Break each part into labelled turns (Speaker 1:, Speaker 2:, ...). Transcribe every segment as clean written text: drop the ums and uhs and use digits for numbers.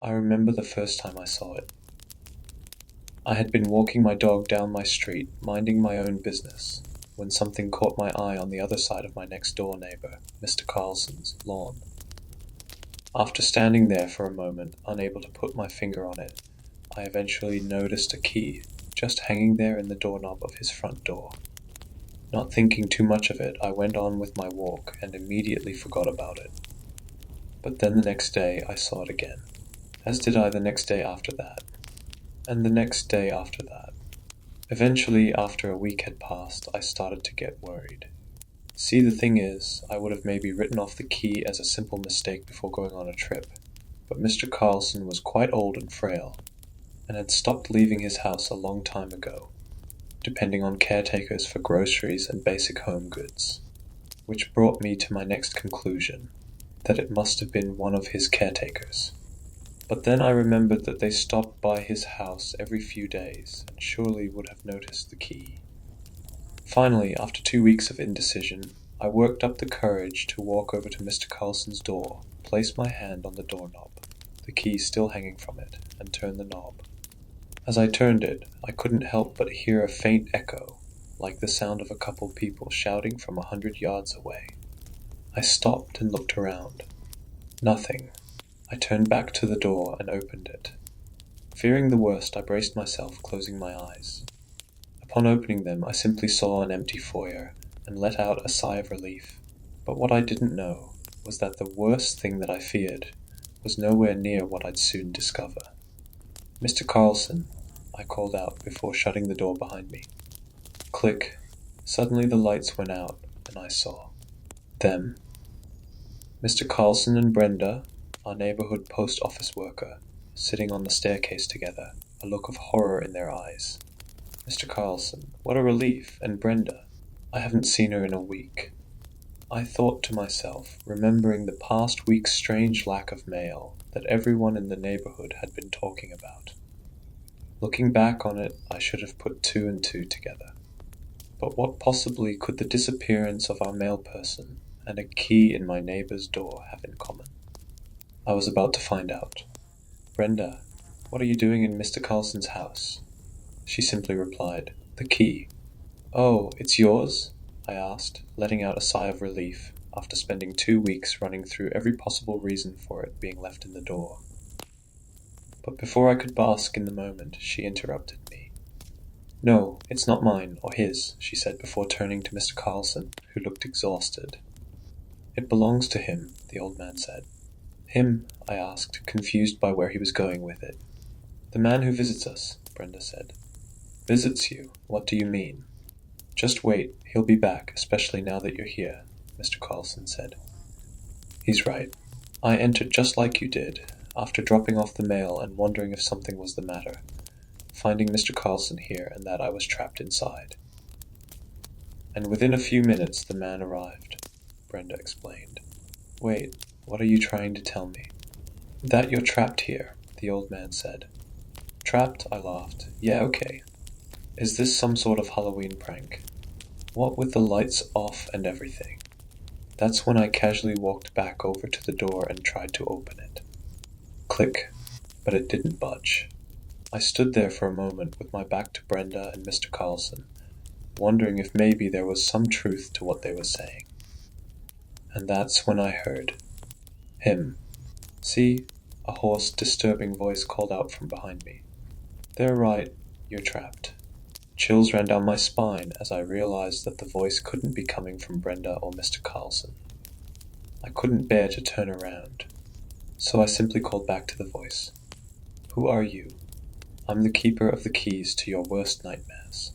Speaker 1: I remember the first time I saw it. I had been walking my dog down my street, minding my own business, when something caught my eye on the other side of my next-door neighbor, Mr. Carlson's, lawn. After standing there for a moment, unable to put my finger on it, I eventually noticed a key just hanging there in the doorknob of his front door. Not thinking too much of it, I went on with my walk and immediately forgot about it. But then the next day I saw it again, as did I the next day after that, and the next day after that. Eventually, after a week had passed, I started to get worried. See, the thing is, I would have maybe written off the key as a simple mistake before going on a trip, but Mr. Carlson was quite old and frail, and had stopped leaving his house a long time ago, depending on caretakers for groceries and basic home goods, which brought me to my next conclusion, that it must have been one of his caretakers. But then I remembered that they stopped by his house every few days, and surely would have noticed the key. Finally, after 2 weeks of indecision, I worked up the courage to walk over to Mr. Carlson's door, place my hand on the doorknob, the key still hanging from it, and turn the knob. As I turned it, I couldn't help but hear a faint echo, like the sound of a couple people shouting from 100 yards away. I stopped and looked around. Nothing. I turned back to the door and opened it. Fearing the worst, I braced myself, closing my eyes. Upon opening them, I simply saw an empty foyer, and let out a sigh of relief. But what I didn't know was that the worst thing that I feared was nowhere near what I'd soon discover. "Mr. Carlson," I called out before shutting the door behind me. Click. Suddenly the lights went out, and I saw them. Mr. Carlson and Brenda, our neighborhood post office worker, sitting on the staircase together, a look of horror in their eyes. Mr. Carlson, what a relief, and Brenda, I haven't seen her in a week. I thought to myself, remembering the past week's strange lack of mail that everyone in the neighborhood had been talking about. Looking back on it, I should have put two and two together. But what possibly could the disappearance of our mail person and a key in my neighbor's door have in common? I was about to find out. "Brenda, what are you doing in Mr. Carlson's house?" She simply replied, "The key." "Oh, it's yours?" I asked, letting out a sigh of relief after spending 2 weeks running through every possible reason for it being left in the door. But before I could bask in the moment, she interrupted me. "No, it's not mine, or his," she said before turning to Mr. Carlson, who looked exhausted. "It belongs to him," the old man said. "Him?" I asked, confused by where he was going with it. "The man who visits us," Brenda said. "Visits you? What do you mean?" "Just wait, he'll be back, especially now that you're here," Mr. Carlson said. "He's right. I entered just like you did, after dropping off the mail and wondering if something was the matter, finding Mr. Carlson here and that I was trapped inside. And within a few minutes the man arrived," Brenda explained. "Wait, what are you trying to tell me?" "That you're trapped here," the old man said. "Trapped?" I laughed. "Yeah, okay. Is this some sort of Halloween prank? What with the lights off and everything?" That's when I casually walked back over to the door and tried to open it. Click, but it didn't budge. I stood there for a moment with my back to Brenda and Mr. Carlson, wondering if maybe there was some truth to what they were saying. And that's when I heard him. "See?" A hoarse, disturbing voice called out from behind me. "They're right, you're trapped." Chills ran down my spine as I realized that the voice couldn't be coming from Brenda or Mr. Carlson. I couldn't bear to turn around, so I simply called back to the voice. "Who are you?" "I'm the keeper of the keys to your worst nightmares."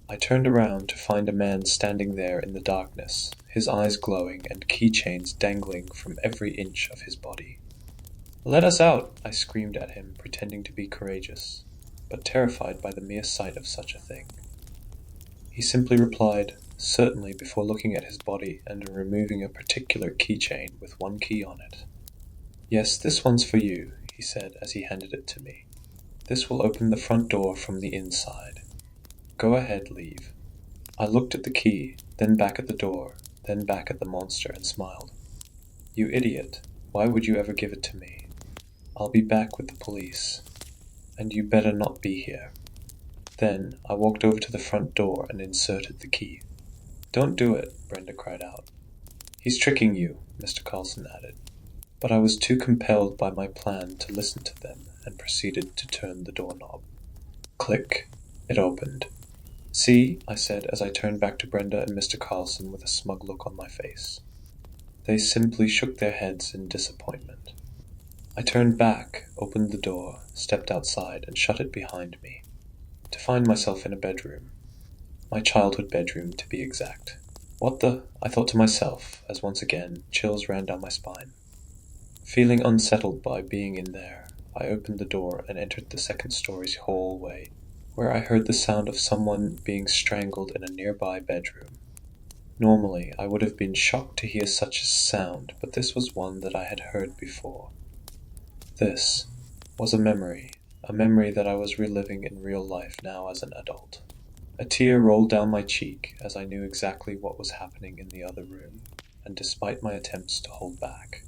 Speaker 1: I turned around to find a man standing there in the darkness, his eyes glowing and keychains dangling from every inch of his body. "Let us out!" I screamed at him, pretending to be courageous, but terrified by the mere sight of such a thing. He simply replied, "Certainly," before looking at his body and removing a particular keychain with one key on it. "Yes, this one's for you," he said as he handed it to me. "This will open the front door from the inside. Go ahead, leave." I looked at the key, then back at the door, then back at the monster and smiled. "You idiot. Why would you ever give it to me?" I'll be back with the police, and you better not be here." Then I walked over to the front door and inserted the key. "Don't do it," Brenda cried out. "He's tricking you," Mr. Carlson added. But I was too compelled by my plan to listen to them and proceeded to turn the doorknob. Click. It opened. "See," I said as I turned back to Brenda and Mr. Carlson with a smug look on my face. They simply shook their heads in disappointment. I turned back, opened the door, stepped outside, and shut it behind me, to find myself in a bedroom. My childhood bedroom, to be exact. "What the?" I thought to myself, as once again chills ran down my spine. Feeling unsettled by being in there, I opened the door and entered the second story's hallway, where I heard the sound of someone being strangled in a nearby bedroom. Normally, I would have been shocked to hear such a sound, but this was one that I had heard before. This was a memory that I was reliving in real life now as an adult. A tear rolled down my cheek as I knew exactly what was happening in the other room, and despite my attempts to hold back,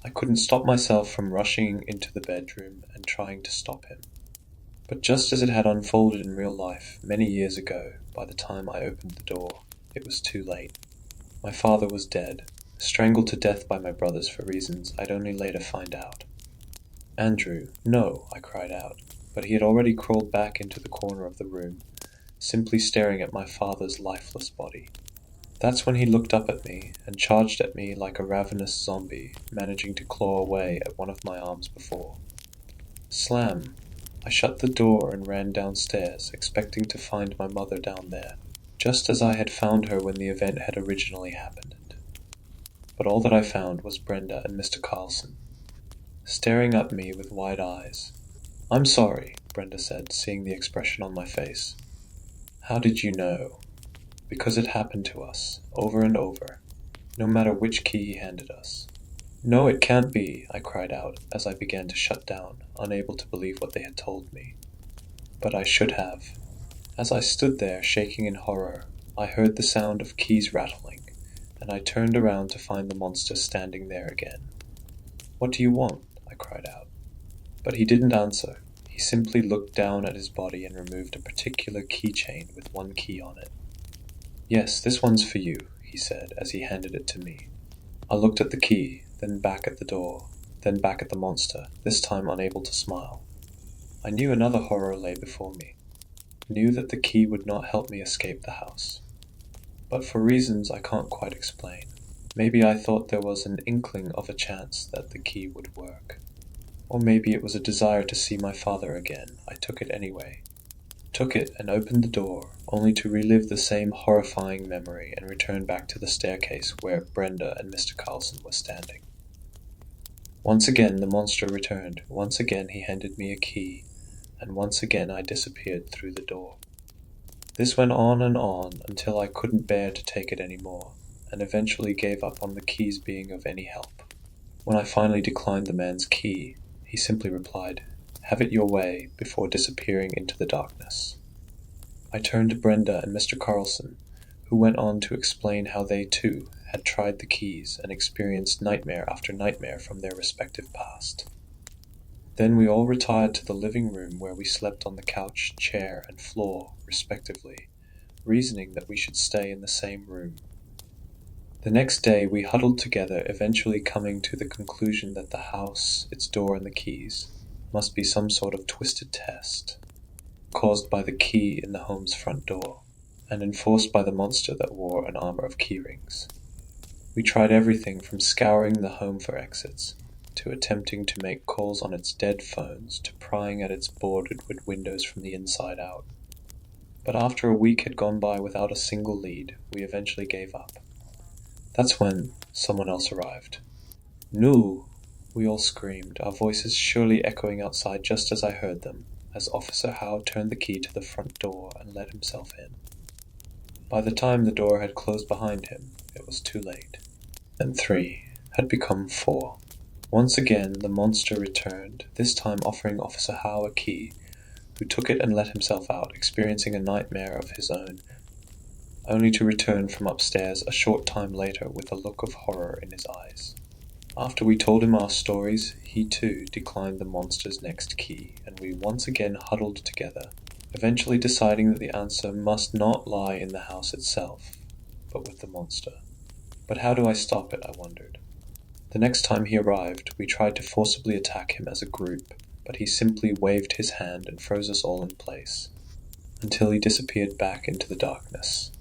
Speaker 1: I couldn't stop myself from rushing into the bedroom and trying to stop him. But just as it had unfolded in real life many years ago, by the time I opened the door, it was too late. My father was dead, strangled to death by my brothers for reasons I'd only later find out. "Andrew, no!" I cried out, but he had already crawled back into the corner of the room, simply staring at my father's lifeless body. That's when he looked up at me and charged at me like a ravenous zombie, managing to claw away at one of my arms before. Slam! I shut the door and ran downstairs, expecting to find my mother down there, just as I had found her when the event had originally happened. But all that I found was Brenda and Mr. Carlson, staring at me with wide eyes. "I'm sorry," Brenda said, seeing the expression on my face. "How did you know?" "Because it happened to us, over and over, no matter which key he handed us." "No, it can't be," I cried out as I began to shut down, unable to believe what they had told me. But I should have. As I stood there, shaking in horror, I heard the sound of keys rattling, and I turned around to find the monster standing there again. "What do you want?" I cried out. But he didn't answer. He simply looked down at his body and removed a particular keychain with one key on it. "Yes, this one's for you," he said as he handed it to me. I looked at the key, then back at the door, then back at the monster, this time unable to smile. I knew another horror lay before me. Knew that the key would not help me escape the house. But for reasons I can't quite explain. Maybe I thought there was an inkling of a chance that the key would work. Or maybe it was a desire to see my father again. I took it anyway. Took it and opened the door, only to relive the same horrifying memory and return back to the staircase where Brenda and Mr. Carlson were standing. Once again the monster returned. Once again he handed me a key, and once again I disappeared through the door. This went on until I couldn't bear to take it anymore, and eventually gave up on the keys being of any help. When I finally declined the man's key, he simply replied, "Have it your way," before disappearing into the darkness. I turned to Brenda and Mr. Carlson, who went on to explain how they too had tried the keys and experienced nightmare after nightmare from their respective past. Then we all retired to the living room where we slept on the couch, chair, and floor, respectively, reasoning that we should stay in the same room. The next day we huddled together, eventually coming to the conclusion that the house, its door and the keys, must be some sort of twisted test, caused by the key in the home's front door, and enforced by the monster that wore an armor of keyrings. We tried everything from scouring the home for exits, to attempting to make calls on its dead phones, to prying at its boarded with windows from the inside out. But after a week had gone by without a single lead, we eventually gave up. That's when someone else arrived. "No!" we all screamed, our voices surely echoing outside just as I heard them, as Officer Howe turned the key to the front door and let himself in. By the time the door had closed behind him, it was too late. And 3 had become 4. Once again the monster returned, this time offering Officer Howe a key, who took it and let himself out, experiencing a nightmare of his own, only to return from upstairs a short time later with a look of horror in his eyes. After we told him our stories, he too declined the monster's next key, and we once again huddled together, eventually deciding that the answer must not lie in the house itself, but with the monster. But how do I stop it, I wondered. The next time he arrived, we tried to forcibly attack him as a group, but he simply waved his hand and froze us all in place, until he disappeared back into the darkness.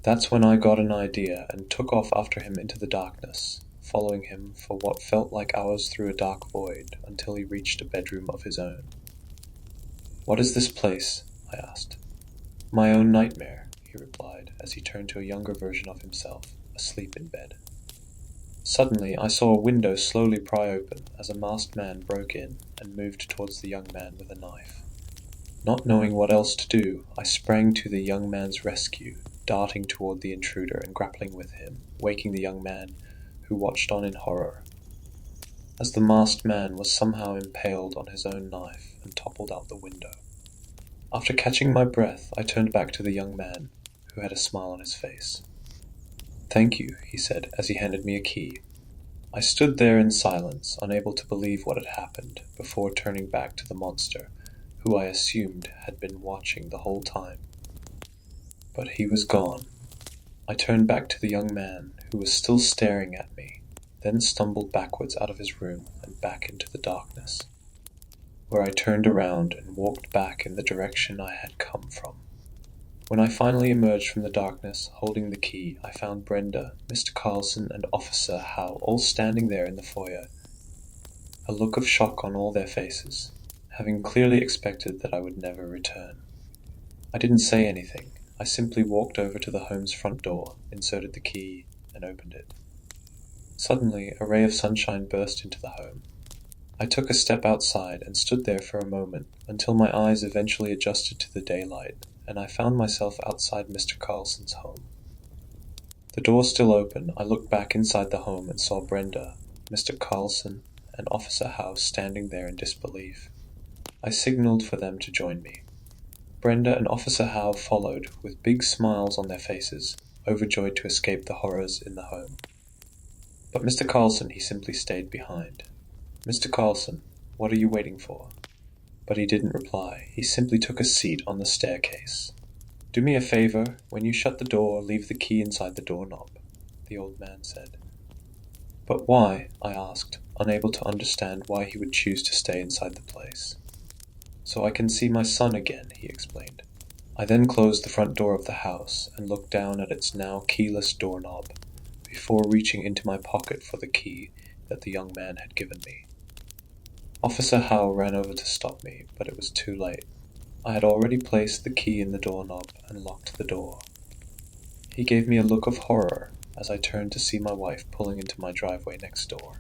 Speaker 1: That's when I got an idea and took off after him into the darkness, following him for what felt like hours through a dark void until he reached a bedroom of his own. "What is this place?" I asked. "My own nightmare," he replied as he turned to a younger version of himself, asleep in bed. Suddenly, I saw a window slowly pry open as a masked man broke in and moved towards the young man with a knife. Not knowing what else to do, I sprang to the young man's rescue, darting toward the intruder and grappling with him, waking the young man, who watched on in horror, as the masked man was somehow impaled on his own knife and toppled out the window. After catching my breath, I turned back to the young man, who had a smile on his face. "Thank you," he said as he handed me a key. I stood there in silence, unable to believe what had happened, before turning back to the monster, who I assumed had been watching the whole time. But he was gone. I turned back to the young man, who was still staring at me, then stumbled backwards out of his room and back into the darkness, where I turned around and walked back in the direction I had come from. When I finally emerged from the darkness, holding the key, I found Brenda, Mr. Carlson, and Officer Howe all standing there in the foyer, a look of shock on all their faces, having clearly expected that I would never return. I didn't say anything. I simply walked over to the home's front door, inserted the key, and opened it. Suddenly, a ray of sunshine burst into the home. I took a step outside and stood there for a moment until my eyes eventually adjusted to the daylight, and I found myself outside Mr. Carlson's home. The door still open, I looked back inside the home and saw Brenda, Mr. Carlson, and Officer Howe standing there in disbelief. I signaled for them to join me. Brenda and Officer Howe followed, with big smiles on their faces, overjoyed to escape the horrors in the home. But Mr. Carlson, he simply stayed behind. "Mr. Carlson, what are you waiting for?" But he didn't reply. He simply took a seat on the staircase. "Do me a favor. When you shut the door, leave the key inside the doorknob," the old man said. "But why?" I asked, unable to understand why he would choose to stay inside the place. "So I can see my son again," he explained. I then closed the front door of the house and looked down at its now keyless doorknob, before reaching into my pocket for the key that the young man had given me. Officer Howe ran over to stop me, but it was too late. I had already placed the key in the doorknob and locked the door. He gave me a look of horror as I turned to see my wife pulling into my driveway next door.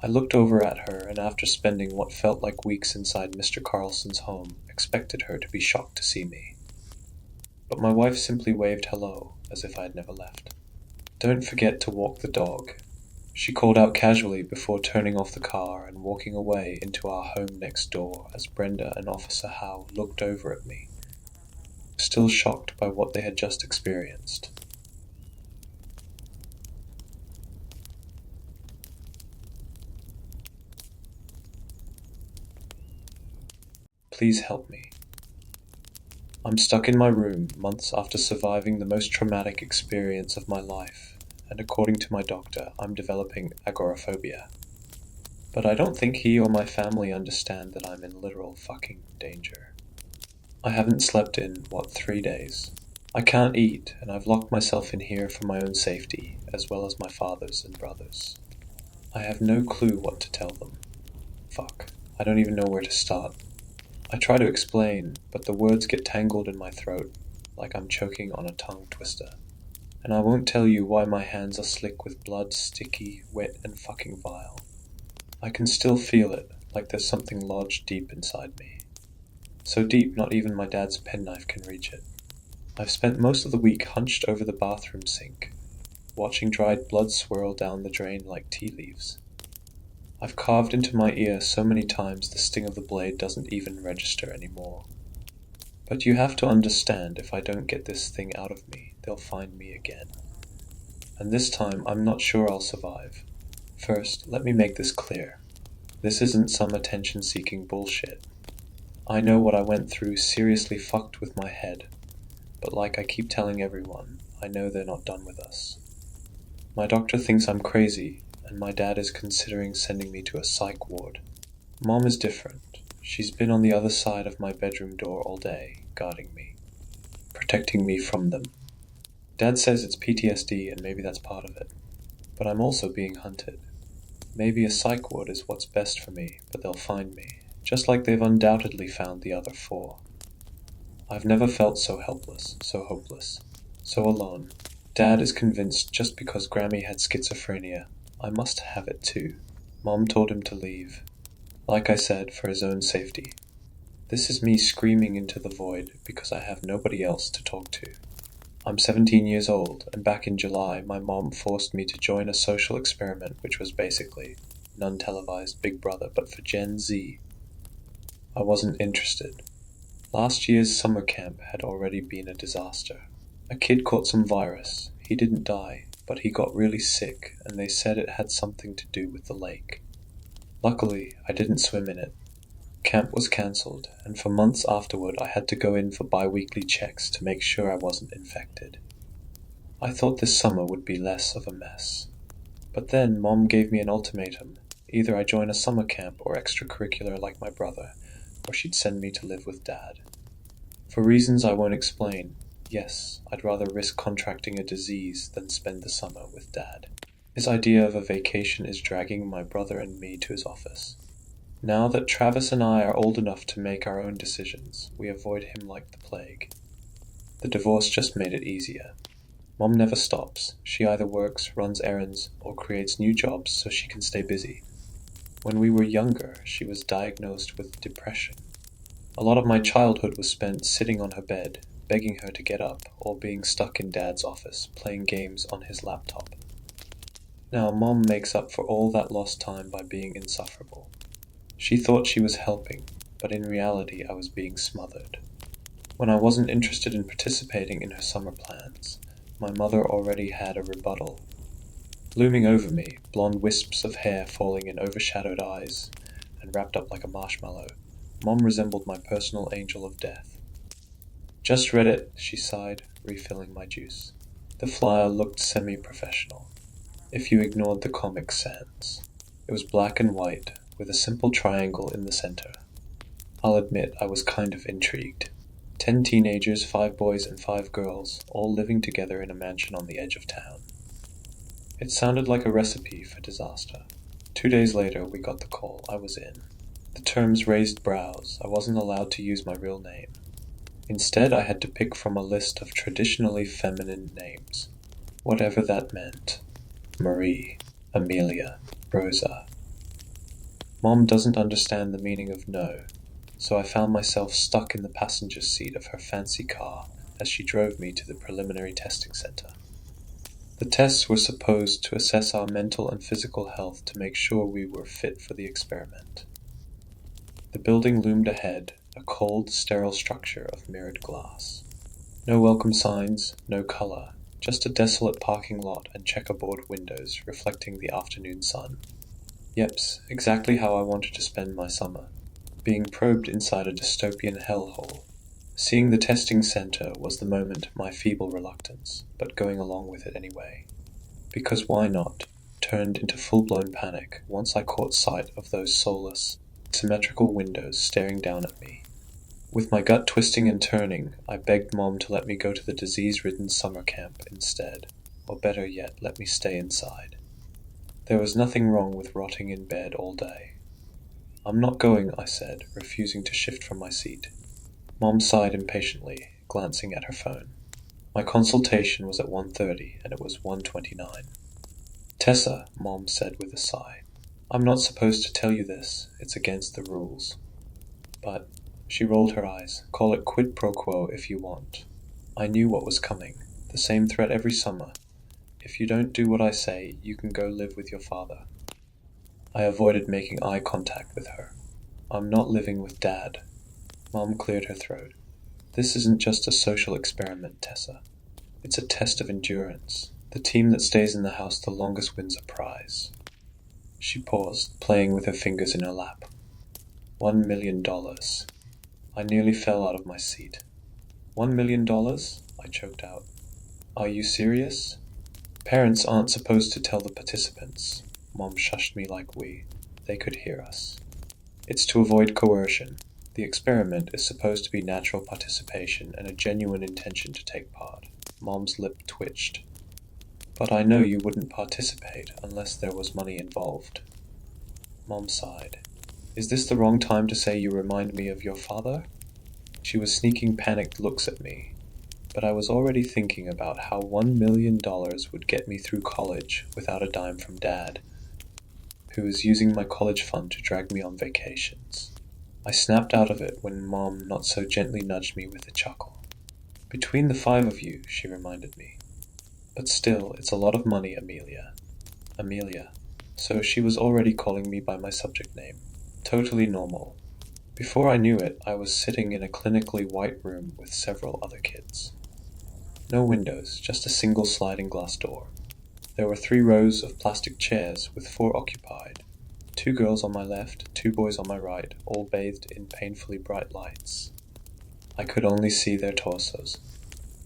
Speaker 1: I looked over at her, and after spending what felt like weeks inside Mr. Carlson's home, expected her to be shocked to see me. But my wife simply waved hello, as if I had never left. "Don't forget to walk the dog," she called out casually before turning off the car and walking away into our home next door as Brenda and Officer Howe looked over at me, still shocked by what they had just experienced. Please help me. I'm stuck in my room months after surviving the most traumatic experience of my life, and according to my doctor, I'm developing agoraphobia. But I don't think he or my family understand that I'm in literal fucking danger. I haven't slept in, 3 days? I can't eat, and I've locked myself in here for my own safety, as well as my father's and brother's. I have no clue what to tell them. Fuck, I don't even know where to start. I try to explain, but the words get tangled in my throat, like I'm choking on a tongue twister. And I won't tell you why my hands are slick with blood, sticky, wet, and fucking vile. I can still feel it, like there's something lodged deep inside me. So deep not even my dad's penknife can reach it. I've spent most of the week hunched over the bathroom sink, watching dried blood swirl down the drain like tea leaves. I've carved into my ear so many times the sting of the blade doesn't even register anymore. But you have to understand, if I don't get this thing out of me, they'll find me again. And this time I'm not sure I'll survive. First, let me make this clear. This isn't some attention-seeking bullshit. I know what I went through seriously fucked with my head, but like I keep telling everyone, I know they're not done with us. My doctor thinks I'm crazy, and my dad is considering sending me to a psych ward. Mom is different. She's been on the other side of my bedroom door all day, guarding me, protecting me from them. Dad says it's PTSD and maybe that's part of it, but I'm also being hunted. Maybe a psych ward is what's best for me, but they'll find me, just like they've undoubtedly found the other 4. I've never felt so helpless, so hopeless, so alone. Dad is convinced just because Grammy had schizophrenia, I must have it too. Mom told him to leave. Like I said, for his own safety. This is me screaming into the void because I have nobody else to talk to. I'm 17 years old, and back in July, my mom forced me to join a social experiment which was basically an untelevised Big Brother, but for Gen Z. I wasn't interested. Last year's summer camp had already been a disaster. A kid caught some virus. He didn't die, but he got really sick, and they said it had something to do with the lake. Luckily, I didn't swim in it. Camp was cancelled, and for months afterward I had to go in for bi-weekly checks to make sure I wasn't infected. I thought this summer would be less of a mess. But then Mom gave me an ultimatum. Either I join a summer camp or extracurricular like my brother, or she'd send me to live with Dad. For reasons I won't explain, yes, I'd rather risk contracting a disease than spend the summer with Dad. His idea of a vacation is dragging my brother and me to his office. Now that Travis and I are old enough to make our own decisions, we avoid him like the plague. The divorce just made it easier. Mom never stops. She either works, runs errands, or creates new jobs so she can stay busy. When we were younger, she was diagnosed with depression. A lot of my childhood was spent sitting on her bed, begging her to get up, or being stuck in Dad's office, playing games on his laptop. Now Mom makes up for all that lost time by being insufferable. She thought she was helping, but in reality I was being smothered. When I wasn't interested in participating in her summer plans, my mother already had a rebuttal. Looming over me, blonde wisps of hair falling in overshadowed eyes, and wrapped up like a marshmallow, Mom resembled my personal angel of death. "Just read it," she sighed, refilling my juice. The flyer looked semi-professional, if you ignored the Comic Sans. It was black and white, with a simple triangle in the center. I'll admit I was kind of intrigued. 10 teenagers, 5 boys and 5 girls, all living together in a mansion on the edge of town. It sounded like a recipe for disaster. 2 days later, we got the call. I was in. The terms raised brows. I wasn't allowed to use my real name. Instead, I had to pick from a list of traditionally feminine names, whatever that meant. Marie, Amelia, Rosa. Mom doesn't understand the meaning of no, so I found myself stuck in the passenger seat of her fancy car as she drove me to the preliminary testing center. The tests were supposed to assess our mental and physical health to make sure we were fit for the experiment. The building loomed ahead, a cold, sterile structure of mirrored glass. No welcome signs, no color, just a desolate parking lot and checkerboard windows reflecting the afternoon sun. Yeps, exactly how I wanted to spend my summer, being probed inside a dystopian hellhole. Seeing the testing center was the moment my feeble reluctance, but going along with it anyway. Because why not? Turned into full-blown panic once I caught sight of those soulless, symmetrical windows staring down at me. With my gut twisting and turning, I begged Mom to let me go to the disease-ridden summer camp instead, or better yet, let me stay inside. There was nothing wrong with rotting in bed all day. "I'm not going," I said, refusing to shift from my seat. Mom sighed impatiently, glancing at her phone. My consultation was at 1:30, and it was 1:29. "Tessa," Mom said with a sigh, "I'm not supposed to tell you this. It's against the rules. But," she rolled her eyes, "call it quid pro quo if you want. I knew what was coming. The same threat every summer. If you don't do what I say, you can go live with your father." I avoided making eye contact with her. "I'm not living with Dad." Mom cleared her throat. "This isn't just a social experiment, Tessa. It's a test of endurance. The team that stays in the house the longest wins a prize." She paused, playing with her fingers in her lap. $1 million. I nearly fell out of my seat. $1 million? I choked out. Are you serious? Parents aren't supposed to tell the participants. Mom shushed me like they could hear us. It's to avoid coercion. The experiment is supposed to be natural participation and a genuine intention to take part. Mom's lip twitched. But I know you wouldn't participate unless there was money involved. Mom sighed. Is this the wrong time to say you remind me of your father? She was sneaking panicked looks at me, but I was already thinking about how $1 million would get me through college without a dime from Dad, who was using my college fund to drag me on vacations. I snapped out of it when Mom not so gently nudged me with a chuckle. Between the 5 of you, she reminded me. But still, it's a lot of money, Amelia. Amelia. So she was already calling me by my subject name. Totally normal. Before I knew it, I was sitting in a clinically white room with several other kids. No windows, just a single sliding glass door. There were 3 rows of plastic chairs with 4 occupied. 2 girls on my left, 2 boys on my right, all bathed in painfully bright lights. I could only see their torsos.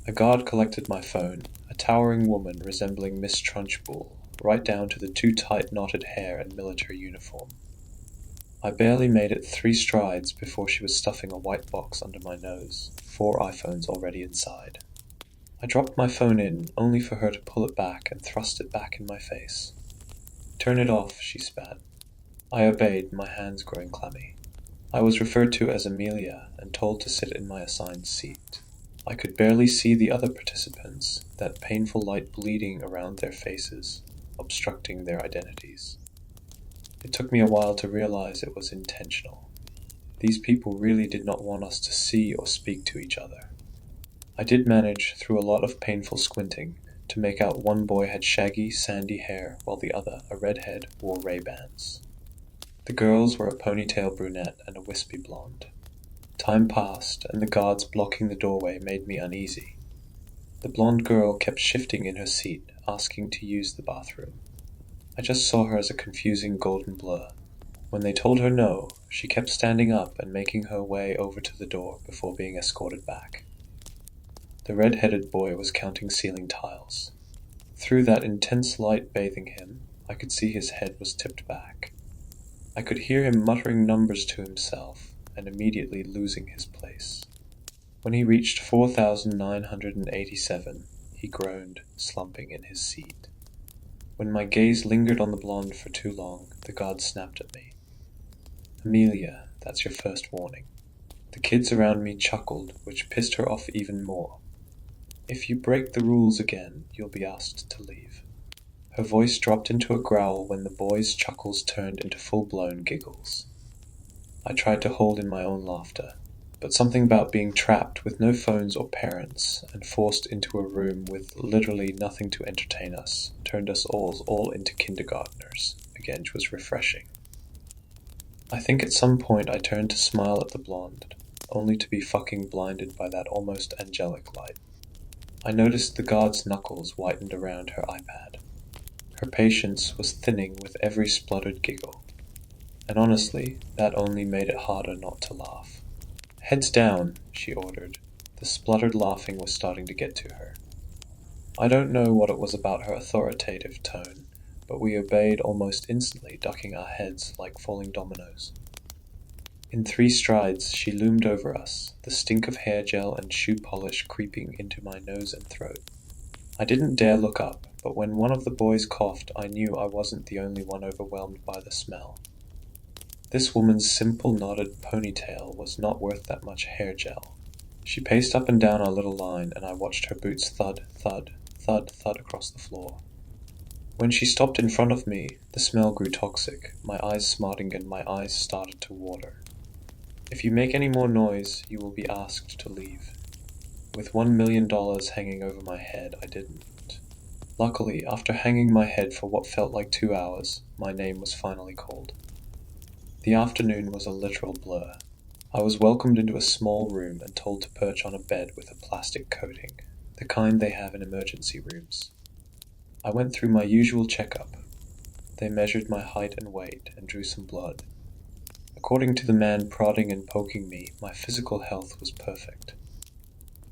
Speaker 1: A guard collected my phone, a towering woman resembling Miss Trunchbull, right down to the too tight knotted hair and military uniform. I barely made it 3 strides before she was stuffing a white box under my nose, 4 iPhones already inside. I dropped my phone in, only for her to pull it back and thrust it back in my face. Turn it off, she spat. I obeyed, my hands growing clammy. I was referred to as Amelia and told to sit in my assigned seat. I could barely see the other participants, that painful light bleeding around their faces, obstructing their identities. It took me a while to realize it was intentional. These people really did not want us to see or speak to each other. I did manage, through a lot of painful squinting, to make out one boy had shaggy, sandy hair, while the other, a redhead, wore Ray-Bans. The girls were a ponytail brunette and a wispy blonde. Time passed, and the guards blocking the doorway made me uneasy. The blonde girl kept shifting in her seat, asking to use the bathroom. I just saw her as a confusing golden blur. When they told her no, she kept standing up and making her way over to the door before being escorted back. The red-headed boy was counting ceiling tiles. Through that intense light bathing him, I could see his head was tipped back. I could hear him muttering numbers to himself and immediately losing his place. When he reached 4,987, he groaned, slumping in his seat. When my gaze lingered on the blonde for too long, the guard snapped at me. Amelia, that's your first warning. The kids around me chuckled, which pissed her off even more. If you break the rules again, you'll be asked to leave. Her voice dropped into a growl when the boys' chuckles turned into full-blown giggles. I tried to hold in my own laughter, but something about being trapped with no phones or parents and forced into a room with literally nothing to entertain us turned us all into kindergartners. Again, which was refreshing. I think at some point I turned to smile at the blonde, only to be fucking blinded by that almost angelic light. I noticed the guard's knuckles whitened around her iPad. Her patience was thinning with every spluttered giggle. And honestly, that only made it harder not to laugh. Heads down, she ordered. The spluttered laughing was starting to get to her. I don't know what it was about her authoritative tone, but we obeyed almost instantly, ducking our heads like falling dominoes. In 3 strides, she loomed over us, the stink of hair gel and shoe polish creeping into my nose and throat. I didn't dare look up, but when one of the boys coughed, I knew I wasn't the only one overwhelmed by the smell. This woman's simple knotted ponytail was not worth that much hair gel. She paced up and down our little line, and I watched her boots thud, thud, thud, thud across the floor. When she stopped in front of me, the smell grew toxic, my eyes smarting and my eyes started to water. If you make any more noise, you will be asked to leave. With $1 million hanging over my head, I didn't. Luckily, after hanging my head for what felt like 2 hours, my name was finally called. The afternoon was a literal blur. I was welcomed into a small room and told to perch on a bed with a plastic coating, the kind they have in emergency rooms. I went through my usual checkup. They measured my height and weight and drew some blood. According to the man prodding and poking me, my physical health was perfect.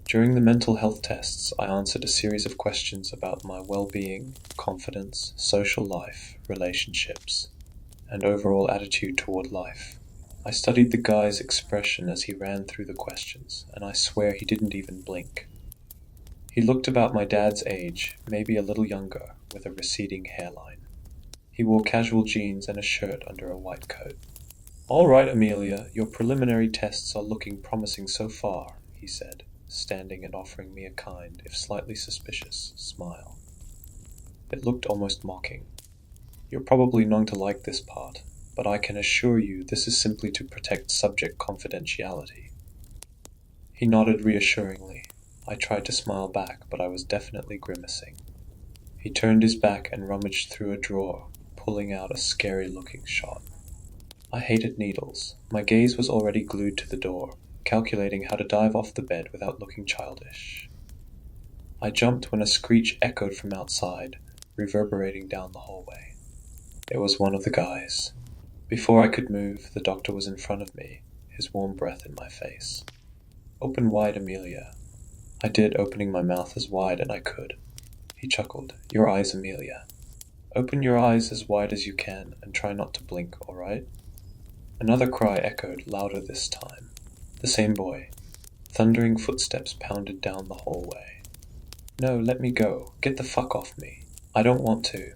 Speaker 1: During the mental health tests, I answered a series of questions about my well-being, confidence, social life, relationships, and overall attitude toward life. I studied the guy's expression as he ran through the questions, and I swear he didn't even blink. He looked about my dad's age, maybe a little younger, with a receding hairline. He wore casual jeans and a shirt under a white coat. "All right, Amelia, your preliminary tests are looking promising so far," he said, standing and offering me a kind, if slightly suspicious, smile. It looked almost mocking. "You're probably not to like this part, but I can assure you this is simply to protect subject confidentiality." He nodded reassuringly. I tried to smile back, but I was definitely grimacing. He turned his back and rummaged through a drawer, pulling out a scary-looking shot. I hated needles. My gaze was already glued to the door, calculating how to dive off the bed without looking childish. I jumped when a screech echoed from outside, reverberating down the hallway. It was one of the guys. Before I could move, the doctor was in front of me, his warm breath in my face. "Open wide, Amelia." I did, opening my mouth as wide as I could. He chuckled. "Your eyes, Amelia. Open your eyes as wide as you can, and try not to blink, all right?" Another cry echoed, louder this time. The same boy. Thundering footsteps pounded down the hallway. "No, let me go. Get the fuck off me. I don't want to."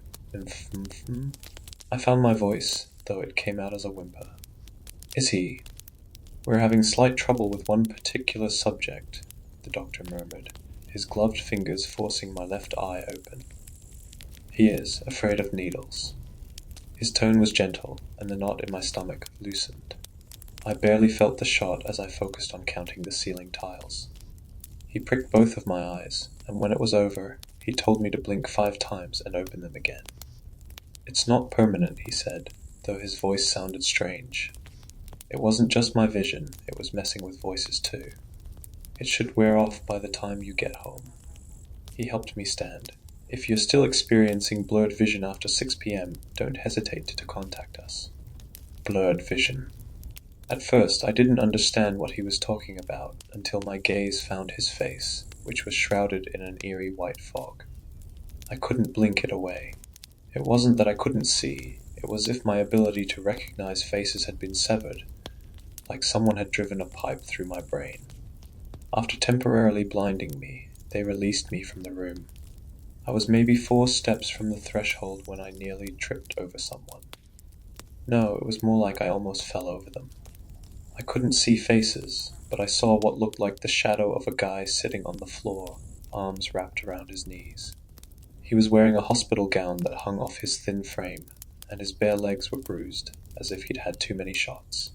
Speaker 1: I found my voice, though it came out as a whimper. "Is he?" "We're having slight trouble with one particular subject," the doctor murmured, his gloved fingers forcing my left eye open. "He is afraid of needles." His tone was gentle, and the knot in my stomach loosened. I barely felt the shot as I focused on counting the ceiling tiles. He pricked both of my eyes, and when it was over, he told me to blink 5 times and open them again. "It's not permanent," he said, though his voice sounded strange. It wasn't just my vision, it was messing with voices too. "It should wear off by the time you get home." He helped me stand. "If you're still experiencing blurred vision after 6 p.m., don't hesitate to contact us." Blurred vision. At first, I didn't understand what he was talking about until my gaze found his face, which was shrouded in an eerie white fog. I couldn't blink it away. It wasn't that I couldn't see, it was as if my ability to recognize faces had been severed, like someone had driven a pipe through my brain. After temporarily blinding me, they released me from the room. I was maybe 4 steps from the threshold when I nearly tripped over someone. No, it was more like I almost fell over them. I couldn't see faces, but I saw what looked like the shadow of a guy sitting on the floor, arms wrapped around his knees. He was wearing a hospital gown that hung off his thin frame, and his bare legs were bruised, as if he'd had too many shots.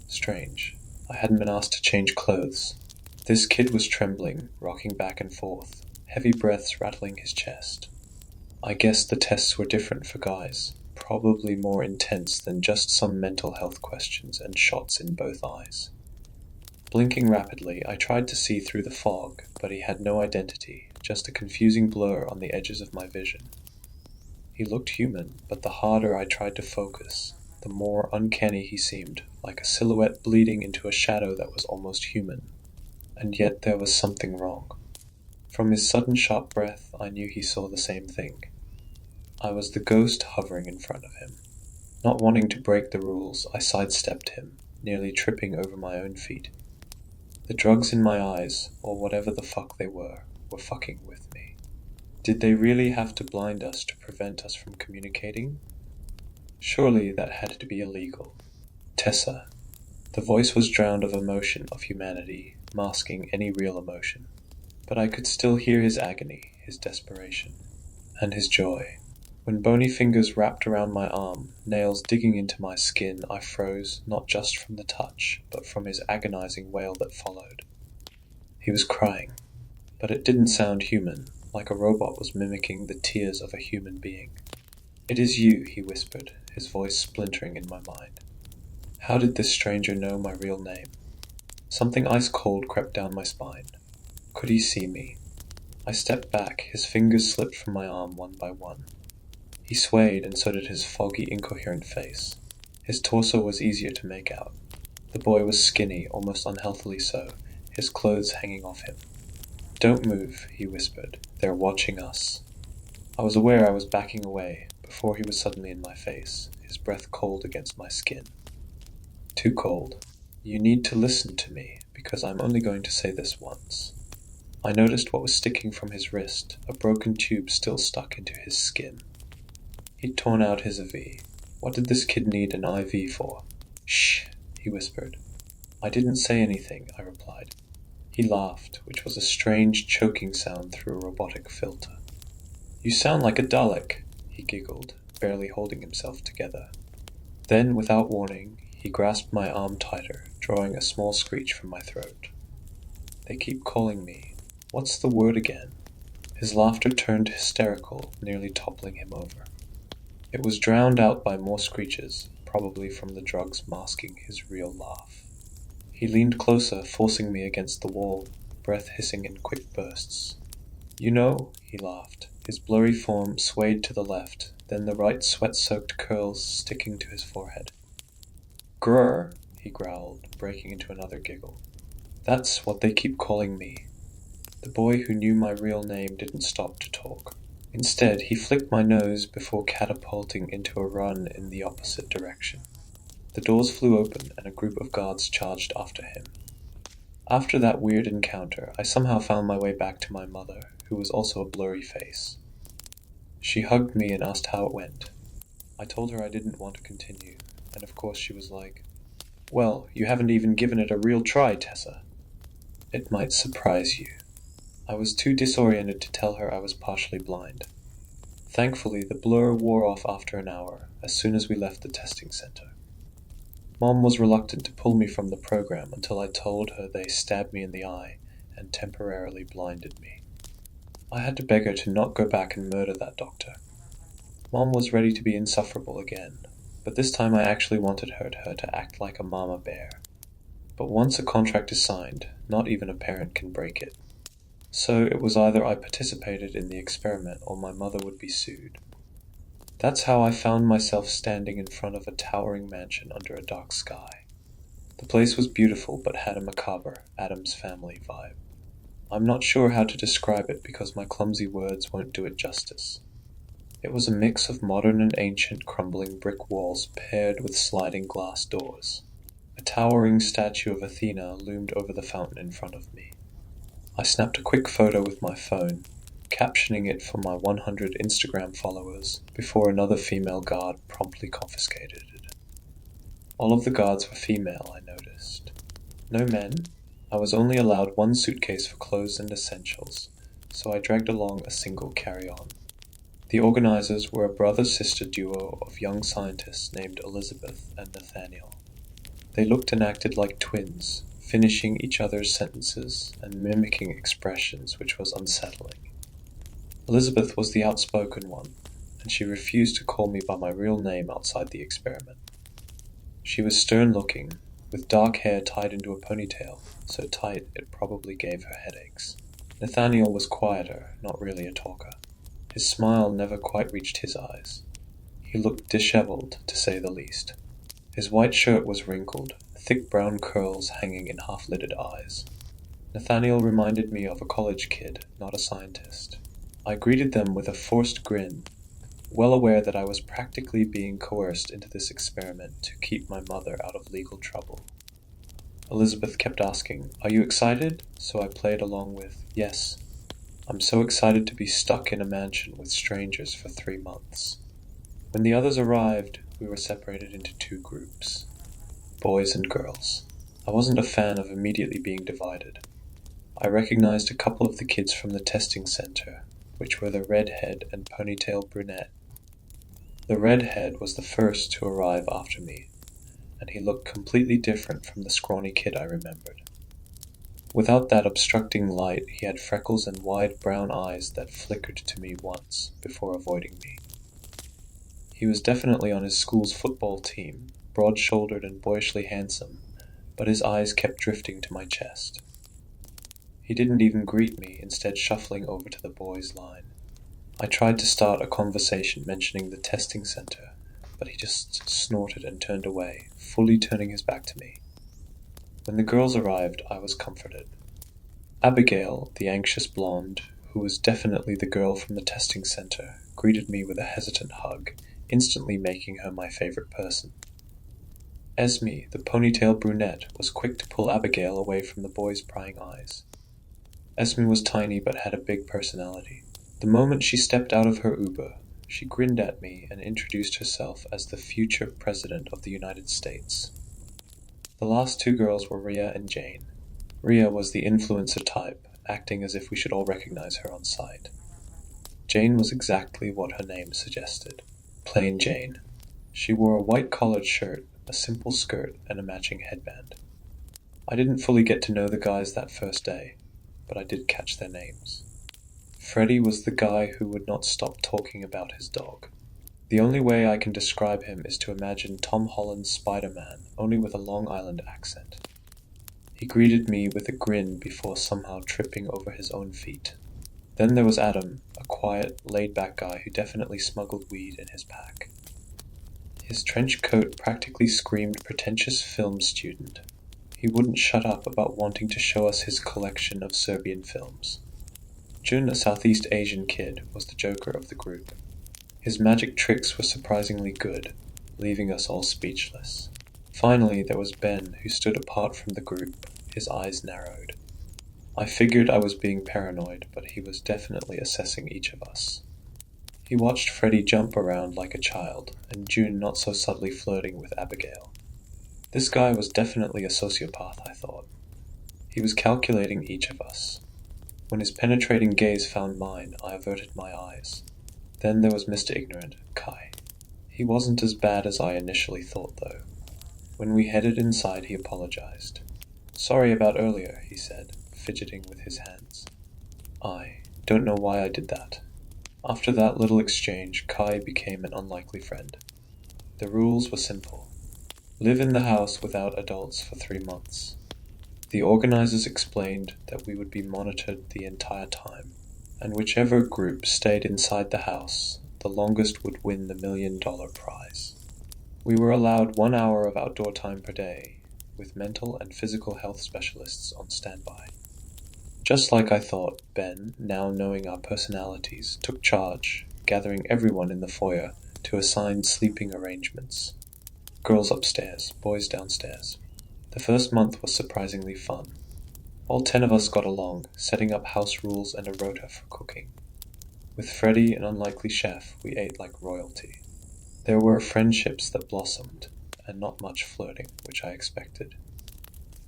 Speaker 1: Strange. I hadn't been asked to change clothes. This kid was trembling, rocking back and forth, heavy breaths rattling his chest. I guess the tests were different for guys, probably more intense than just some mental health questions and shots in both eyes. Blinking rapidly, I tried to see through the fog, but he had no identity, just a confusing blur on the edges of my vision. He looked human, but the harder I tried to focus, the more uncanny he seemed, like a silhouette bleeding into a shadow that was almost human. And yet there was something wrong. From his sudden sharp breath, I knew he saw the same thing. I was the ghost hovering in front of him. Not wanting to break the rules, I sidestepped him, nearly tripping over my own feet. The drugs in my eyes, or whatever the fuck they were fucking with me. Did they really have to blind us to prevent us from communicating? Surely that had to be illegal. Tessa. The voice was drowned of emotion, of humanity, masking any real emotion. But I could still hear his agony, his desperation, and his joy. When bony fingers wrapped around my arm, nails digging into my skin, I froze, not just from the touch, but from his agonizing wail that followed. He was crying, but it didn't sound human, like a robot was mimicking the tears of a human being. "It is you," he whispered, his voice splintering in my mind. How did this stranger know my real name? Something ice-cold crept down my spine. Could he see me? I stepped back, his fingers slipped from my arm one by one. He swayed, and so did his foggy, incoherent face. His torso was easier to make out. The boy was skinny, almost unhealthily so, his clothes hanging off him. "Don't move," he whispered. "They're watching us." I was aware I was backing away, before he was suddenly in my face, his breath cold against my skin. Too cold. "You need to listen to me, because I'm only going to say this once." I noticed what was sticking from his wrist, a broken tube still stuck into his skin. He'd torn out his IV. What did this kid need an IV for? "Shh," he whispered. "I didn't say anything," I replied. He laughed, which was a strange, choking sound through a robotic filter. "You sound like a Dalek," he giggled, barely holding himself together. Then, without warning, he grasped my arm tighter, drawing a small screech from my throat. "They keep calling me. What's the word again?" His laughter turned hysterical, nearly toppling him over. It was drowned out by more screeches, probably from the drugs masking his real laugh. He leaned closer, forcing me against the wall, breath hissing in quick bursts. "You know," he laughed. His blurry form swayed to the left, then the right sweat-soaked curls sticking to his forehead. "Grr," he growled, breaking into another giggle. "That's what they keep calling me." The boy who knew my real name didn't stop to talk. Instead, he flicked my nose before catapulting into a run in the opposite direction. The doors flew open, and a group of guards charged after him. After that weird encounter, I somehow found my way back to my mother, who was also a blurry face. She hugged me and asked how it went. I told her I didn't want to continue, and of course she was like, "Well, you haven't even given it a real try, Tessa." It might surprise you. I was too disoriented to tell her I was partially blind. Thankfully, the blur wore off after an hour, as soon as we left the testing center. Mom was reluctant to pull me from the program until I told her they stabbed me in the eye and temporarily blinded me. I had to beg her to not go back and murder that doctor. Mom was ready to be insufferable again, but this time I actually wanted her to act like a mama bear. But once a contract is signed, not even a parent can break it. So it was either I participated in the experiment or my mother would be sued. That's how I found myself standing in front of a towering mansion under a dark sky. The place was beautiful but had a macabre, Addams Family vibe. I'm not sure how to describe it because my clumsy words won't do it justice. It was a mix of modern and ancient crumbling brick walls paired with sliding glass doors. A towering statue of Athena loomed over the fountain in front of me. I snapped a quick photo with my phone, captioning it for my 100 Instagram followers, before another female guard promptly confiscated it. All of the guards were female, I noticed. No men. I was only allowed one suitcase for clothes and essentials, so I dragged along a single carry-on. The organizers were a brother-sister duo of young scientists named Elizabeth and Nathaniel. They looked and acted like twins, finishing each other's sentences and mimicking expressions which was unsettling. Elizabeth was the outspoken one, and she refused to call me by my real name outside the experiment. She was stern-looking, with dark hair tied into a ponytail, so tight it probably gave her headaches. Nathaniel was quieter, not really a talker. His smile never quite reached his eyes. He looked disheveled, to say the least. His white shirt was wrinkled, thick brown curls hanging in half-lidded eyes. Nathaniel reminded me of a college kid, not a scientist. I greeted them with a forced grin, well aware that I was practically being coerced into this experiment to keep my mother out of legal trouble. Elizabeth kept asking, "Are you excited?" So I played along with, "Yes. I'm so excited to be stuck in a mansion with strangers for 3 months." When the others arrived, we were separated into 2 groups. Boys and girls. I wasn't a fan of immediately being divided. I recognized a couple of the kids from the testing center, which were the redhead and ponytail brunette. The redhead was the first to arrive after me, and he looked completely different from the scrawny kid I remembered. Without that obstructing light, he had freckles and wide brown eyes that flickered to me once, before avoiding me. He was definitely on his school's football team, broad-shouldered and boyishly handsome, but his eyes kept drifting to my chest. He didn't even greet me, instead shuffling over to the boys' line. I tried to start a conversation mentioning the testing center, but he just snorted and turned away, fully turning his back to me. When the girls arrived, I was comforted. Abigail, the anxious blonde, who was definitely the girl from the testing center, greeted me with a hesitant hug, instantly making her my favorite person. Esme, the ponytail brunette, was quick to pull Abigail away from the boys' prying eyes. Esme was tiny but had a big personality. The moment she stepped out of her Uber, she grinned at me and introduced herself as the future President of the United States. The last two girls were Rhea and Jane. Rhea was the influencer type, acting as if we should all recognize her on sight. Jane was exactly what her name suggested. Plain Jane. She wore a white collared shirt, a simple skirt, and a matching headband. I didn't fully get to know the guys that first day, but I did catch their names. Freddy was the guy who would not stop talking about his dog. The only way I can describe him is to imagine Tom Holland's Spider-Man, only with a Long Island accent. He greeted me with a grin before somehow tripping over his own feet. Then there was Adam, a quiet, laid-back guy who definitely smuggled weed in his pack. His trench coat practically screamed pretentious film student. He wouldn't shut up about wanting to show us his collection of Serbian films. Jun, a Southeast Asian kid, was the joker of the group. His magic tricks were surprisingly good, leaving us all speechless. Finally, there was Ben, who stood apart from the group, his eyes narrowed. I figured I was being paranoid, but he was definitely assessing each of us. He watched Freddy jump around like a child, and June not so subtly flirting with Abigail. This guy was definitely a sociopath, I thought. He was calculating each of us. When his penetrating gaze found mine, I averted my eyes. Then there was Mr. Ignorant, Kai. He wasn't as bad as I initially thought, though. When we headed inside, he apologized. "Sorry about earlier," he said, fidgeting with his hands. I don't know why I did that. After that little exchange, Kai became an unlikely friend. The rules were simple. Live in the house without adults for 3 months. The organizers explained that we would be monitored the entire time, and whichever group stayed inside the house, the longest would win the $1 million prize. We were allowed 1 hour of outdoor time per day, with mental and physical health specialists on standby. Just like I thought, Ben, now knowing our personalities, took charge, gathering everyone in the foyer to assign sleeping arrangements. Girls upstairs, boys downstairs. The first month was surprisingly fun. All 10 of us got along, setting up house rules and a rota for cooking. With Freddy, an unlikely chef, we ate like royalty. There were friendships that blossomed, and not much flirting, which I expected.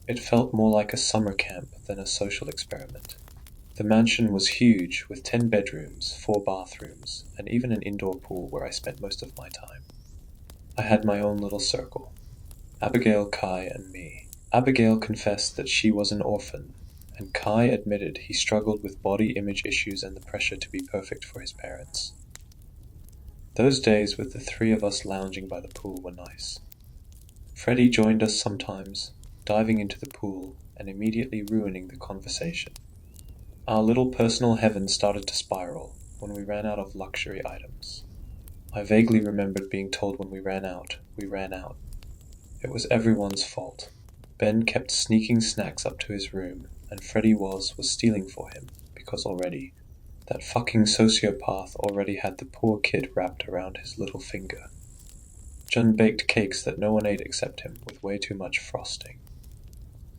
Speaker 1: It felt more like a summer camp than a social experiment. The mansion was huge, with 10 bedrooms, 4 bathrooms, and even an indoor pool where I spent most of my time. I had my own little circle. Abigail, Kai, and me. Abigail confessed that she was an orphan, and Kai admitted he struggled with body image issues and the pressure to be perfect for his parents. Those days with the 3 of us lounging by the pool were nice. Freddy joined us sometimes, diving into the pool and immediately ruining the conversation. Our little personal heaven started to spiral when we ran out of luxury items. I vaguely remembered being told when we ran out. It was everyone's fault. Ben kept sneaking snacks up to his room, and Freddy was stealing for him, because already, that fucking sociopath already had the poor kid wrapped around his little finger. Jun baked cakes that no one ate except him, with way too much frosting.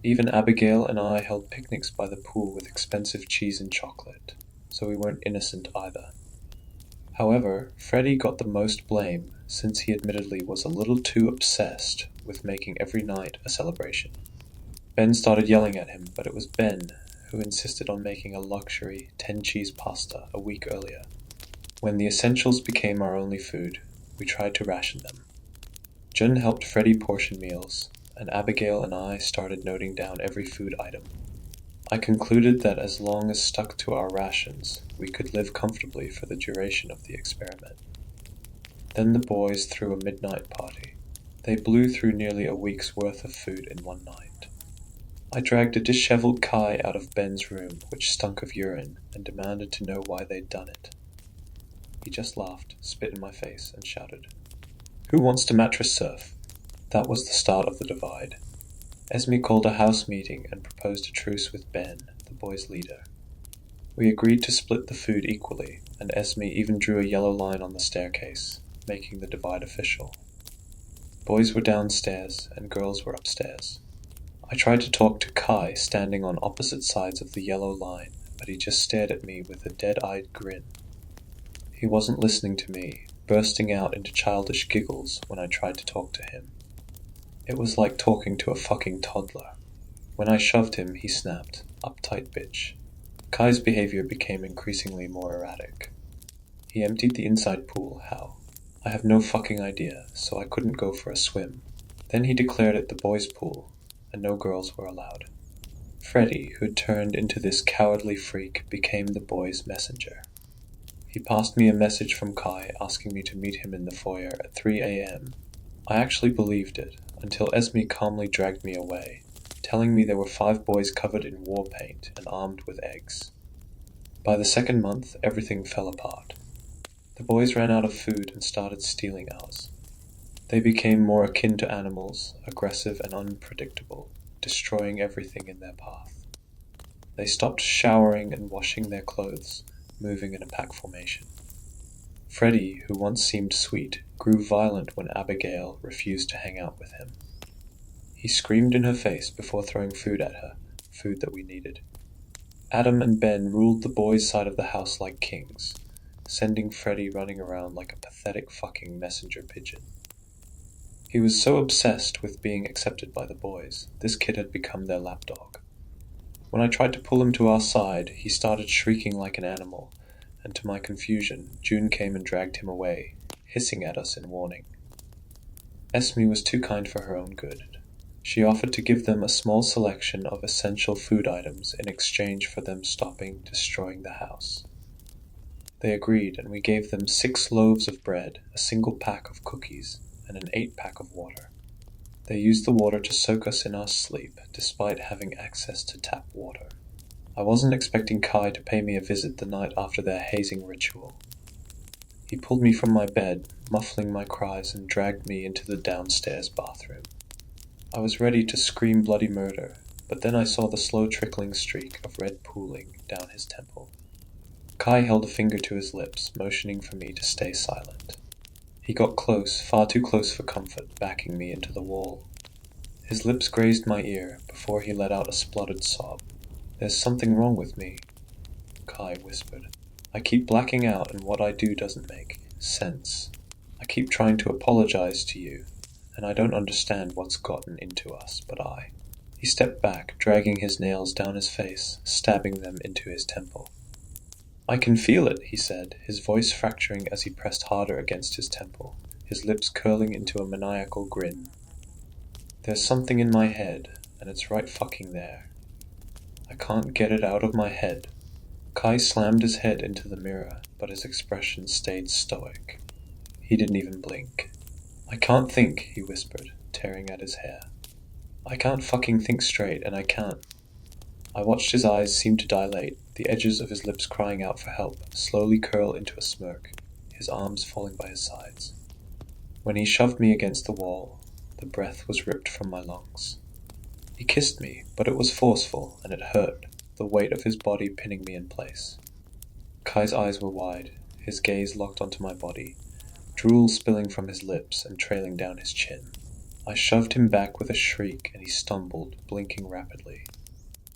Speaker 1: Even Abigail and I held picnics by the pool with expensive cheese and chocolate, so we weren't innocent either. However, Freddy got the most blame, since he admittedly was a little too obsessed with making every night a celebration. Ben started yelling at him, but it was Ben who insisted on making a luxury 10-cheese pasta a week earlier. When the essentials became our only food, we tried to ration them. Jun helped Freddy portion meals, and Abigail and I started noting down every food item. I concluded that as long as stuck to our rations, we could live comfortably for the duration of the experiment. Then the boys threw a midnight party. They blew through nearly a week's worth of food in one night. I dragged a disheveled Kai out of Ben's room, which stunk of urine, and demanded to know why they'd done it. He just laughed, spit in my face, and shouted, "Who wants to mattress surf?" That was the start of the divide. Esme called a house meeting and proposed a truce with Ben, the boys' leader. We agreed to split the food equally, and Esme even drew a yellow line on the staircase, making the divide official. Boys were downstairs and girls were upstairs. I tried to talk to Kai standing on opposite sides of the yellow line, but he just stared at me with a dead-eyed grin. He wasn't listening to me, bursting out into childish giggles when I tried to talk to him. It was like talking to a fucking toddler. When I shoved him, he snapped, "Uptight bitch." Kai's behavior became increasingly more erratic. He emptied the inside pool, how? I have no fucking idea, so I couldn't go for a swim. Then he declared it the boys' pool, and no girls were allowed. Freddy, who had turned into this cowardly freak, became the boys' messenger. He passed me a message from Kai asking me to meet him in the foyer at 3 a.m. I actually believed it, until Esme calmly dragged me away, telling me there were 5 boys covered in war paint and armed with eggs. By the second month, everything fell apart. The boys ran out of food and started stealing ours. They became more akin to animals, aggressive and unpredictable, destroying everything in their path. They stopped showering and washing their clothes, moving in a pack formation. Freddy, who once seemed sweet, grew violent when Abigail refused to hang out with him. He screamed in her face before throwing food at her, food that we needed. Adam and Ben ruled the boys' side of the house like kings, sending Freddy running around like a pathetic fucking messenger pigeon. He was so obsessed with being accepted by the boys, this kid had become their lapdog. When I tried to pull him to our side, he started shrieking like an animal, and to my confusion, June came and dragged him away, hissing at us in warning. Esme was too kind for her own good. She offered to give them a small selection of essential food items in exchange for them stopping destroying the house. They agreed, and we gave them 6 loaves of bread, a single pack of cookies, and an 8-pack of water. They used the water to soak us in our sleep, despite having access to tap water. I wasn't expecting Kai to pay me a visit the night after their hazing ritual. He pulled me from my bed, muffling my cries, and dragged me into the downstairs bathroom. I was ready to scream bloody murder, but then I saw the slow trickling streak of red pooling down his temple. Kai held a finger to his lips, motioning for me to stay silent. He got close, far too close for comfort, backing me into the wall. His lips grazed my ear before he let out a spluttered sob. "There's something wrong with me," Kai whispered. "I keep blacking out and what I do doesn't make sense. I keep trying to apologize to you, and I don't understand what's gotten into us, but I..." He stepped back, dragging his nails down his face, stabbing them into his temple. "I can feel it," he said, his voice fracturing as he pressed harder against his temple, his lips curling into a maniacal grin. "There's something in my head, and it's right fucking there. I can't get it out of my head." Kai slammed his head into the mirror, but his expression stayed stoic. He didn't even blink. "I can't think," he whispered, tearing at his hair. "I can't fucking think straight, and I can't..." I watched his eyes seem to dilate, the edges of his lips crying out for help, slowly curl into a smirk, his arms falling by his sides. When he shoved me against the wall, the breath was ripped from my lungs. He kissed me, but it was forceful, and it hurt, the weight of his body pinning me in place. Kai's eyes were wide, his gaze locked onto my body, drool spilling from his lips and trailing down his chin. I shoved him back with a shriek, and he stumbled, blinking rapidly.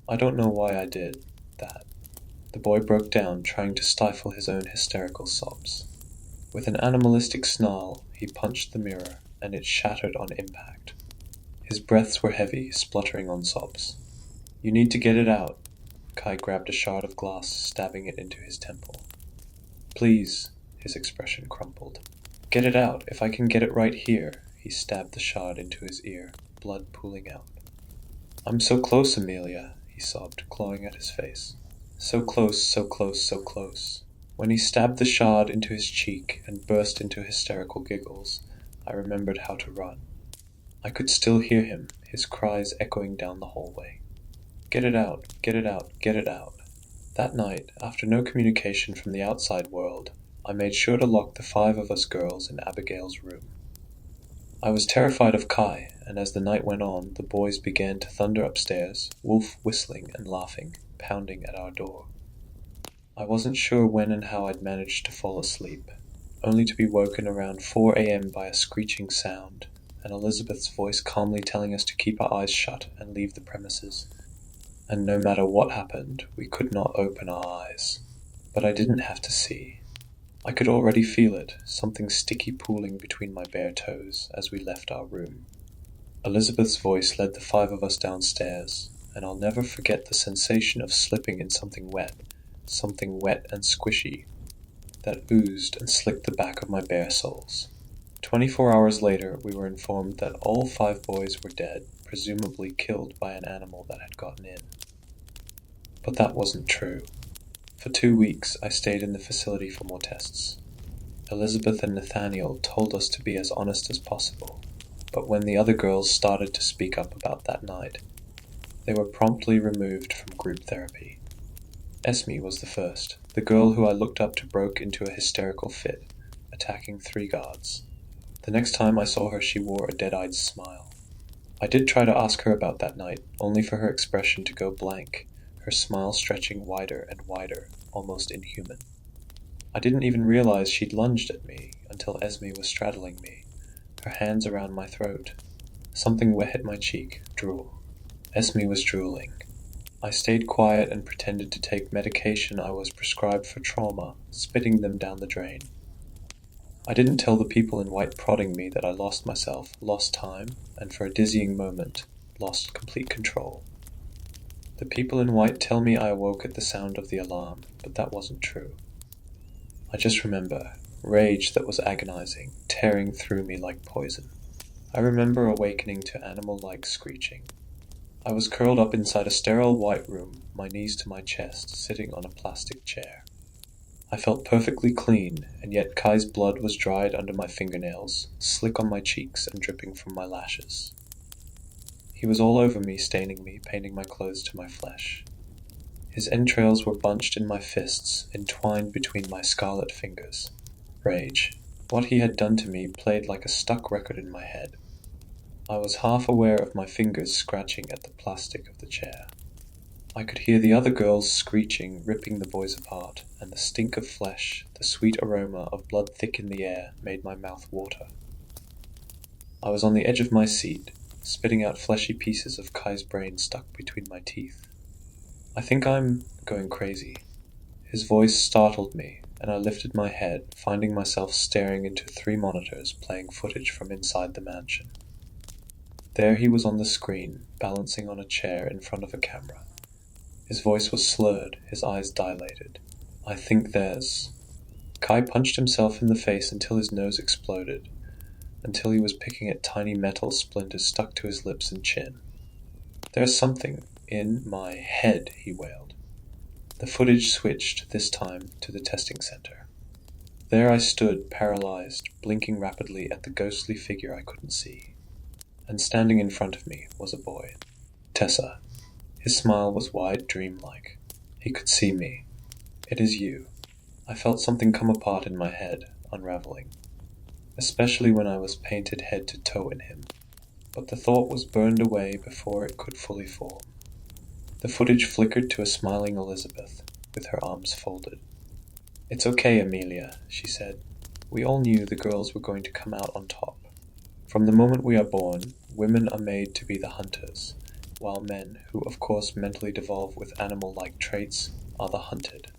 Speaker 1: I don't know why I did that. The boy broke down, trying to stifle his own hysterical sobs. With an animalistic snarl, he punched the mirror, and it shattered on impact. His breaths were heavy, spluttering on sobs. "You need to get it out." Kai grabbed a shard of glass, stabbing it into his temple. "Please," his expression crumpled. "Get it out. If I can get it right here." He stabbed the shard into his ear, blood pooling out. "I'm so close, Amelia," he sobbed, clawing at his face. "So close, so close, so close." When he stabbed the shard into his cheek and burst into hysterical giggles, I remembered how to run. I could still hear him, his cries echoing down the hallway. "Get it out, get it out, get it out." That night, after no communication from the outside world, I made sure to lock the 5 of us girls in Abigail's room. I was terrified of Kai, and as the night went on, the boys began to thunder upstairs, Wolf whistling and laughing, pounding at our door. I wasn't sure when and how I'd managed to fall asleep, only to be woken around 4 a.m. by a screeching sound, and Elizabeth's voice calmly telling us to keep our eyes shut and leave the premises. And no matter what happened, we could not open our eyes. But I didn't have to see. I could already feel it, something sticky pooling between my bare toes as we left our room. Elizabeth's voice led the 5 of us downstairs, and I'll never forget the sensation of slipping in something wet and squishy, that oozed and slicked the back of my bare soles. 24 hours later, we were informed that all 5 boys were dead, presumably killed by an animal that had gotten in. But that wasn't true. For 2 weeks, I stayed in the facility for more tests. Elizabeth and Nathaniel told us to be as honest as possible, but when the other girls started to speak up about that night, they were promptly removed from group therapy. Esme was the first. The girl who I looked up to broke into a hysterical fit, attacking 3 guards. The next time I saw her, she wore a dead-eyed smile. I did try to ask her about that night, only for her expression to go blank, her smile stretching wider and wider, almost inhuman. I didn't even realize she'd lunged at me until Esme was straddling me, her hands around my throat. Something wet hit my cheek, drool. Esme was drooling. I stayed quiet and pretended to take medication I was prescribed for trauma, spitting them down the drain. I didn't tell the people in white prodding me that I lost myself, lost time, and for a dizzying moment, lost complete control. The people in white tell me I awoke at the sound of the alarm, but that wasn't true. I just remember rage that was agonizing, tearing through me like poison. I remember awakening to animal-like screeching. I was curled up inside a sterile white room, my knees to my chest, sitting on a plastic chair. I felt perfectly clean, and yet Kai's blood was dried under my fingernails, slick on my cheeks and dripping from my lashes. He was all over me, staining me, painting my clothes to my flesh. His entrails were bunched in my fists, entwined between my scarlet fingers. Rage. What he had done to me played like a stuck record in my head. I was half aware of my fingers scratching at the plastic of the chair. I could hear the other girls screeching, ripping the boys apart, and the stink of flesh, the sweet aroma of blood thick in the air, made my mouth water. I was on the edge of my seat, spitting out fleshy pieces of Kai's brain stuck between my teeth. I think I'm going crazy. His voice startled me, and I lifted my head, finding myself staring into 3 monitors playing footage from inside the mansion. There he was on the screen, balancing on a chair in front of a camera. His voice was slurred, his eyes dilated. I think there's... Kai punched himself in the face until his nose exploded, until he was picking at tiny metal splinters stuck to his lips and chin. There's something in my head, he wailed. The footage switched, this time, to the testing center. There I stood, paralyzed, blinking rapidly at the ghostly figure I couldn't see. And standing in front of me was a boy. Tessa. His smile was wide, dreamlike. He could see me. It is you. I felt something come apart in my head, unraveling. Especially when I was painted head to toe in him. But the thought was burned away before it could fully form. The footage flickered to a smiling Elizabeth, with her arms folded. "It's okay, Amelia," she said. "We all knew the girls were going to come out on top. From the moment we are born, women are made to be the hunters, while men, who of course mentally devolve with animal-like traits, are the hunted."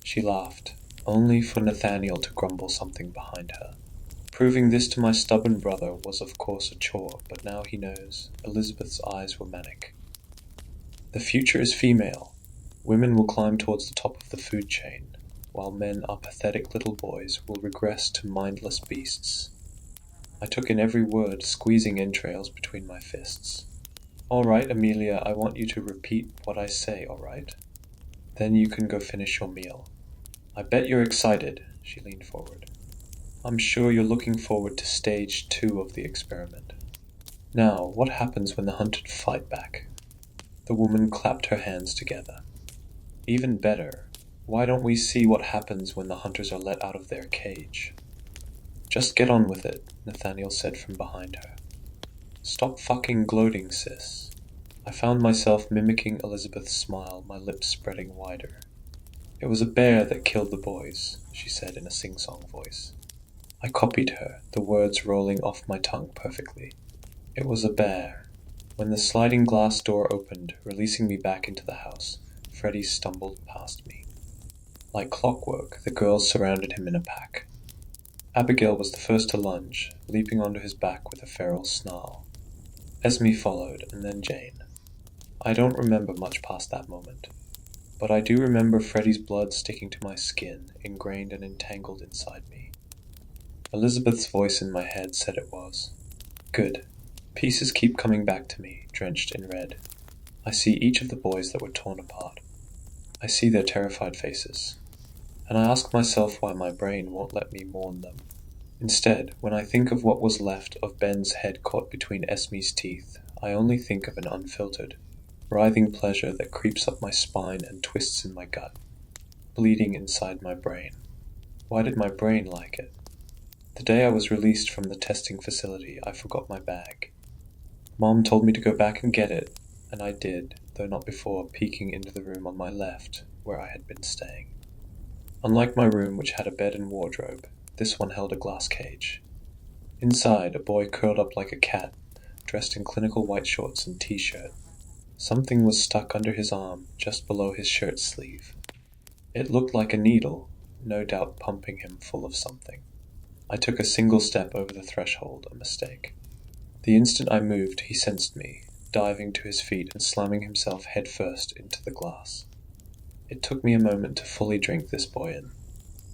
Speaker 1: She laughed, only for Nathaniel to grumble something behind her. Proving this to my stubborn brother was of course a chore, but now he knows. Elizabeth's eyes were manic. "The future is female. Women will climb towards the top of the food chain, while men are pathetic little boys will regress to mindless beasts." I took in every word, squeezing entrails between my fists. "All right, Amelia, I want you to repeat what I say, all right? Then you can go finish your meal. I bet you're excited," she leaned forward. "I'm sure you're looking forward to stage 2 of the experiment. Now, what happens when the hunted fight back?" The woman clapped her hands together. "Even better. Why don't we see what happens when the hunters are let out of their cage? Just get on with it, Nathaniel said from behind her. Stop fucking gloating, sis. I found myself mimicking Elizabeth's smile, my lips spreading wider. It was a bear that killed the boys, she said in a sing-song voice. I copied her, the words rolling off my tongue perfectly. It was a bear. When the sliding glass door opened, releasing me back into the house, Freddie stumbled past me. Like clockwork, the girls surrounded him in a pack. Abigail was the first to lunge, leaping onto his back with a feral snarl. Esme followed, and then Jane. I don't remember much past that moment, but I do remember Freddie's blood sticking to my skin, ingrained and entangled inside me. Elizabeth's voice in my head said it was. Good. Pieces keep coming back to me, drenched in red. I see each of the boys that were torn apart. I see their terrified faces. And I ask myself why my brain won't let me mourn them. Instead, when I think of what was left of Ben's head caught between Esme's teeth, I only think of an unfiltered, writhing pleasure that creeps up my spine and twists in my gut, bleeding inside my brain. Why did my brain like it? The day I was released from the testing facility, I forgot my bag. Mom told me to go back and get it, and I did, though not before peeking into the room on my left, where I had been staying. Unlike my room, which had a bed and wardrobe, this one held a glass cage. Inside, a boy curled up like a cat, dressed in clinical white shorts and t-shirt. Something was stuck under his arm, just below his shirt sleeve. It looked like a needle, no doubt pumping him full of something. I took a single step over the threshold, a mistake. The instant I moved, he sensed me, diving to his feet and slamming himself headfirst into the glass. It took me a moment to fully drink this boy in.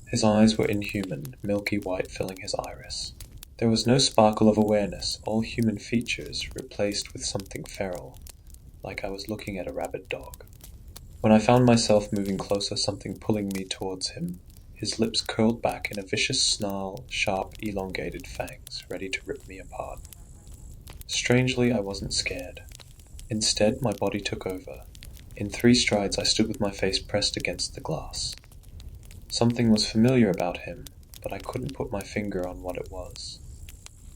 Speaker 1: His eyes were inhuman, milky white filling his iris. There was no sparkle of awareness, all human features replaced with something feral, like I was looking at a rabid dog. When I found myself moving closer, something pulling me towards him, his lips curled back in a vicious snarl, sharp, elongated fangs, ready to rip me apart. Strangely, I wasn't scared. Instead, my body took over. In 3 strides, I stood with my face pressed against the glass. Something was familiar about him, but I couldn't put my finger on what it was.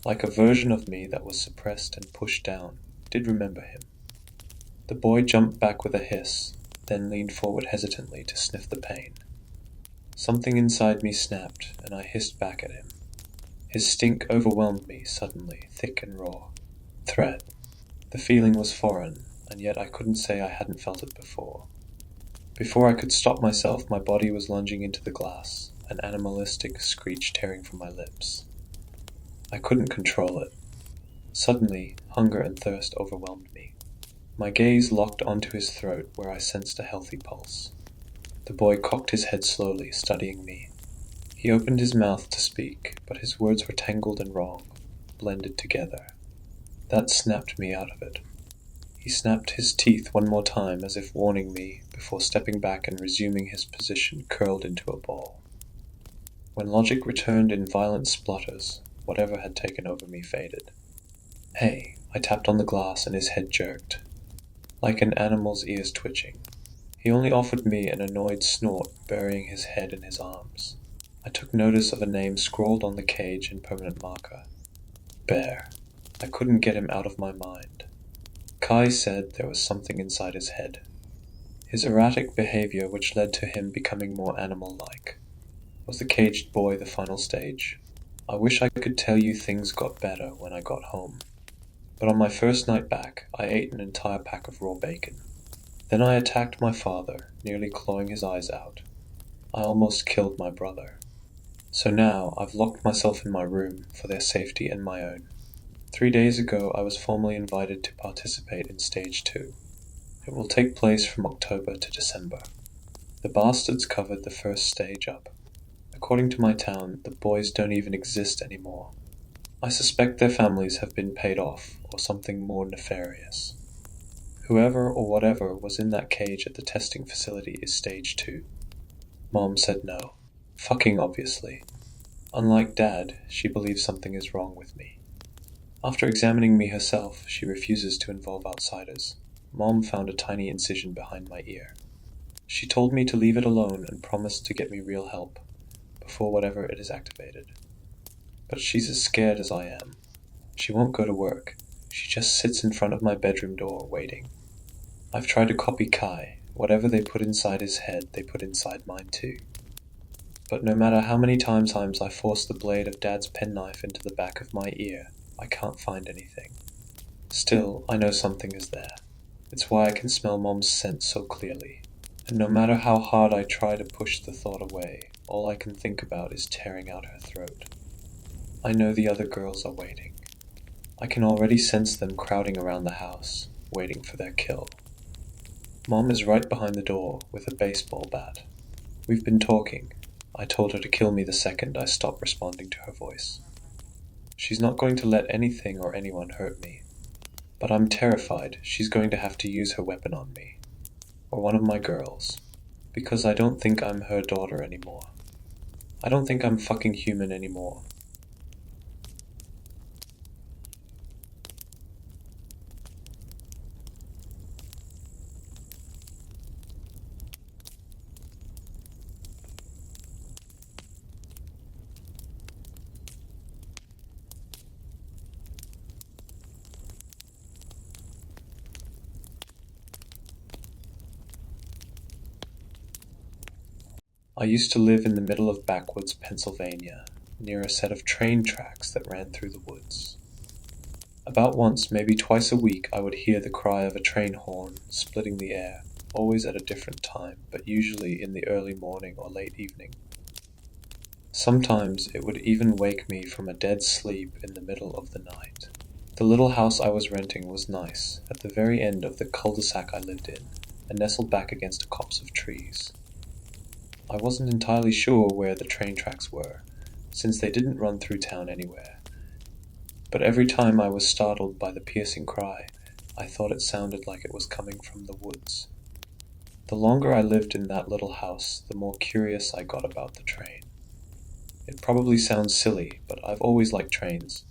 Speaker 1: Like a version of me that was suppressed and pushed down, did remember him. The boy jumped back with a hiss, then leaned forward hesitantly to sniff the pain. Something inside me snapped, and I hissed back at him. His stink overwhelmed me suddenly, thick and raw. Threat. The feeling was foreign, and yet I couldn't say I hadn't felt it before. Before I could stop myself, my body was lunging into the glass, an animalistic screech tearing from my lips. I couldn't control it. Suddenly, hunger and thirst overwhelmed me. My gaze locked onto his throat, where I sensed a healthy pulse. The boy cocked his head slowly, studying me. He opened his mouth to speak, but his words were tangled and wrong, blended together. That snapped me out of it. He snapped his teeth one more time as if warning me, before stepping back and resuming his position curled into a ball. When logic returned in violent splutters, whatever had taken over me faded. Hey, I tapped on the glass and his head jerked, like an animal's ears twitching. He only offered me an annoyed snort, burying his head in his arms. I took notice of a name scrawled on the cage in permanent marker. Bear. I couldn't get him out of my mind. Kai said there was something inside his head. His erratic behavior, which led to him becoming more animal-like. Was the caged boy the final stage? I wish I could tell you things got better when I got home. But on my first night back, I ate an entire pack of raw bacon. Then I attacked my father, nearly clawing his eyes out. I almost killed my brother. So now I've locked myself in my room for their safety and my own. 3 days ago, I was formally invited to participate in Stage 2. It will take place from October to December. The bastards covered the first stage up. According to my town, the boys don't even exist anymore. I suspect their families have been paid off, or something more nefarious. Whoever or whatever was in that cage at the testing facility is Stage 2. Mom said no. Fucking obviously. Unlike Dad, she believes something is wrong with me. After examining me herself, she refuses to involve outsiders. Mom found a tiny incision behind my ear. She told me to leave it alone and promised to get me real help before whatever it is activated. But she's as scared as I am. She won't go to work. She just sits in front of my bedroom door, waiting. I've tried to copy Kai. Whatever they put inside his head, they put inside mine too. But no matter how many times I force the blade of Dad's penknife into the back of my ear, I can't find anything. Still, I know something is there. It's why I can smell Mom's scent so clearly. And no matter how hard I try to push the thought away, all I can think about is tearing out her throat. I know the other girls are waiting. I can already sense them crowding around the house, waiting for their kill. Mom is right behind the door with a baseball bat. We've been talking. I told her to kill me the second I stopped responding to her voice. She's not going to let anything or anyone hurt me. But I'm terrified she's going to have to use her weapon on me. Or one of my girls. Because I don't think I'm her daughter anymore. I don't think I'm fucking human anymore. I used to live in the middle of backwoods Pennsylvania, near a set of train tracks that ran through the woods. About once, maybe twice a week, I would hear the cry of a train horn splitting the air, always at a different time, but usually in the early morning or late evening. Sometimes it would even wake me from a dead sleep in the middle of the night. The little house I was renting was nice, at the very end of the cul-de-sac I lived in, and nestled back against a copse of trees. I wasn't entirely sure where the train tracks were, since they didn't run through town anywhere. But every time I was startled by the piercing cry, I thought it sounded like it was coming from the woods. The longer I lived in that little house, the more curious I got about the train. It probably sounds silly, but I've always liked trains,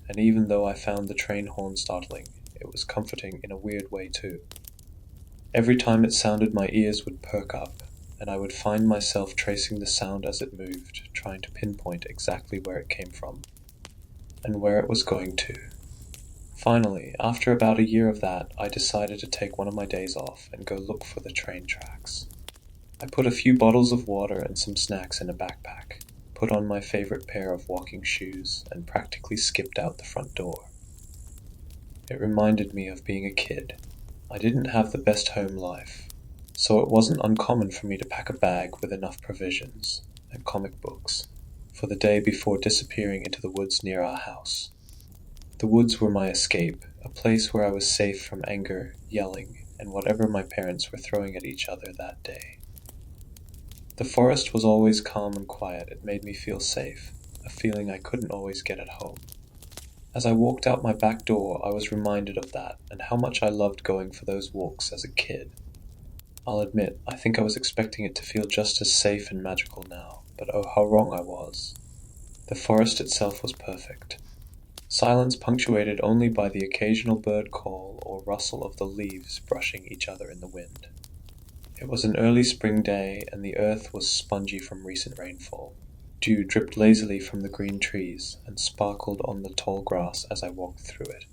Speaker 1: and even though I found the train horn startling, it was comforting in a weird way too. Every time it sounded, my ears would perk up, and I would find myself tracing the sound as it moved, trying to pinpoint exactly where it came from, and where it was going to. Finally, after about a year of that, I decided to take one of my days off and go look for the train tracks. I put a few bottles of water and some snacks in a backpack, put on my favorite pair of walking shoes, and practically skipped out the front door. It reminded me of being a kid. I didn't have the best home life, so it wasn't uncommon for me to pack a bag with enough provisions and comic books for the day before disappearing into the woods near our house. The woods were my escape, a place where I was safe from anger, yelling, and whatever my parents were throwing at each other that day. The forest was always calm and quiet. It made me feel safe, a feeling I couldn't always get at home. As I walked out my back door, I was reminded of that and how much I loved going for those walks as a kid. I'll admit, I think I was expecting it to feel just as safe and magical now, but oh how wrong I was. The forest itself was perfect. Silence punctuated only by the occasional bird call or rustle of the leaves brushing each other in the wind. It was an early spring day, and the earth was spongy from recent rainfall. Dew dripped lazily from the green trees and sparkled on the tall grass as I walked through it.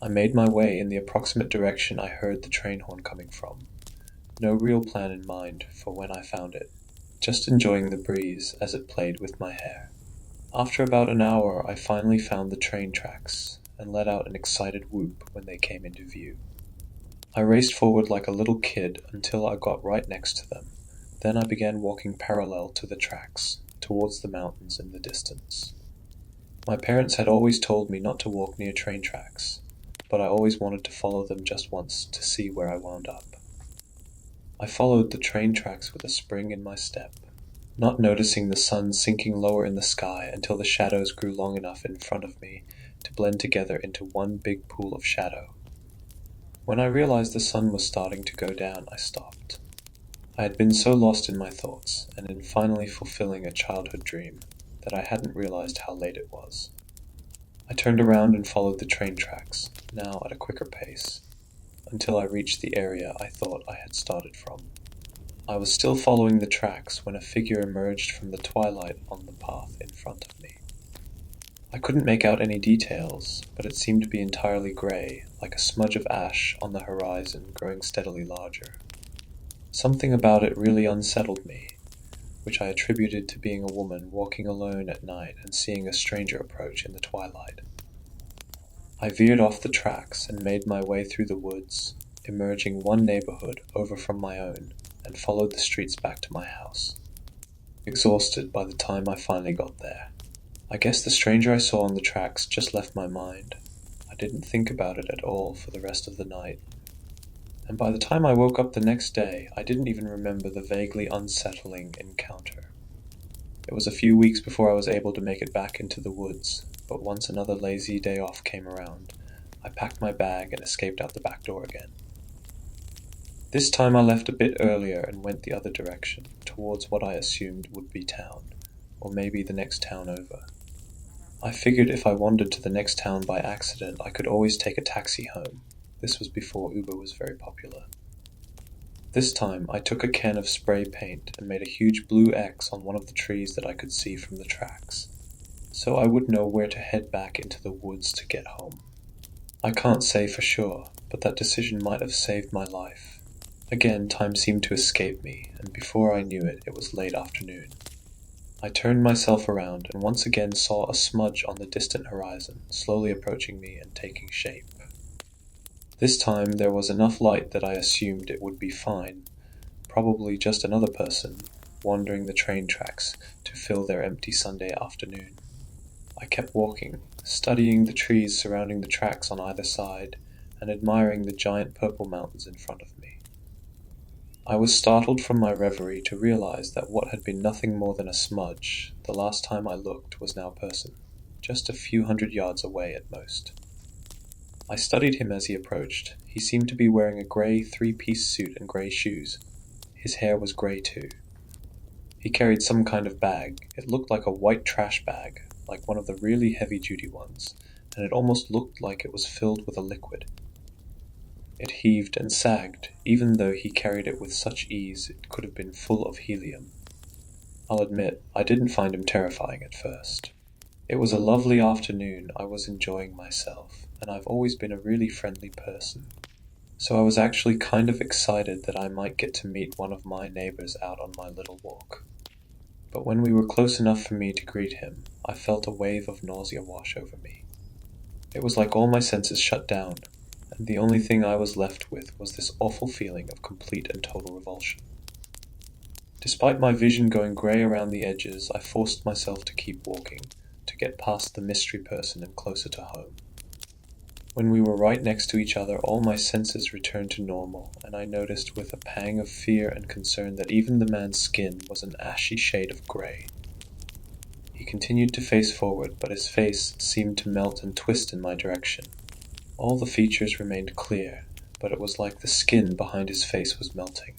Speaker 1: I made my way in the approximate direction I heard the train horn coming from. No real plan in mind for when I found it, just enjoying the breeze as it played with my hair. After about an hour, I finally found the train tracks and let out an excited whoop when they came into view. I raced forward like a little kid until I got right next to them. Then I began walking parallel to the tracks, towards the mountains in the distance. My parents had always told me not to walk near train tracks, but I always wanted to follow them just once to see where I wound up. I followed the train tracks with a spring in my step, not noticing the sun sinking lower in the sky until the shadows grew long enough in front of me to blend together into one big pool of shadow. When I realized the sun was starting to go down, I stopped. I had been so lost in my thoughts, and in finally fulfilling a childhood dream, that I hadn't realized how late it was. I turned around and followed the train tracks, now at a quicker pace, until I reached the area I thought I had started from. I was still following the tracks when a figure emerged from the twilight on the path in front of me. I couldn't make out any details, but it seemed to be entirely grey, like a smudge of ash on the horizon growing steadily larger. Something about it really unsettled me, which I attributed to being a woman walking alone at night and seeing a stranger approach in the twilight. I veered off the tracks and made my way through the woods, emerging one neighborhood over from my own, and followed the streets back to my house. Exhausted by the time I finally got there. I guess the stranger I saw on the tracks just left my mind. I didn't think about it at all for the rest of the night. And by the time I woke up the next day, I didn't even remember the vaguely unsettling encounter. It was a few weeks before I was able to make it back into the woods, but once another lazy day off came around, I packed my bag and escaped out the back door again. This time I left a bit earlier and went the other direction, towards what I assumed would be town, or maybe the next town over. I figured if I wandered to the next town by accident, I could always take a taxi home. This was before Uber was very popular. This time I took a can of spray paint and made a huge blue X on one of the trees that I could see from the tracks, so I would know where to head back into the woods to get home. I can't say for sure, but that decision might have saved my life. Again, time seemed to escape me, and before I knew it, it was late afternoon. I turned myself around and once again saw a smudge on the distant horizon, slowly approaching me and taking shape. This time there was enough light that I assumed it would be fine, probably just another person wandering the train tracks to fill their empty Sunday afternoon. I kept walking, studying the trees surrounding the tracks on either side, and admiring the giant purple mountains in front of me. I was startled from my reverie to realize that what had been nothing more than a smudge, the last time I looked, was now a person, just a few hundred yards away at most. I studied him as he approached. He seemed to be wearing a grey three-piece suit and grey shoes. His hair was grey too. He carried some kind of bag. It looked like a white trash bag, like one of the really heavy-duty ones, and it almost looked like it was filled with a liquid. It heaved and sagged, even though he carried it with such ease it could have been full of helium. I'll admit, I didn't find him terrifying at first. It was a lovely afternoon, I was enjoying myself, and I've always been a really friendly person. So I was actually kind of excited that I might get to meet one of my neighbors out on my little walk. But when we were close enough for me to greet him, I felt a wave of nausea wash over me. It was like all my senses shut down, and the only thing I was left with was this awful feeling of complete and total revulsion. Despite my vision going grey around the edges, I forced myself to keep walking, to get past the mystery person and closer to home. When we were right next to each other, all my senses returned to normal, and I noticed with a pang of fear and concern that even the man's skin was an ashy shade of grey. He continued to face forward, but his face seemed to melt and twist in my direction. All the features remained clear, but it was like the skin behind his face was melting,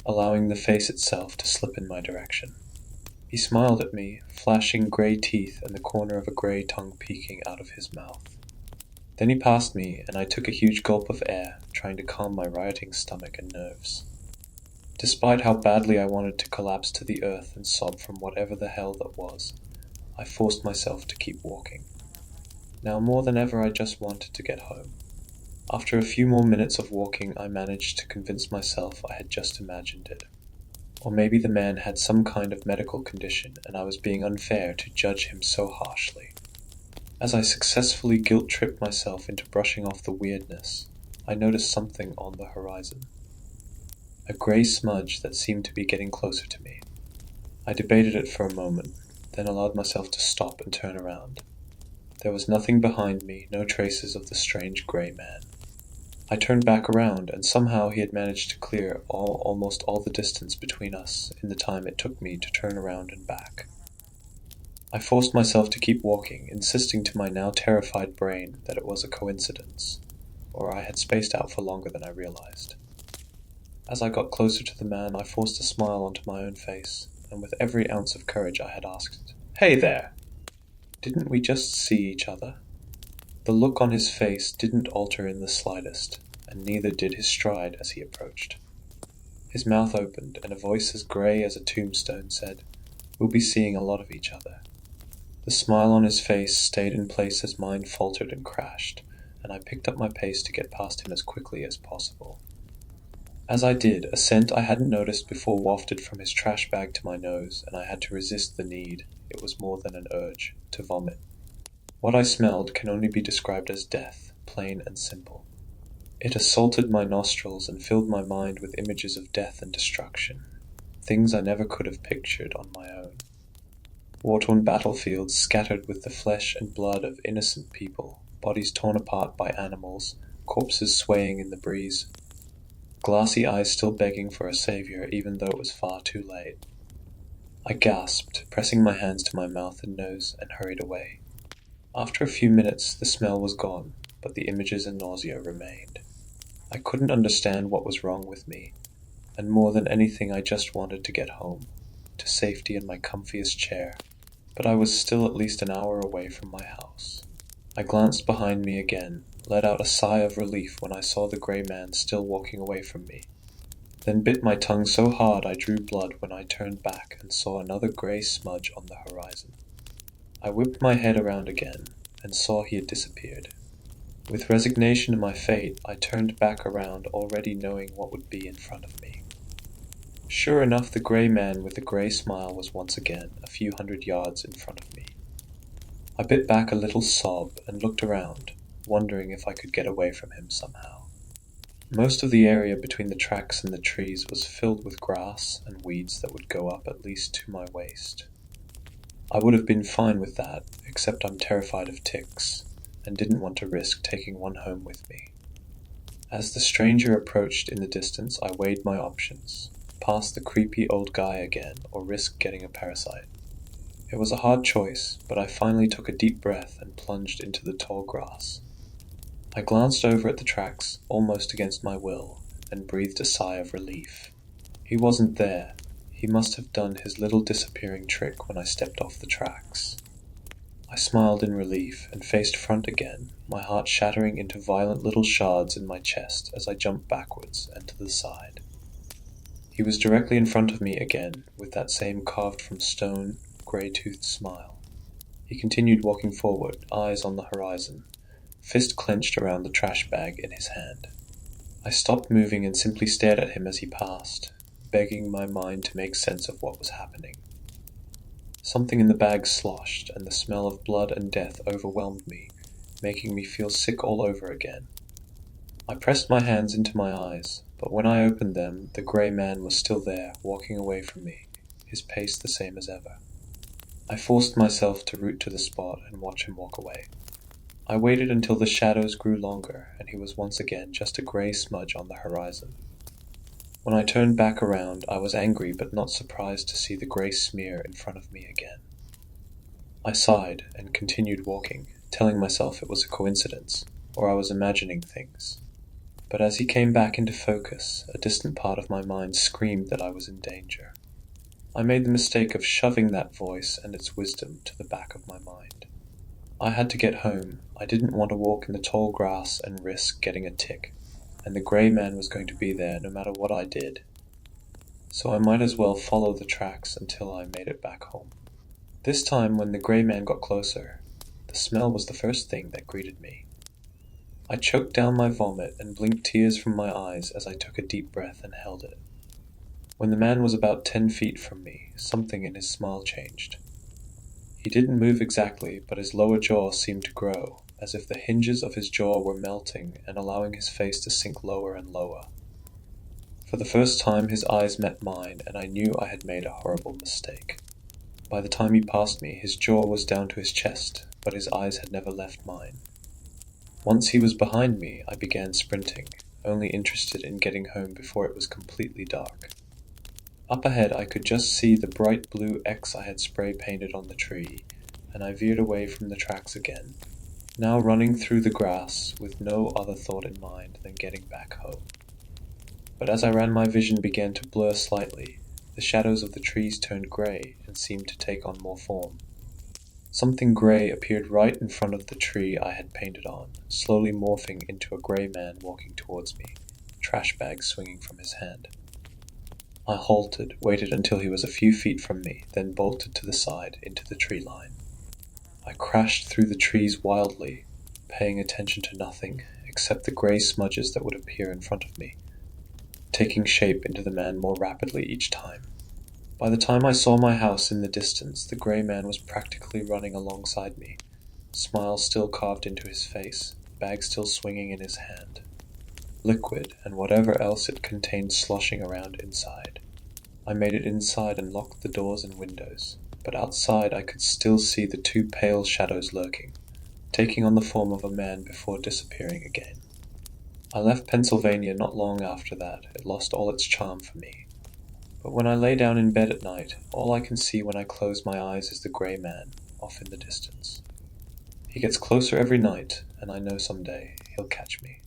Speaker 1: allowing the face itself to slip in my direction. He smiled at me, flashing grey teeth and the corner of a grey tongue peeking out of his mouth. Then he passed me, and I took a huge gulp of air, trying to calm my rioting stomach and nerves. Despite how badly I wanted to collapse to the earth and sob from whatever the hell that was, I forced myself to keep walking. Now more than ever I just wanted to get home. After a few more minutes of walking, I managed to convince myself I had just imagined it. Or maybe the man had some kind of medical condition, and I was being unfair to judge him so harshly. As I successfully guilt-tripped myself into brushing off the weirdness, I noticed something on the horizon. A grey smudge that seemed to be getting closer to me. I debated it for a moment, then allowed myself to stop and turn around. There was nothing behind me, no traces of the strange grey man. I turned back around, and somehow he had managed to clear almost all the distance between us in the time it took me to turn around and back. I forced myself to keep walking, insisting to my now terrified brain that it was a coincidence, or I had spaced out for longer than I realized. As I got closer to the man, I forced a smile onto my own face, and with every ounce of courage I had asked, "Hey there! Didn't we just see each other?" The look on his face didn't alter in the slightest, and neither did his stride as he approached. His mouth opened, and a voice as grey as a tombstone said, "We'll be seeing a lot of each other." The smile on his face stayed in place as mine faltered and crashed, and I picked up my pace to get past him as quickly as possible. As I did, a scent I hadn't noticed before wafted from his trash bag to my nose, and I had to resist the need, it was more than an urge, to vomit. What I smelled can only be described as death, plain and simple. It assaulted my nostrils and filled my mind with images of death and destruction, things I never could have pictured on my own. War-torn battlefields scattered with the flesh and blood of innocent people, bodies torn apart by animals, corpses swaying in the breeze. Glassy eyes still begging for a savior even though it was far too late. I gasped, pressing my hands to my mouth and nose, and hurried away. After a few minutes, the smell was gone, but the images and nausea remained. I couldn't understand what was wrong with me, and more than anything I just wanted to get home, to safety in my comfiest chair, but I was still at least an hour away from my house. I glanced behind me again, let out a sigh of relief when I saw the grey man still walking away from me, then bit my tongue so hard I drew blood when I turned back and saw another grey smudge on the horizon. I whipped my head around again, and saw he had disappeared. With resignation to my fate, I turned back around already knowing what would be in front of me. Sure enough, the grey man with the grey smile was once again a few hundred yards in front of me. I bit back a little sob and looked around, wondering if I could get away from him somehow. Most of the area between the tracks and the trees was filled with grass and weeds that would go up at least to my waist. I would have been fine with that, except I'm terrified of ticks, and didn't want to risk taking one home with me. As the stranger approached in the distance, I weighed my options, pass the creepy old guy again, or risk getting a parasite. It was a hard choice, but I finally took a deep breath and plunged into the tall grass. I glanced over at the tracks, almost against my will, and breathed a sigh of relief. He wasn't there. He must have done his little disappearing trick when I stepped off the tracks. I smiled in relief and faced front again, my heart shattering into violent little shards in my chest as I jumped backwards and to the side. He was directly in front of me again, with that same carved-from-stone, grey-toothed smile. He continued walking forward, eyes on the horizon, fist clenched around the trash bag in his hand. I stopped moving and simply stared at him as he passed, begging my mind to make sense of what was happening. Something in the bag sloshed, and the smell of blood and death overwhelmed me, making me feel sick all over again. I pressed my hands into my eyes, but when I opened them, the grey man was still there, walking away from me, his pace the same as ever. I forced myself to root to the spot and watch him walk away. I waited until the shadows grew longer, and he was once again just a grey smudge on the horizon. When I turned back around, I was angry but not surprised to see the grey smear in front of me again. I sighed and continued walking, telling myself it was a coincidence, or I was imagining things. But as he came back into focus, a distant part of my mind screamed that I was in danger. I made the mistake of shoving that voice and its wisdom to the back of my mind. I had to get home. I didn't want to walk in the tall grass and risk getting a tick, and the grey man was going to be there no matter what I did. So I might as well follow the tracks until I made it back home. This time, when the grey man got closer, the smell was the first thing that greeted me. I choked down my vomit and blinked tears from my eyes as I took a deep breath and held it. When the man was about 10 feet from me, something in his smile changed. He didn't move exactly, but his lower jaw seemed to grow, as if the hinges of his jaw were melting and allowing his face to sink lower and lower. For the first time his eyes met mine, and I knew I had made a horrible mistake. By the time he passed me, his jaw was down to his chest, but his eyes had never left mine. Once he was behind me, I began sprinting, only interested in getting home before it was completely dark. Up ahead I could just see the bright blue X I had spray painted on the tree, and I veered away from the tracks again, now running through the grass with no other thought in mind than getting back home. But as I ran, my vision began to blur slightly. The shadows of the trees turned grey and seemed to take on more form. Something grey appeared right in front of the tree I had painted on, slowly morphing into a grey man walking towards me, a trash bag swinging from his hand. I halted, waited until he was a few feet from me, then bolted to the side into the tree line. I crashed through the trees wildly, paying attention to nothing except the grey smudges that would appear in front of me, taking shape into the man more rapidly each time. By the time I saw my house in the distance, the grey man was practically running alongside me, smile still carved into his face, bag still swinging in his hand. Liquid and whatever else it contained sloshing around inside. I made it inside and locked the doors and windows, but outside I could still see the two pale shadows lurking, taking on the form of a man before disappearing again. I left Pennsylvania not long after that. It lost all its charm for me. But when I lay down in bed at night, all I can see when I close my eyes is the grey man, off in the distance. He gets closer every night, and I know someday he'll catch me.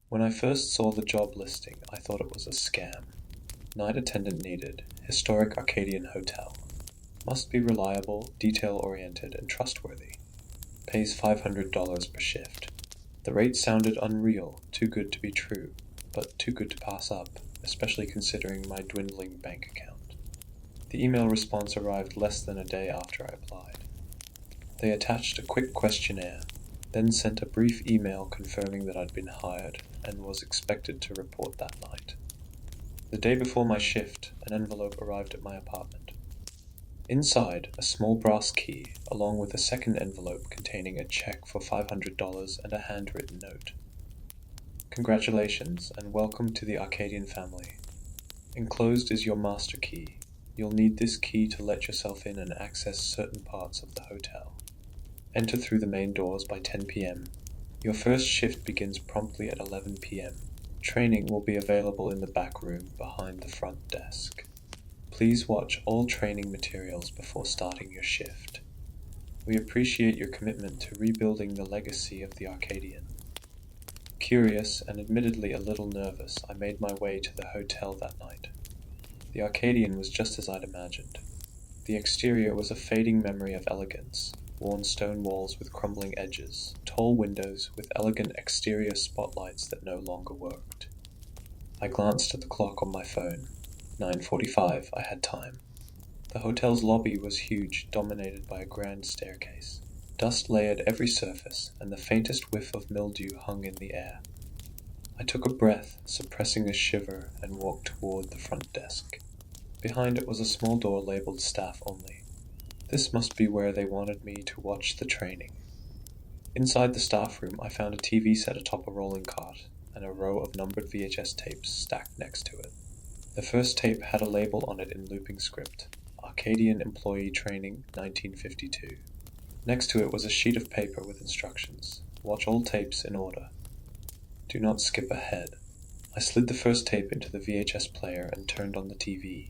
Speaker 1: When I first saw the job listing, I thought it was a scam. Night attendant needed, historic Arcadian hotel. Must be reliable, detail-oriented, and trustworthy. Pays $500 per shift. The rate sounded unreal, too good to be true, but too good to pass up, especially considering my dwindling bank account. The email response arrived less than a day after I applied. They attached a quick questionnaire, then sent a brief email confirming that I'd been hired and was expected to report that night. The day before my shift, an envelope arrived at my apartment. Inside, a small brass key, along with a second envelope containing a check for $500 and a handwritten note. Congratulations, and welcome to the Arcadian family. Enclosed is your master key. You'll need this key to let yourself in and access certain parts of the hotel. Enter through the main doors by 10 p.m. Your first shift begins promptly at 11 p.m. Training will be available in the back room behind the front desk. Please watch all training materials before starting your shift. We appreciate your commitment to rebuilding the legacy of the Arcadian. Curious and admittedly a little nervous, I made my way to the hotel that night. The Arcadian was just as I'd imagined. The exterior was a fading memory of elegance, worn stone walls with crumbling edges, tall windows with elegant exterior spotlights that no longer worked. I glanced at the clock on my phone. 9:45, I had time. The hotel's lobby was huge, dominated by a grand staircase. Dust layered every surface, and the faintest whiff of mildew hung in the air. I took a breath, suppressing a shiver, and walked toward the front desk. Behind it was a small door labeled Staff Only. This must be where they wanted me to watch the training. Inside the staff room, I found a TV set atop a rolling cart, and a row of numbered VHS tapes stacked next to it. The first tape had a label on it in looping script, Arcadian Employee Training, 1952. Next to it was a sheet of paper with instructions. Watch all tapes in order. Do not skip ahead. I slid the first tape into the VHS player and turned on the TV.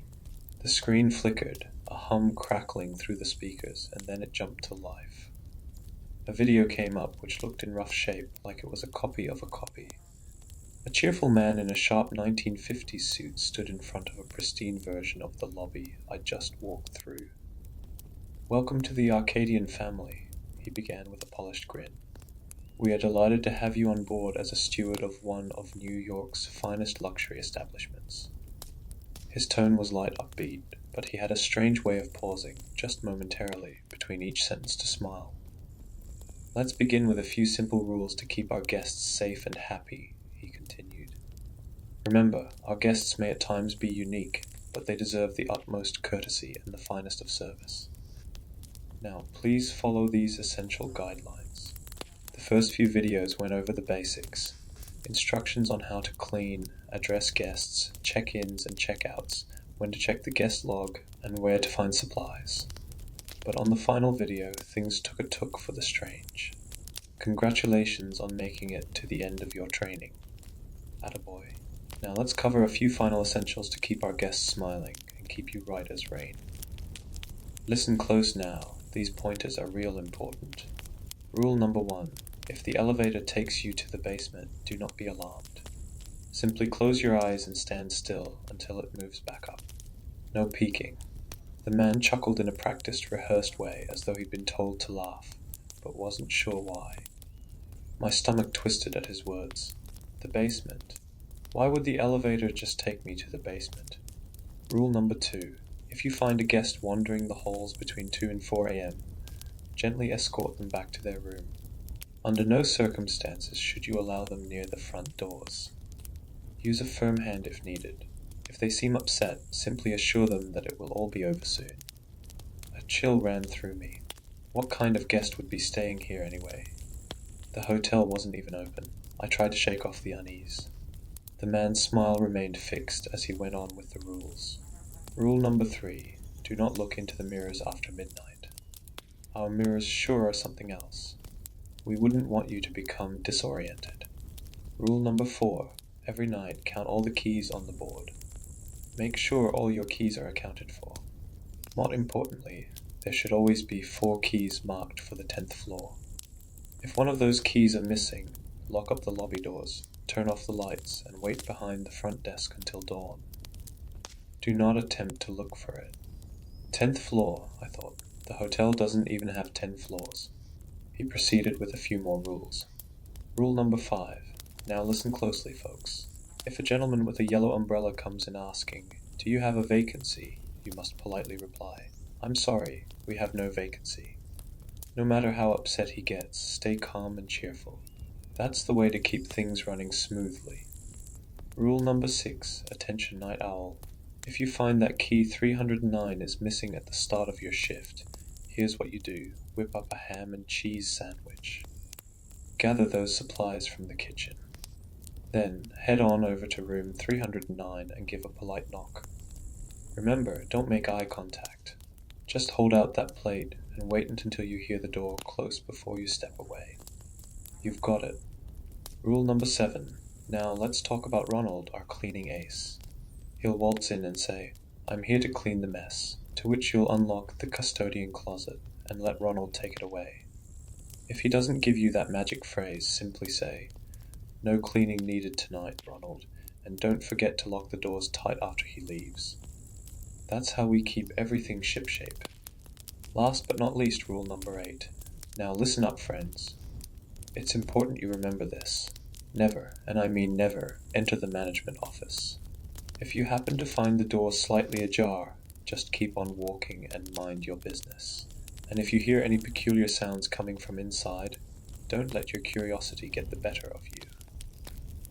Speaker 1: The screen flickered, a hum crackling through the speakers, and then it jumped to life. A video came up which looked in rough shape, like it was a copy of a copy. A cheerful man in a sharp 1950s suit stood in front of a pristine version of the lobby I'd just walked through. "Welcome to the Arcadian family," he began with a polished grin. "We are delighted to have you on board as a steward of one of New York's finest luxury establishments." His tone was light upbeat, but he had a strange way of pausing, just momentarily, between each sentence to smile. "Let's begin with a few simple rules to keep our guests safe and happy," he continued. "Remember, our guests may at times be unique, but they deserve the utmost courtesy and the finest of service. Now, please follow these essential guidelines." The first few videos went over the basics. Instructions on how to clean, address guests, check-ins and check-outs, when to check the guest log, and where to find supplies. But on the final video, things took a took for the strange. "Congratulations on making it to the end of your training. Attaboy. Now let's cover a few final essentials to keep our guests smiling and keep you right as rain. Listen close now, these pointers are real important. Rule number 1. If the elevator takes you to the basement, do not be alarmed. Simply close your eyes and stand still until it moves back up. No peeking. The man chuckled in a practiced, rehearsed way, as though he'd been told to laugh, but wasn't sure why. My stomach twisted at his words. The basement. Why would the elevator just take me to the basement? Rule number 2. If you find a guest wandering the halls between 2 and 4 a.m., gently escort them back to their room. Under no circumstances should you allow them near the front doors. Use a firm hand if needed. If they seem upset, simply assure them that it will all be over soon. A chill ran through me. What kind of guest would be staying here anyway? The hotel wasn't even open. I tried to shake off the unease. The man's smile remained fixed as he went on with the rules. Rule number 3. Do not look into the mirrors after midnight. Our mirrors sure are something else. We wouldn't want you to become disoriented. Rule number 4. Every night, count all the keys on the board. Make sure all your keys are accounted for. Not importantly, there should always be 4 keys marked for the 10th floor. If one of those keys are missing, lock up the lobby doors, turn off the lights, and wait behind the front desk until dawn. Do not attempt to look for it. 10th floor, I thought. The hotel doesn't even have 10 floors. He proceeded with a few more rules. Rule number 5. Now listen closely, folks. If a gentleman with a yellow umbrella comes in asking, "Do you have a vacancy?" you must politely reply, "I'm sorry, we have no vacancy." No matter how upset he gets, stay calm and cheerful. That's the way to keep things running smoothly. Rule number 6. Attention night owl. If you find that key 309 is missing at the start of your shift, here's what you do. Whip up a ham and cheese sandwich. Gather those supplies from the kitchen. Then head on over to room 309 and give a polite knock. Remember, don't make eye contact. Just hold out that plate and wait until you hear the door close before you step away. You've got it. Rule number 7. Now let's talk about Ronald, our cleaning ace. He'll waltz in and say, "I'm here to clean the mess," to which you'll unlock the custodian closet and let Ronald take it away. If he doesn't give you that magic phrase, simply say, "No cleaning needed tonight, Ronald, and don't forget to lock the doors tight after he leaves." That's how we keep everything shipshape. Last but not least, rule number 8. Now listen up, friends. It's important you remember this. Never, and I mean never, enter the management office. If you happen to find the door slightly ajar, just keep on walking and mind your business. And if you hear any peculiar sounds coming from inside, don't let your curiosity get the better of you.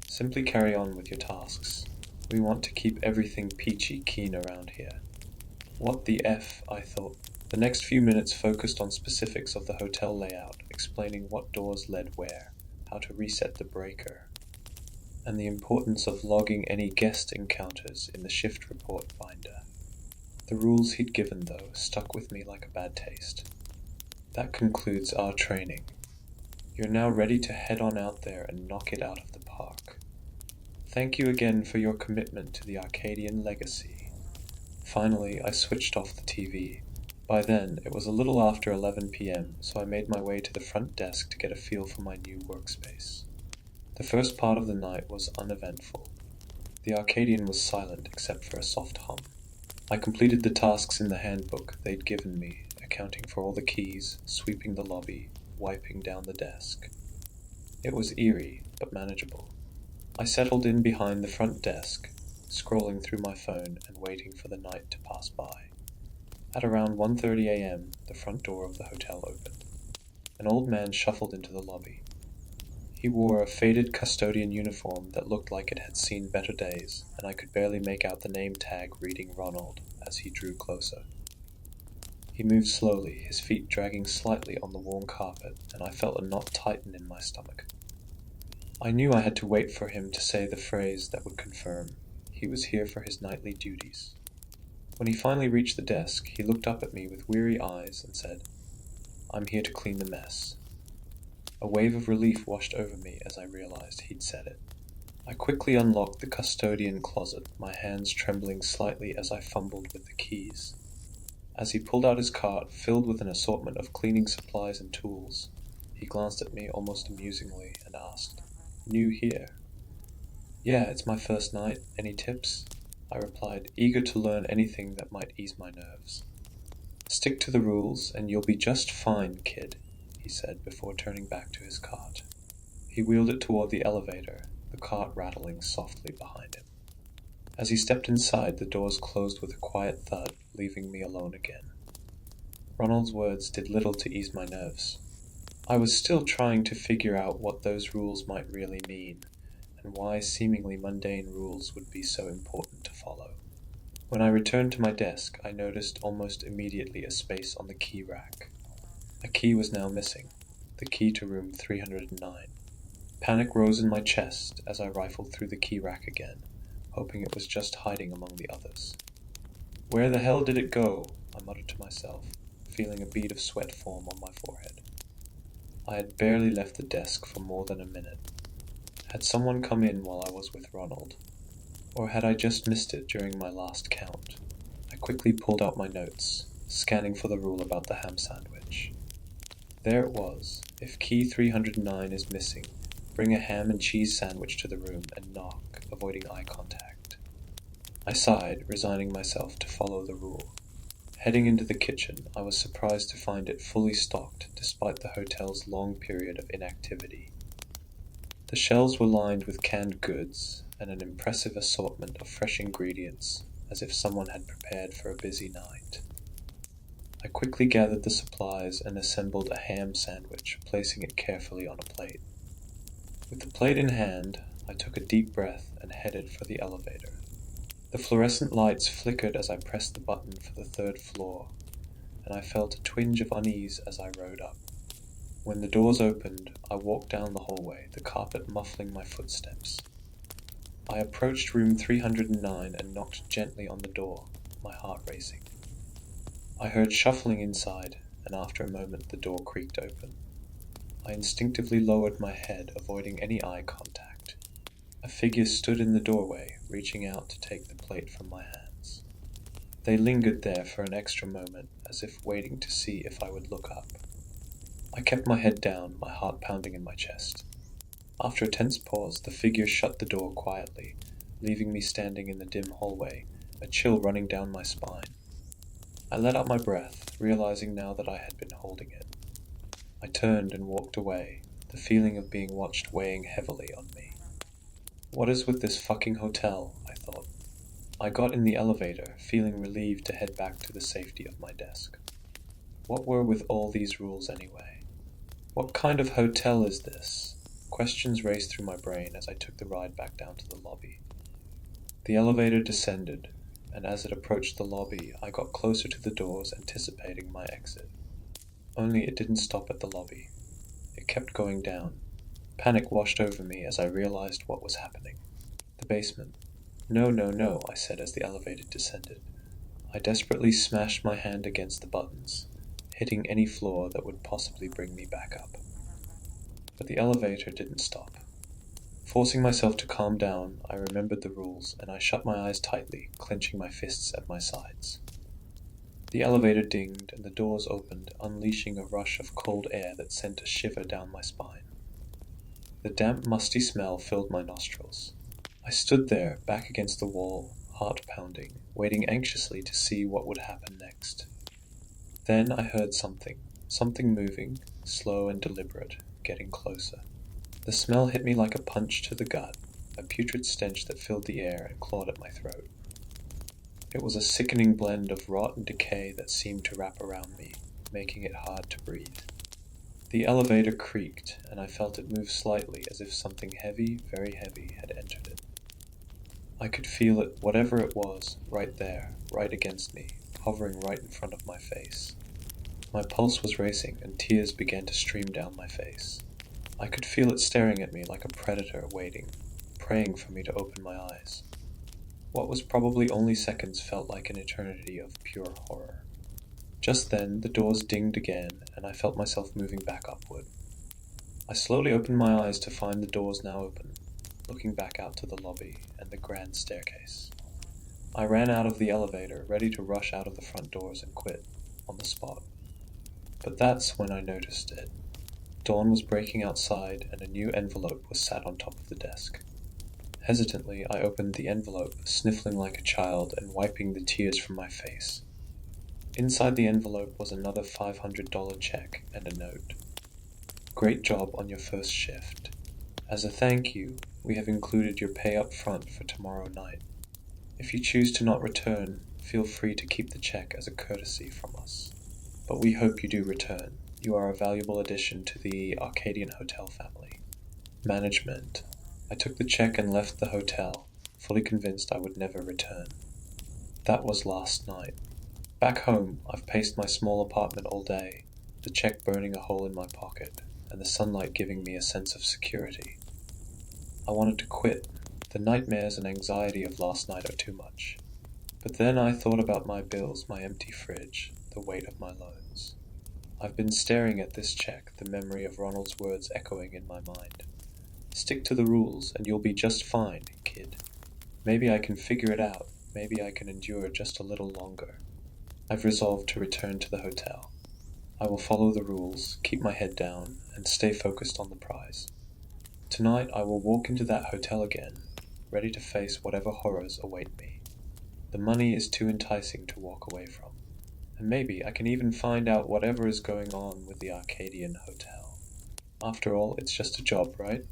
Speaker 1: Simply carry on with your tasks. We want to keep everything peachy keen around here. What the F, I thought. The next few minutes focused on specifics of the hotel layout, explaining what doors led where, how to reset the breaker, and the importance of logging any guest encounters in the shift report binder. The rules he'd given, though, stuck with me like a bad taste. That concludes our training. You're now ready to head on out there and knock it out of the park. Thank you again for your commitment to the Arcadian legacy. Finally, I switched off the TV. By then, it was a little after 11 p.m., so I made my way to the front desk to get a feel for my new workspace. The first part of the night was uneventful. The Arcadian was silent except for a soft hum. I completed the tasks in the handbook they'd given me, accounting for all the keys, sweeping the lobby, wiping down the desk. It was eerie, but manageable. I settled in behind the front desk, scrolling through my phone and waiting for the night to pass by. At around 1:30 a.m., the front door of the hotel opened. An old man shuffled into the lobby. He wore a faded custodian uniform that looked like it had seen better days, and I could barely make out the name tag reading Ronald as he drew closer. He moved slowly, his feet dragging slightly on the warm carpet, and I felt a knot tighten in my stomach. I knew I had to wait for him to say the phrase that would confirm he was here for his nightly duties. When he finally reached the desk, he looked up at me with weary eyes and said, "I'm here to clean the mess." A wave of relief washed over me as I realized he'd said it. I quickly unlocked the custodian closet, my hands trembling slightly as I fumbled with the keys. As he pulled out his cart filled with an assortment of cleaning supplies and tools, he glanced at me almost amusingly and asked, "New here?" "Yeah, it's my first night. Any tips?" I replied, eager to learn anything that might ease my nerves. "Stick to the rules, and you'll be just fine, kid," he said before turning back to his cart. He wheeled it toward the elevator, the cart rattling softly behind him. As he stepped inside, the doors closed with a quiet thud, leaving me alone again. Ronald's words did little to ease my nerves. I was still trying to figure out what those rules might really mean, and why seemingly mundane rules would be so important to follow. When I returned to my desk, I noticed almost immediately a space on the key rack. A key was now missing, the key to room 309. Panic rose in my chest as I rifled through the key rack again, hoping it was just hiding among the others. "Where the hell did it go?" I muttered to myself, feeling a bead of sweat form on my forehead. I had barely left the desk for more than a minute. Had someone come in while I was with Ronald? Or had I just missed it during my last count? I quickly pulled out my notes, scanning for the rule about the ham sandwich. There it was. If key 309 is missing, bring a ham and cheese sandwich to the room and knock, avoiding eye contact. I sighed, resigning myself to follow the rule. Heading into the kitchen, I was surprised to find it fully stocked despite the hotel's long period of inactivity. The shelves were lined with canned goods and an impressive assortment of fresh ingredients, as if someone had prepared for a busy night. I quickly gathered the supplies and assembled a ham sandwich, placing it carefully on a plate. With the plate in hand, I took a deep breath and headed for the elevator. The fluorescent lights flickered as I pressed the button for the third floor, and I felt a twinge of unease as I rode up. When the doors opened, I walked down the hallway, the carpet muffling my footsteps. I approached room 309 and knocked gently on the door, my heart racing. I heard shuffling inside, and after a moment the door creaked open. I instinctively lowered my head, avoiding any eye contact. A figure stood in the doorway, reaching out to take the plate from my hands. They lingered there for an extra moment, as if waiting to see if I would look up. I kept my head down, my heart pounding in my chest. After a tense pause, the figure shut the door quietly, leaving me standing in the dim hallway, a chill running down my spine. I let out my breath, realizing now that I had been holding it. I turned and walked away, the feeling of being watched weighing heavily on me. What is with this fucking hotel? I thought. I got in the elevator, feeling relieved to head back to the safety of my desk. What were with all these rules anyway? What kind of hotel is this? Questions raced through my brain as I took the ride back down to the lobby. The elevator descended, and as it approached the lobby, I got closer to the doors, anticipating my exit. Only it didn't stop at the lobby. It kept going down. Panic washed over me as I realized what was happening. The basement. "No, no, no," I said as the elevator descended. I desperately smashed my hand against the buttons, hitting any floor that would possibly bring me back up. But the elevator didn't stop. Forcing myself to calm down, I remembered the rules, and I shut my eyes tightly, clenching my fists at my sides. The elevator dinged, and the doors opened, unleashing a rush of cold air that sent a shiver down my spine. The damp, musty smell filled my nostrils. I stood there, back against the wall, heart pounding, waiting anxiously to see what would happen next. Then I heard something moving, slow and deliberate, getting closer. The smell hit me like a punch to the gut, a putrid stench that filled the air and clawed at my throat. It was a sickening blend of rot and decay that seemed to wrap around me, making it hard to breathe. The elevator creaked, and I felt it move slightly as if something heavy, very heavy, had entered it. I could feel it, whatever it was, right there, right against me, hovering right in front of my face. My pulse was racing, and tears began to stream down my face. I could feel it staring at me like a predator waiting, praying for me to open my eyes. What was probably only seconds felt like an eternity of pure horror. Just then, the doors dinged again, and I felt myself moving back upward. I slowly opened my eyes to find the doors now open, looking back out to the lobby and the grand staircase. I ran out of the elevator, ready to rush out of the front doors and quit, on the spot. But that's when I noticed it. Dawn was breaking outside, and a new envelope was sat on top of the desk. Hesitantly, I opened the envelope, sniffling like a child and wiping the tears from my face. Inside the envelope was another $500 check and a note. Great job on your first shift. As a thank you, we have included your pay up front for tomorrow night. If you choose to not return, feel free to keep the check as a courtesy from us. But we hope you do return. You are a valuable addition to the Arcadian Hotel family. Management. I took the check and left the hotel, fully convinced I would never return. That was last night. Back home, I've paced my small apartment all day, the check burning a hole in my pocket, and the sunlight giving me a sense of security. I wanted to quit. The nightmares and anxiety of last night are too much. But then I thought about my bills, my empty fridge, the weight of my loans. I've been staring at this check, the memory of Ronald's words echoing in my mind. Stick to the rules, and you'll be just fine, kid. Maybe I can figure it out. Maybe I can endure just a little longer. I've resolved to return to the hotel. I will follow the rules, keep my head down, and stay focused on the prize. Tonight I will walk into that hotel again, ready to face whatever horrors await me. The money is too enticing to walk away from, and maybe I can even find out whatever is going on with the Arcadian Hotel. After all, it's just a job, right?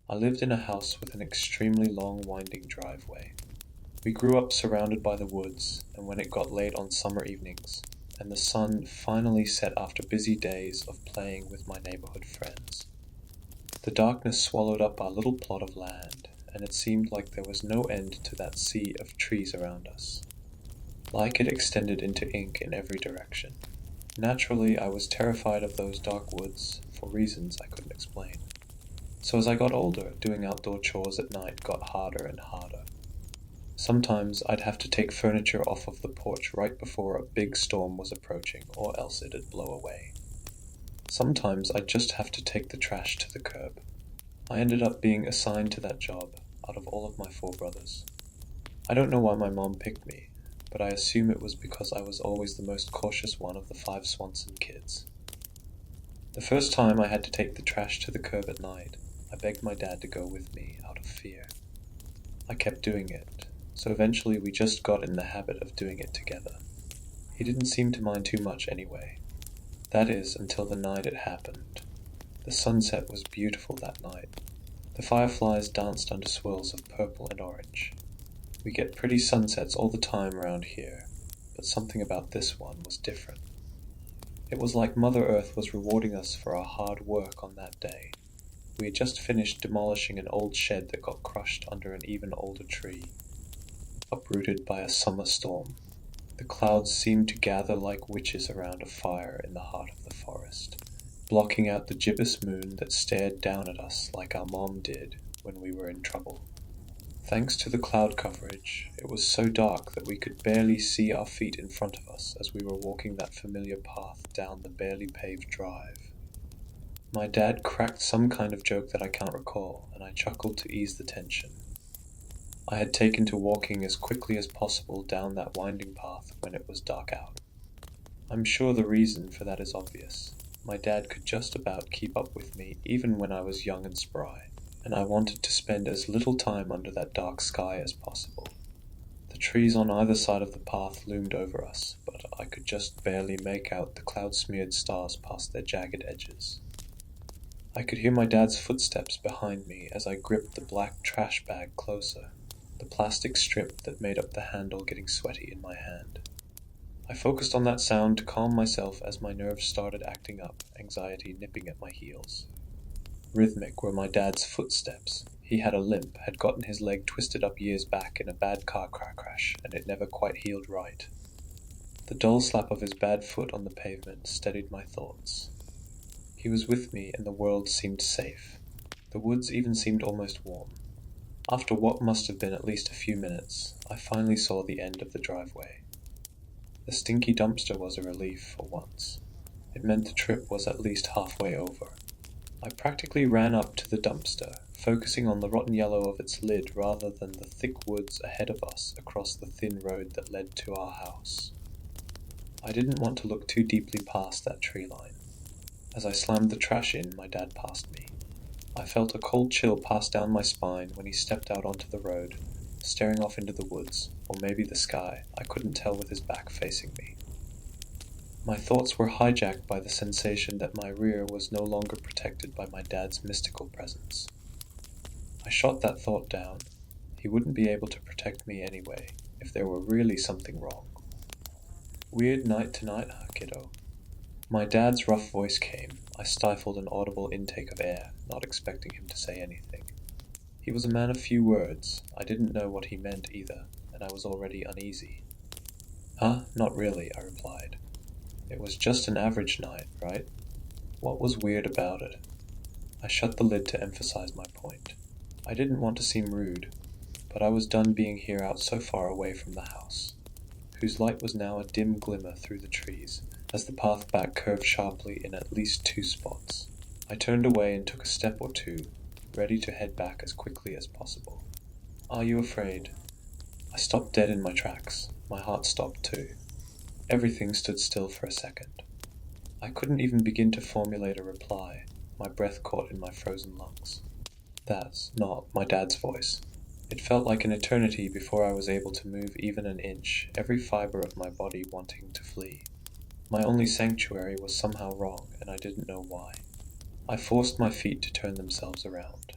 Speaker 1: I lived in a house with an extremely long winding driveway. We grew up surrounded by the woods, and when it got late on summer evenings, and the sun finally set after busy days of playing with my neighborhood friends, the darkness swallowed up our little plot of land, and it seemed like there was no end to that sea of trees around us. Like it extended into ink in every direction. Naturally, I was terrified of those dark woods for reasons I couldn't explain. So as I got older, doing outdoor chores at night got harder and harder. Sometimes I'd have to take furniture off of the porch right before a big storm was approaching, or else it'd blow away. Sometimes I'd just have to take the trash to the curb. I ended up being assigned to that job out of all of my 4 brothers. I don't know why my mom picked me, but I assume it was because I was always the most cautious one of the 5 Swanson kids. The first time I had to take the trash to the curb at night, I begged my dad to go with me out of fear. I kept doing it, so eventually we just got in the habit of doing it together. He didn't seem to mind too much anyway. That is, until the night it happened. The sunset was beautiful that night. The fireflies danced under swirls of purple and orange. We get pretty sunsets all the time around here, but something about this one was different. It was like Mother Earth was rewarding us for our hard work on that day. We had just finished demolishing an old shed that got crushed under an even older tree, uprooted by a summer storm. The clouds seemed to gather like witches around a fire in the heart of the forest, blocking out the gibbous moon that stared down at us like our mom did when we were in trouble. Thanks to the cloud coverage, it was so dark that we could barely see our feet in front of us as we were walking that familiar path down the barely paved drive. My dad cracked some kind of joke that I can't recall, and I chuckled to ease the tension. I had taken to walking as quickly as possible down that winding path when it was dark out. I'm sure the reason for that is obvious. My dad could just about keep up with me even when I was young and spry, and I wanted to spend as little time under that dark sky as possible. The trees on either side of the path loomed over us, but I could just barely make out the cloud-smeared stars past their jagged edges. I could hear my dad's footsteps behind me as I gripped the black trash bag closer, the plastic strip that made up the handle getting sweaty in my hand. I focused on that sound to calm myself as my nerves started acting up, anxiety nipping at my heels. Rhythmic were my dad's footsteps. He had a limp, had gotten his leg twisted up years back in a bad car crash, and it never quite healed right. The dull slap of his bad foot on the pavement steadied my thoughts. He was with me, and the world seemed safe. The woods even seemed almost warm. After what must have been at least a few minutes, I finally saw the end of the driveway. The stinky dumpster was a relief for once. It meant the trip was at least halfway over. I practically ran up to the dumpster, focusing on the rotten yellow of its lid rather than the thick woods ahead of us across the thin road that led to our house. I didn't want to look too deeply past that tree line. As I slammed the trash in, my dad passed me. I felt a cold chill pass down my spine when he stepped out onto the road, staring off into the woods, or maybe the sky. I couldn't tell with his back facing me. My thoughts were hijacked by the sensation that my rear was no longer protected by my dad's mystical presence. I shot that thought down. He wouldn't be able to protect me anyway, if there were really something wrong. Weird night tonight, huh, kiddo? My dad's rough voice came. I stifled an audible intake of air, not expecting him to say anything. He was a man of few words. I didn't know what he meant either, and I was already uneasy. Huh? Not really, I replied. It was just an average night, right? What was weird about it? I shut the lid to emphasize my point. I didn't want to seem rude, but I was done being here out so far away from the house, whose light was now a dim glimmer through the trees, as the path back curved sharply in at least 2 spots. I turned away and took a step or two, ready to head back as quickly as possible. Are you afraid? I stopped dead in my tracks. My heart stopped too. Everything stood still for a second. I couldn't even begin to formulate a reply, my breath caught in my frozen lungs. That's not my dad's voice. It felt like an eternity before I was able to move even an inch, every fiber of my body wanting to flee. My only sanctuary was somehow wrong, and I didn't know why. I forced my feet to turn themselves around.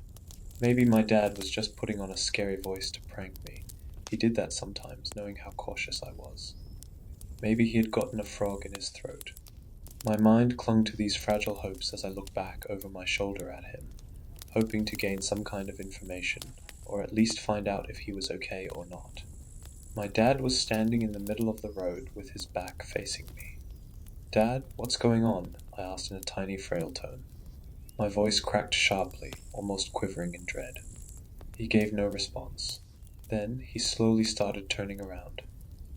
Speaker 1: Maybe my dad was just putting on a scary voice to prank me. He did that sometimes, knowing how cautious I was. Maybe he had gotten a frog in his throat. My mind clung to these fragile hopes as I looked back over my shoulder at him, hoping to gain some kind of information, or at least find out if he was okay or not. My dad was standing in the middle of the road with his back facing me. Dad, what's going on? I asked in a tiny, frail tone. My voice cracked sharply, almost quivering in dread. He gave no response. Then he slowly started turning around.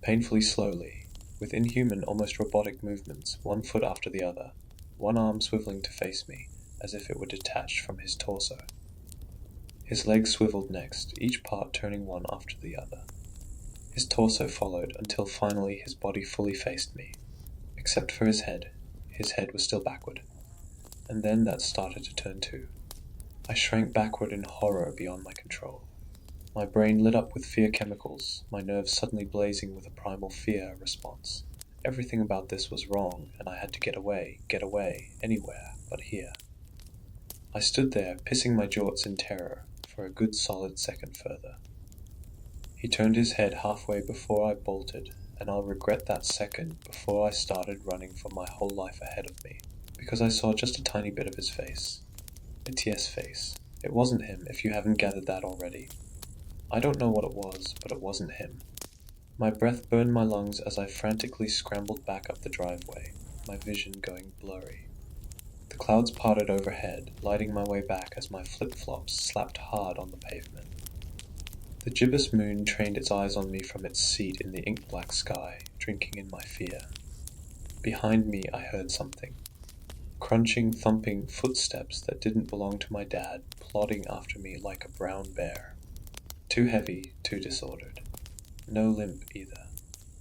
Speaker 1: Painfully slowly, with inhuman, almost robotic movements, one foot after the other, one arm swiveling to face me, as if it were detached from his torso. His legs swiveled next, each part turning one after the other. His torso followed until finally his body fully faced me. Except for his head. His head was still backward. And then that started to turn too. I shrank backward in horror beyond my control. My brain lit up with fear chemicals, my nerves suddenly blazing with a primal fear response. Everything about this was wrong, and I had to get away, anywhere but here. I stood there, pissing my jorts in terror, for a good solid second further. He turned his head halfway before I bolted, and I'll regret that second before I started running for my whole life ahead of me, because I saw just a tiny bit of his face. It's Yes' face. It wasn't him, if you haven't gathered that already. I don't know what it was, but it wasn't him. My breath burned my lungs as I frantically scrambled back up the driveway, my vision going blurry. The clouds parted overhead, lighting my way back as my flip-flops slapped hard on the pavement. The gibbous moon trained its eyes on me from its seat in the ink-black sky, drinking in my fear. Behind me I heard something. Crunching, thumping footsteps that didn't belong to my dad, plodding after me like a brown bear. Too heavy, too disordered. No limp either.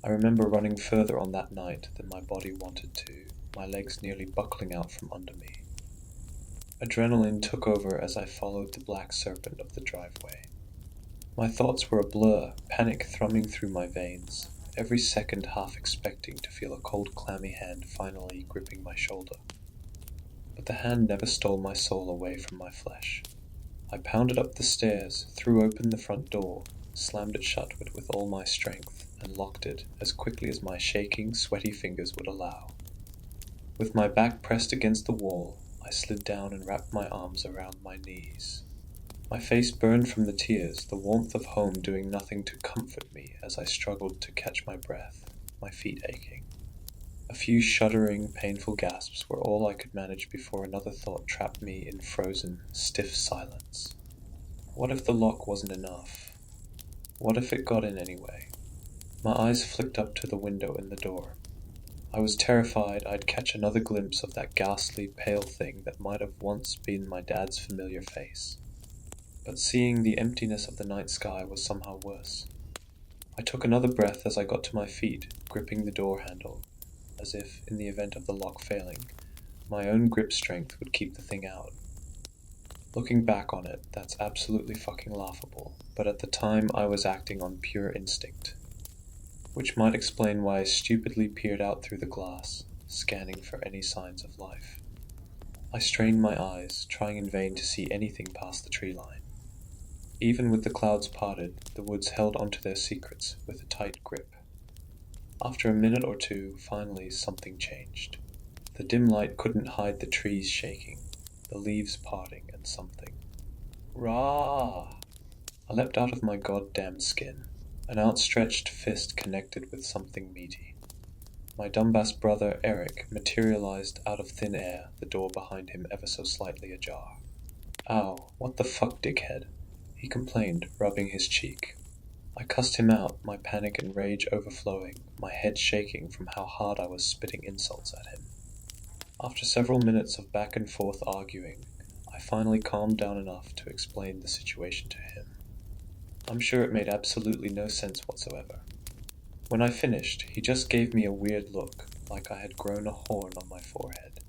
Speaker 1: I remember running further on that night than my body wanted to, my legs nearly buckling out from under me. Adrenaline took over as I followed the black serpent of the driveway. My thoughts were a blur, panic thrumming through my veins, every second half expecting to feel a cold, clammy hand finally gripping my shoulder. But the hand never stole my soul away from my flesh. I pounded up the stairs, threw open the front door, slammed it shut with all my strength, and locked it as quickly as my shaking, sweaty fingers would allow. With my back pressed against the wall, I slid down and wrapped my arms around my knees. My face burned from the tears, the warmth of home doing nothing to comfort me as I struggled to catch my breath, my feet aching. A few shuddering, painful gasps were all I could manage before another thought trapped me in frozen, stiff silence. What if the lock wasn't enough? What if it got in anyway? My eyes flicked up to the window in the door. I was terrified I'd catch another glimpse of that ghastly, pale thing that might have once been my dad's familiar face. but seeing the emptiness of the night sky was somehow worse. I took another breath as I got to my feet, gripping the door handle, as if, in the event of the lock failing, my own grip strength would keep the thing out. Looking back on it, that's absolutely fucking laughable, but at the time I was acting on pure instinct. Which might explain why I stupidly peered out through the glass, scanning for any signs of life. I strained my eyes, trying in vain to see anything past the tree line. Even with the clouds parted, the woods held onto their secrets with a tight grip. After a minute or two, finally something changed. The dim light couldn't hide the trees shaking, the leaves parting, and something. Rah! I leapt out of my goddamn skin. An outstretched fist connected with something meaty. My dumbass brother, Eric, materialized out of thin air, the door behind him ever so slightly ajar. Ow, what the fuck, dickhead? He complained, rubbing his cheek. I cussed him out, my panic and rage overflowing, my head shaking from how hard I was spitting insults at him. After several minutes of back and forth arguing, I finally calmed down enough to explain the situation to him. I'm sure it made absolutely no sense whatsoever. When I finished, he just gave me a weird look, like I had grown a horn on my forehead.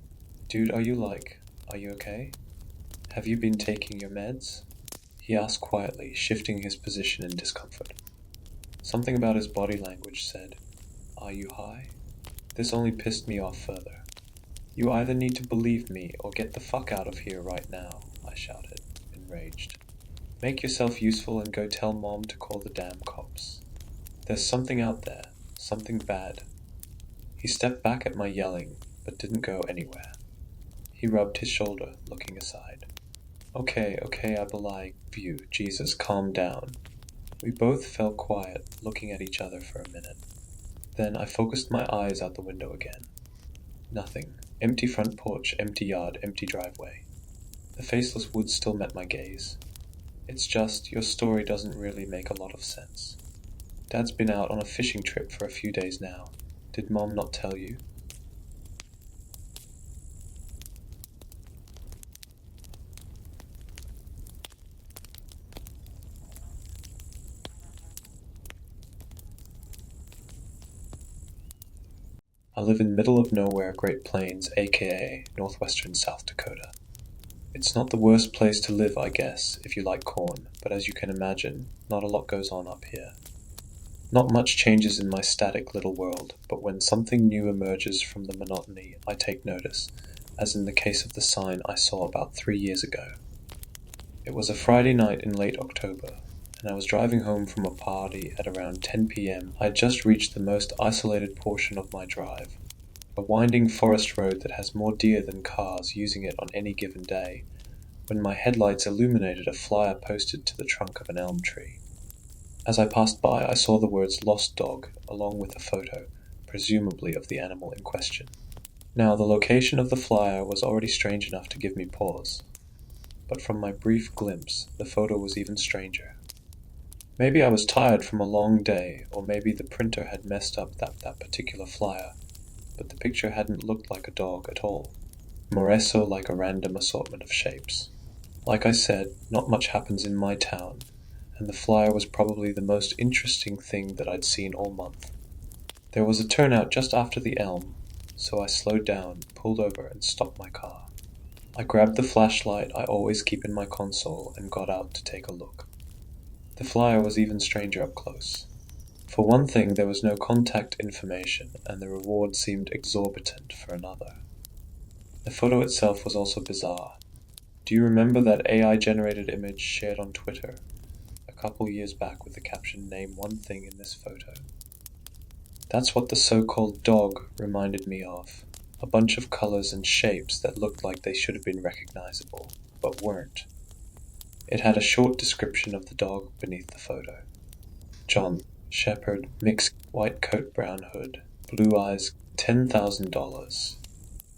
Speaker 1: Dude, are you okay? Have you been taking your meds? He asked quietly, shifting his position in discomfort. Something about his body language said, "Are you high?" This only pissed me off further. "You either need to believe me or get the fuck out of here right now," I shouted, enraged. "Make yourself useful and go tell Mom to call the damn cops. There's something out there, something bad." He stepped back at my yelling, but didn't go anywhere. He rubbed his shoulder, looking aside. Okay, I believe you. Jesus, calm down." We both fell quiet, looking at each other for a minute. Then I focused my eyes out the window again. Nothing. Empty front porch, empty yard, empty driveway. The faceless woods still met my gaze. "It's just, your story doesn't really make a lot of sense. Dad's been out on a fishing trip for a few days now. Did Mom not tell you?" I live in middle of nowhere Great Plains, aka northwestern South Dakota. It's not the worst place to live, I guess, if you like corn, but as you can imagine, not a lot goes on up here. Not much changes in my static little world, but when something new emerges from the monotony, I take notice, as in the case of the sign I saw about 3 years ago. It was a Friday night in late October, and I was driving home from a party at around 10 p.m. I had just reached the most isolated portion of my drive, a winding forest road that has more deer than cars using it on any given day, when my headlights illuminated a flyer posted to the trunk of an elm tree. As I passed by, I saw the words "Lost Dog" along with a photo, presumably of the animal in question. Now, the location of the flyer was already strange enough to give me pause, but from my brief glimpse, the photo was even stranger. Maybe I was tired from a long day, or maybe the printer had messed up that particular flyer, but the picture hadn't looked like a dog at all, more so like a random assortment of shapes. Like I said, not much happens in my town, and the flyer was probably the most interesting thing that I'd seen all month. There was a turnout just after the elm, so I slowed down, pulled over, and stopped my car. I grabbed the flashlight I always keep in my console and got out to take a look. The flyer was even stranger up close. For one thing, there was no contact information, and the reward seemed exorbitant for another. The photo itself was also bizarre. Do you remember that AI-generated image shared on Twitter a couple years back with the caption, "Name one thing in this photo"? That's what the so-called dog reminded me of. A bunch of colors and shapes that looked like they should have been recognizable, but weren't. It had a short description of the dog beneath the photo. John, shepherd, mixed white coat, brown hood, blue eyes, $10,000.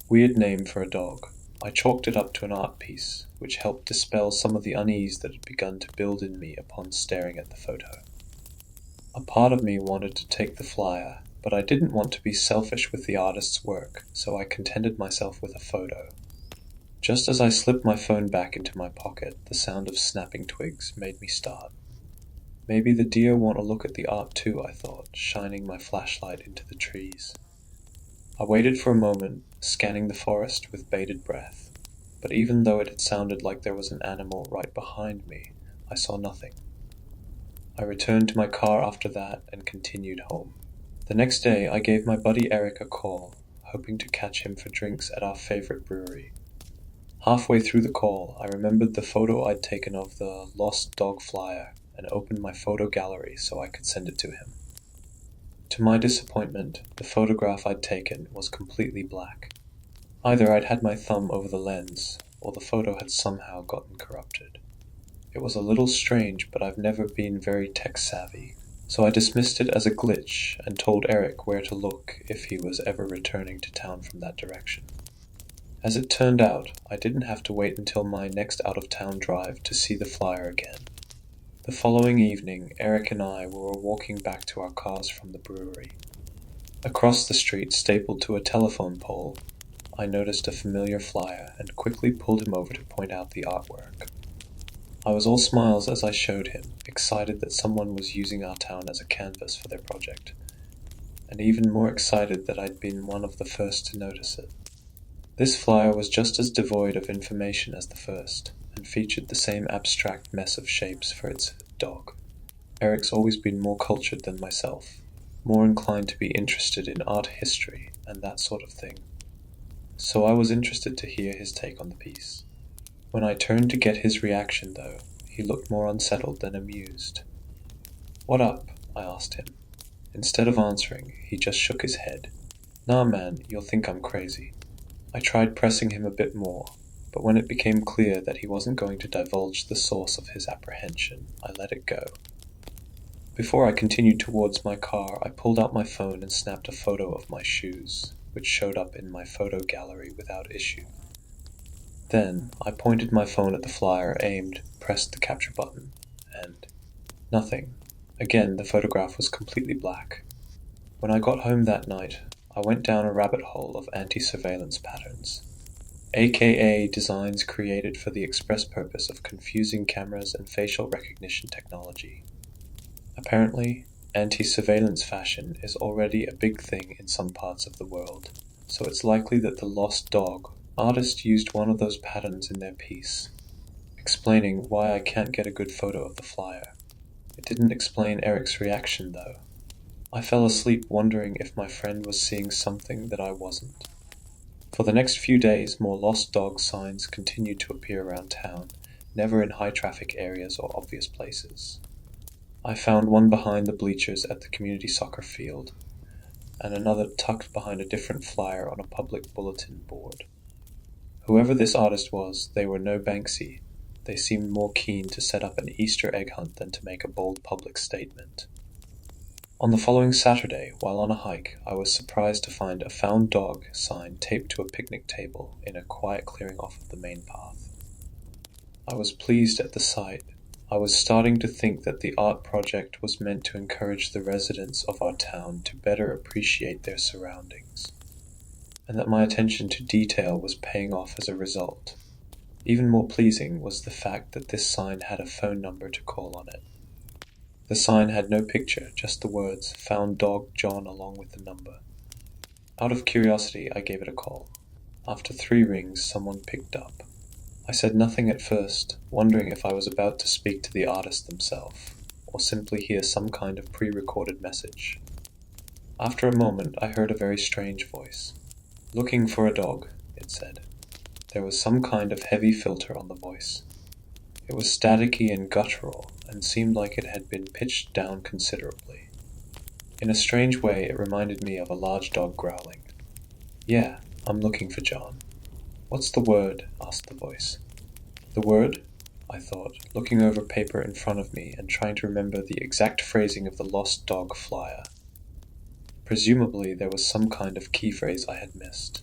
Speaker 1: Weird name for a dog. I chalked it up to an art piece, which helped dispel some of the unease that had begun to build in me upon staring at the photo. A part of me wanted to take the flyer, but I didn't want to be selfish with the artist's work, so I contented myself with a photo. Just as I slipped my phone back into my pocket, the sound of snapping twigs made me start. Maybe the deer want to look at the art too, I thought, shining my flashlight into the trees. I waited for a moment, scanning the forest with bated breath, but even though it had sounded like there was an animal right behind me, I saw nothing. I returned to my car after that and continued home. The next day, I gave my buddy Eric a call, hoping to catch him for drinks at our favorite brewery. Halfway through the call, I remembered the photo I'd taken of the lost dog flyer and opened my photo gallery so I could send it to him. To my disappointment, the photograph I'd taken was completely black. Either I'd had my thumb over the lens, or the photo had somehow gotten corrupted. It was a little strange, but I've never been very tech-savvy, so I dismissed it as a glitch and told Eric where to look if he was ever returning to town from that direction. As it turned out, I didn't have to wait until my next out-of-town drive to see the flyer again. The following evening, Eric and I were walking back to our cars from the brewery. Across the street, stapled to a telephone pole, I noticed a familiar flyer and quickly pulled him over to point out the artwork. I was all smiles as I showed him, excited that someone was using our town as a canvas for their project, and even more excited that I'd been one of the first to notice it. This flyer was just as devoid of information as the first, and featured the same abstract mess of shapes for its dog. Eric's always been more cultured than myself, more inclined to be interested in art history and that sort of thing. So I was interested to hear his take on the piece. When I turned to get his reaction, though, he looked more unsettled than amused. "What up?" I asked him. Instead of answering, he just shook his head. "Nah man, you'll think I'm crazy." I tried pressing him a bit more, but when it became clear that he wasn't going to divulge the source of his apprehension, I let it go. Before I continued towards my car, I pulled out my phone and snapped a photo of my shoes, which showed up in my photo gallery without issue. Then, I pointed my phone at the flyer, aimed, pressed the capture button, and nothing. Again, the photograph was completely black. When I got home that night, I went down a rabbit hole of anti-surveillance patterns, aka designs created for the express purpose of confusing cameras and facial recognition technology. Apparently, anti-surveillance fashion is already a big thing in some parts of the world, so it's likely that the lost dog artist used one of those patterns in their piece, explaining why I can't get a good photo of the flyer. It didn't explain Eric's reaction, though. I fell asleep wondering if my friend was seeing something that I wasn't. For the next few days, more lost dog signs continued to appear around town, never in high-traffic areas or obvious places. I found one behind the bleachers at the community soccer field, and another tucked behind a different flyer on a public bulletin board. Whoever this artist was, they were no Banksy. They seemed more keen to set up an Easter egg hunt than to make a bold public statement. On the following Saturday, while on a hike, I was surprised to find a "Found Dog" sign taped to a picnic table in a quiet clearing off of the main path. I was pleased at the sight. I was starting to think that the art project was meant to encourage the residents of our town to better appreciate their surroundings, and that my attention to detail was paying off as a result. Even more pleasing was the fact that this sign had a phone number to call on it. The sign had no picture, just the words, "Found Dog John," along with the number. Out of curiosity, I gave it a call. After 3 rings, someone picked up. I said nothing at first, wondering if I was about to speak to the artist themselves, or simply hear some kind of pre-recorded message. After a moment, I heard a very strange voice. "Looking for a dog," it said. There was some kind of heavy filter on the voice. It was staticky and guttural, and seemed like it had been pitched down considerably. In a strange way, it reminded me of a large dog growling. "Yeah, I'm looking for John." "What's the word?" asked the voice. "The word?" I thought, looking over paper in front of me and trying to remember the exact phrasing of the lost dog flyer. Presumably there was some kind of key phrase I had missed.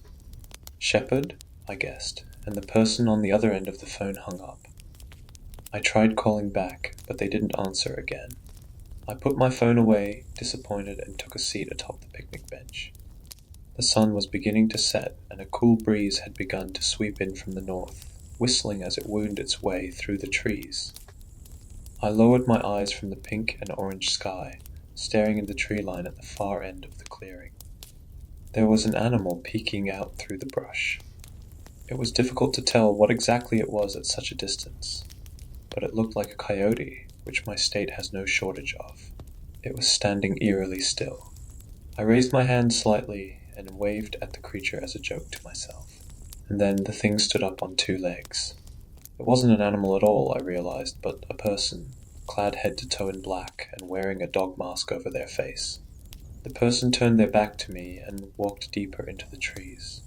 Speaker 1: "Shepherd?" I guessed, and the person on the other end of the phone hung up. I tried calling back, but they didn't answer again. I put my phone away, disappointed, and took a seat atop the picnic bench. The sun was beginning to set, and a cool breeze had begun to sweep in from the north, whistling as it wound its way through the trees. I lowered my eyes from the pink and orange sky, staring at the tree line at the far end of the clearing. There was an animal peeking out through the brush. It was difficult to tell what exactly it was at such a distance, but it looked like a coyote, which my state has no shortage of. It was standing eerily still. I raised my hand slightly and waved at the creature as a joke to myself. And then the thing stood up on two legs. It wasn't an animal at all, I realized, but a person, clad head to toe in black and wearing a dog mask over their face. The person turned their back to me and walked deeper into the trees.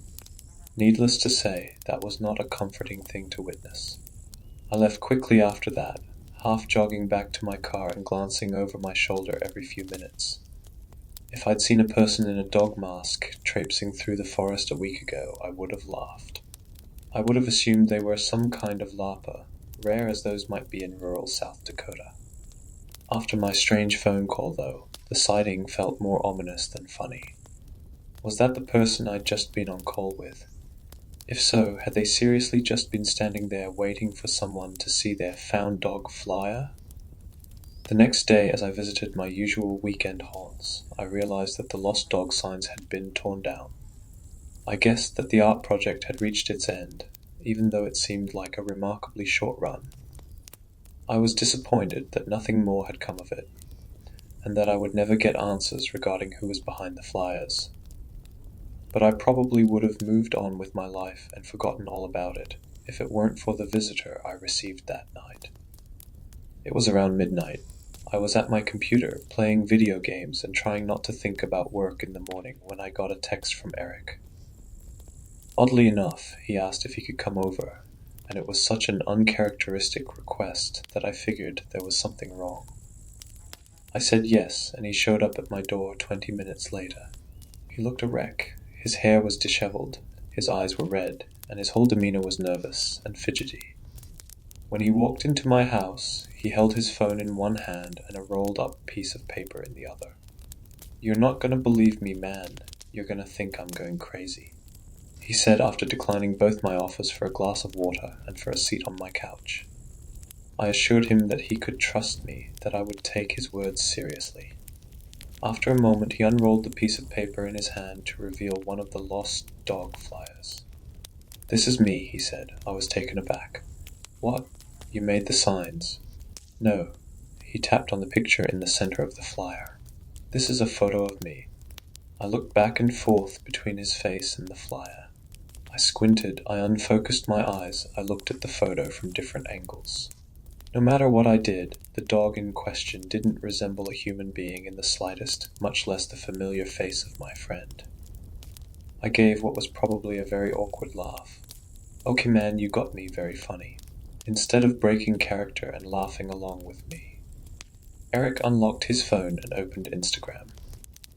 Speaker 1: Needless to say, that was not a comforting thing to witness. I left quickly after that, half jogging back to my car and glancing over my shoulder every few minutes. If I'd seen a person in a dog mask traipsing through the forest a week ago, I would have laughed. I would have assumed they were some kind of larper, rare as those might be in rural South Dakota. After my strange phone call, though, the sighting felt more ominous than funny. Was that the person I'd just been on call with? If so, had they seriously just been standing there waiting for someone to see their found dog flyer? The next day, as I visited my usual weekend haunts, I realized that the lost dog signs had been torn down. I guessed that the art project had reached its end, even though it seemed like a remarkably short run. I was disappointed that nothing more had come of it, and that I would never get answers regarding who was behind the flyers. But I probably would have moved on with my life and forgotten all about it, if it weren't for the visitor I received that night. It was around midnight. I was at my computer, playing video games and trying not to think about work in the morning when I got a text from Eric. Oddly enough, he asked if he could come over, and it was such an uncharacteristic request that I figured there was something wrong. I said yes, and he showed up at my door 20 minutes later. He looked a wreck. His hair was disheveled, his eyes were red, and his whole demeanor was nervous and fidgety. When he walked into my house, he held his phone in one hand and a rolled-up piece of paper in the other. "You're not gonna believe me, man. You're gonna think I'm going crazy," he said after declining both my offers for a glass of water and for a seat on my couch. I assured him that he could trust me, that I would take his words seriously. After a moment, he unrolled the piece of paper in his hand to reveal one of the lost dog flyers. "This is me," he said. I was taken aback. "What? You made the signs?" "No." He tapped on the picture in the center of the flyer. "This is a photo of me." I looked back and forth between his face and the flyer. I squinted, I unfocused my eyes, I looked at the photo from different angles. No matter what I did, the dog in question didn't resemble a human being in the slightest, much less the familiar face of my friend. I gave what was probably a very awkward laugh. "Okay man, you got me very funny," instead of breaking character and laughing along with me. Eric unlocked his phone and opened Instagram.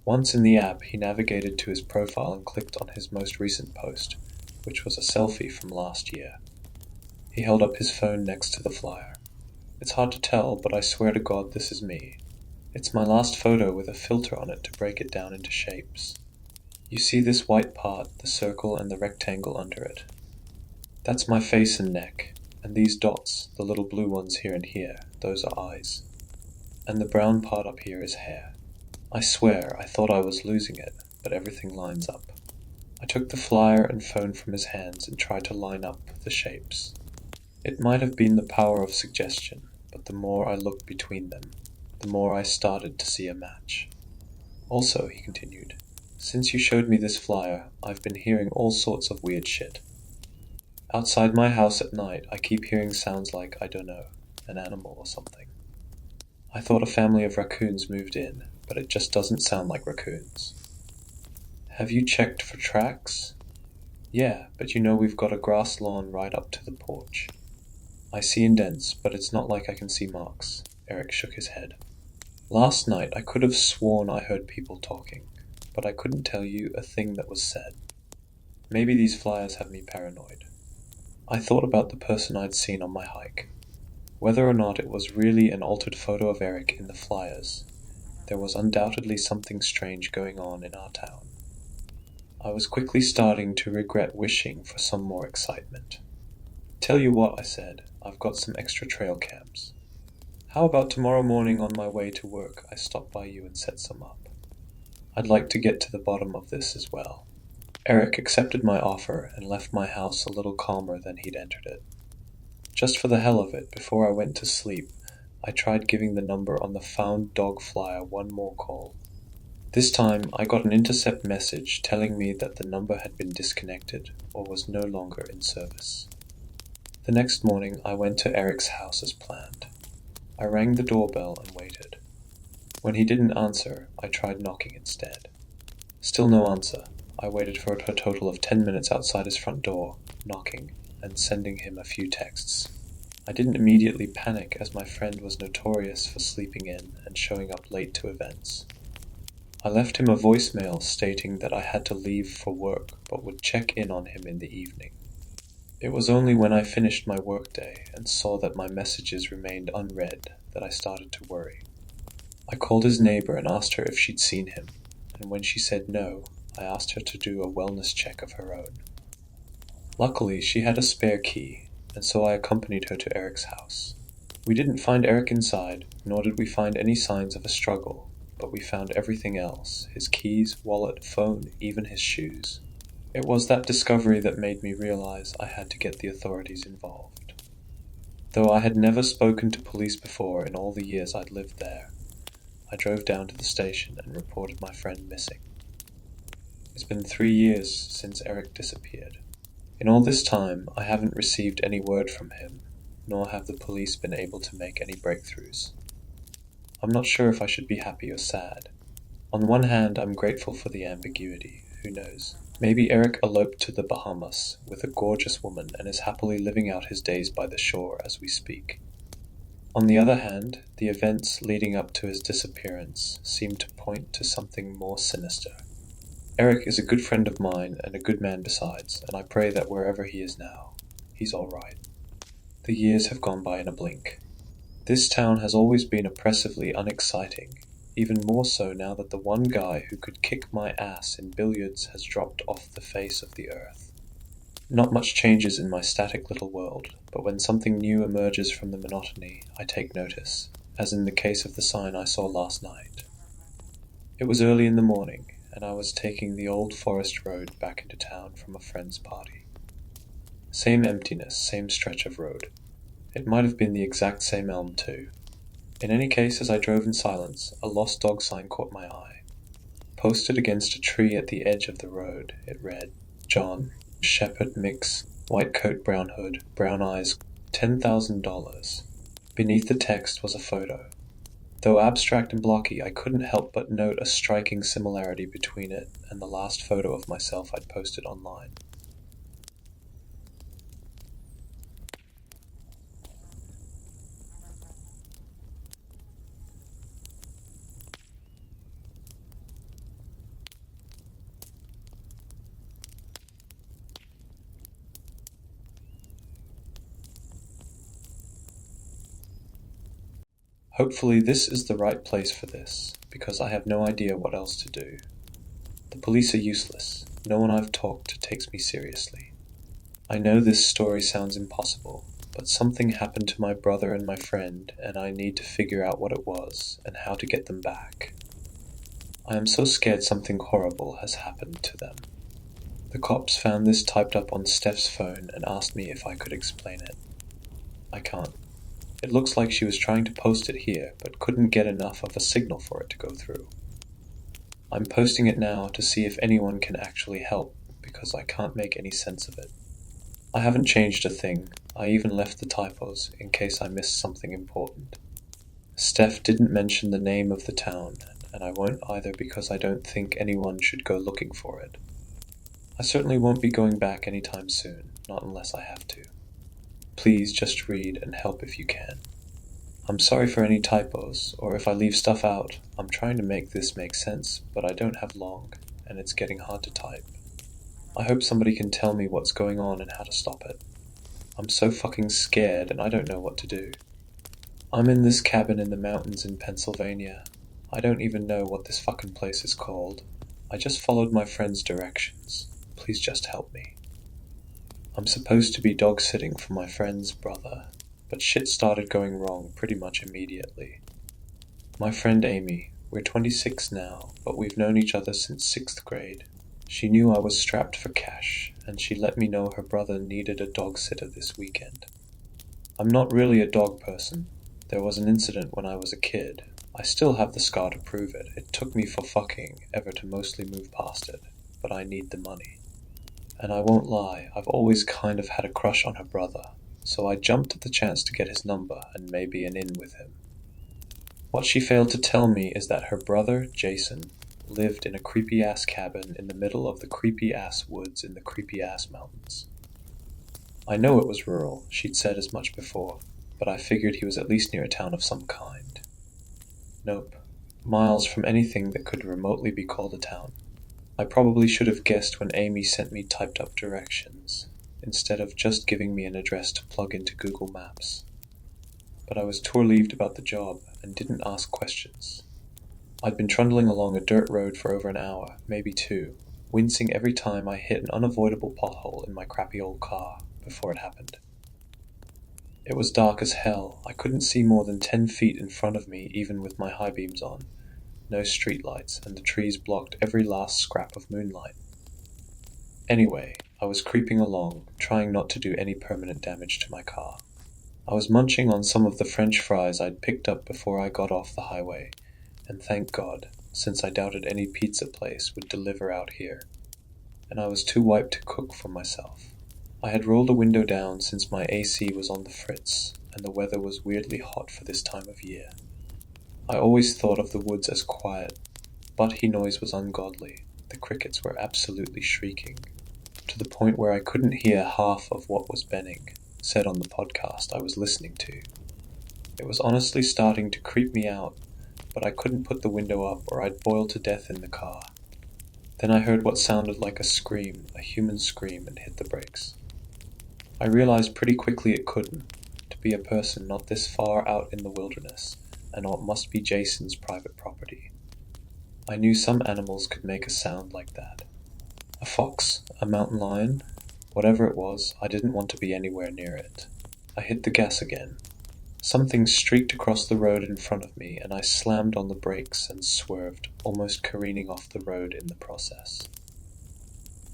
Speaker 1: Once in the app, he navigated to his profile and clicked on his most recent post, which was a selfie from last year. He held up his phone next to the flyer. "It's hard to tell, but I swear to God this is me. It's my last photo with a filter on it to break it down into shapes. You see this white part, the circle and the rectangle under it? That's my face and neck, and these dots, the little blue ones here and here, those are eyes. And the brown part up here is hair. I swear, I thought I was losing it, but everything lines up." I took the flyer and phone from his hands and tried to line up the shapes. It might have been the power of suggestion, but the more I looked between them, the more I started to see a match. "Also," he continued, "since you showed me this flyer, I've been hearing all sorts of weird shit. Outside my house at night, I keep hearing sounds like, I don't know, an animal or something. I thought a family of raccoons moved in, but it just doesn't sound like raccoons." "Have you checked for tracks?" "Yeah, but you know we've got a grass lawn right up to the porch." "I see indents, but it's not like I can see marks." Eric shook his head. "Last night I could have sworn I heard people talking, but I couldn't tell you a thing that was said. Maybe these flyers have me paranoid." I thought about the person I'd seen on my hike. Whether or not it was really an altered photo of Eric in the flyers, there was undoubtedly something strange going on in our town. I was quickly starting to regret wishing for some more excitement. "Tell you what," I said, "I've got some extra trail cams. How about tomorrow morning on my way to work I stop by you and set some up? I'd like to get to the bottom of this as well." Eric accepted my offer and left my house a little calmer than he'd entered it. Just for the hell of it, before I went to sleep, I tried giving the number on the found dog flyer one more call. This time, I got an intercept message telling me that the number had been disconnected or was no longer in service. The next morning, I went to Eric's house as planned. I rang the doorbell and waited. When he didn't answer, I tried knocking instead. Still no answer. I waited for a total of 10 minutes outside his front door, knocking and sending him a few texts. I didn't immediately panic, as my friend was notorious for sleeping in and showing up late to events. I left him a voicemail stating that I had to leave for work but would check in on him in the evening. It was only when I finished my workday and saw that my messages remained unread that I started to worry. I called his neighbor and asked her if she'd seen him, and when she said no, I asked her to do a wellness check of her own. Luckily, she had a spare key, and so I accompanied her to Eric's house. We didn't find Eric inside, nor did we find any signs of a struggle, but we found everything else: his keys, wallet, phone, even his shoes. It was that discovery that made me realize I had to get the authorities involved. Though I had never spoken to police before in all the years I'd lived there, I drove down to the station and reported my friend missing. It's been 3 years since Eric disappeared. In all this time, I haven't received any word from him, nor have the police been able to make any breakthroughs. I'm not sure if I should be happy or sad. On one hand, I'm grateful for the ambiguity. Who knows? Maybe Eric eloped to the Bahamas with a gorgeous woman and is happily living out his days by the shore as we speak. On the other hand, the events leading up to his disappearance seem to point to something more sinister. Eric is a good friend of mine and a good man besides, and I pray that wherever he is now, he's all right. The years have gone by in a blink. This town has always been oppressively unexciting, even more so now that the one guy who could kick my ass in billiards has dropped off the face of the earth. Not much changes in my static little world, but when something new emerges from the monotony, I take notice, as in the case of the sign I saw last night. It was early in the morning, and I was taking the old forest road back into town from a friend's party. Same emptiness, same stretch of road. It might have been the exact same elm too. In any case, as I drove in silence, a lost dog sign caught my eye. Posted against a tree at the edge of the road, it read, "John, Shepherd mix, white coat, brown hood, brown eyes, $10,000. Beneath the text was a photo. Though abstract and blocky, I couldn't help but note a striking similarity between it and the last photo of myself I'd posted online. Hopefully this is the right place for this, because I have no idea what else to do. The police are useless. No one I've talked to takes me seriously. I know this story sounds impossible, but something happened to my brother and my friend, and I need to figure out what it was and how to get them back. I am so scared something horrible has happened to them. The cops found this typed up on Steph's phone and asked me if I could explain it. I can't. It looks like she was trying to post it here, but couldn't get enough of a signal for it to go through. I'm posting it now to see if anyone can actually help, because I can't make any sense of it. I haven't changed a thing. I even left the typos in case I missed something important. Steph didn't mention the name of the town, and I won't either because I don't think anyone should go looking for it. I certainly won't be going back anytime soon, not unless I have to. Please just read and help if you can. I'm sorry for any typos, or if I leave stuff out. I'm trying to make this make sense, but I don't have long, and it's getting hard to type. I hope somebody can tell me what's going on and how to stop it. I'm so fucking scared and I don't know what to do. I'm in this cabin in the mountains in Pennsylvania. I don't even know what this fucking place is called. I just followed my friend's directions. Please just help me. I'm supposed to be dog sitting for my friend's brother, but shit started going wrong pretty much immediately. My friend Amy, we're 26 now, but we've known each other since 6th grade. She knew I was strapped for cash, and she let me know her brother needed a dog sitter this weekend. I'm not really a dog person. There was an incident when I was a kid. I still have the scar to prove it. It took me for fucking ever to mostly move past it, but I need the money. And I won't lie, I've always kind of had a crush on her brother, so I jumped at the chance to get his number and maybe an in with him. What she failed to tell me is that her brother, Jason, lived in a creepy-ass cabin in the middle of the creepy-ass woods in the creepy-ass mountains. I know it was rural, she'd said as much before, but I figured he was at least near a town of some kind. Nope. Miles from anything that could remotely be called a town. I probably should have guessed when Amy sent me typed up directions, instead of just giving me an address to plug into Google Maps. But I was tour-leaved about the job and didn't ask questions. I'd been trundling along a dirt road for over an hour, maybe 2, wincing every time I hit an unavoidable pothole in my crappy old car before it happened. It was dark as hell. I couldn't see more than 10 feet in front of me even with my high beams on. No streetlights, and the trees blocked every last scrap of moonlight. Anyway, I was creeping along, trying not to do any permanent damage to my car. I was munching on some of the French fries I'd picked up before I got off the highway, and thank God, since I doubted any pizza place would deliver out here, and I was too wiped to cook for myself. I had rolled a window down since my AC was on the fritz, and the weather was weirdly hot for this time of year. I always thought of the woods as quiet, but the noise was ungodly. The crickets were absolutely shrieking, to the point where I couldn't hear half of what was Benning said on the podcast I was listening to. It was honestly starting to creep me out, but I couldn't put the window up or I'd boil to death in the car. Then I heard what sounded like a scream, a human scream, and hit the brakes. I realized pretty quickly it couldn't, to be a person not this far out in the wilderness, and it must be Jason's private property. I knew some animals could make a sound like that. A fox, a mountain lion, whatever it was, I didn't want to be anywhere near it. I hit the gas again. Something streaked across the road in front of me, and I slammed on the brakes and swerved, almost careening off the road in the process.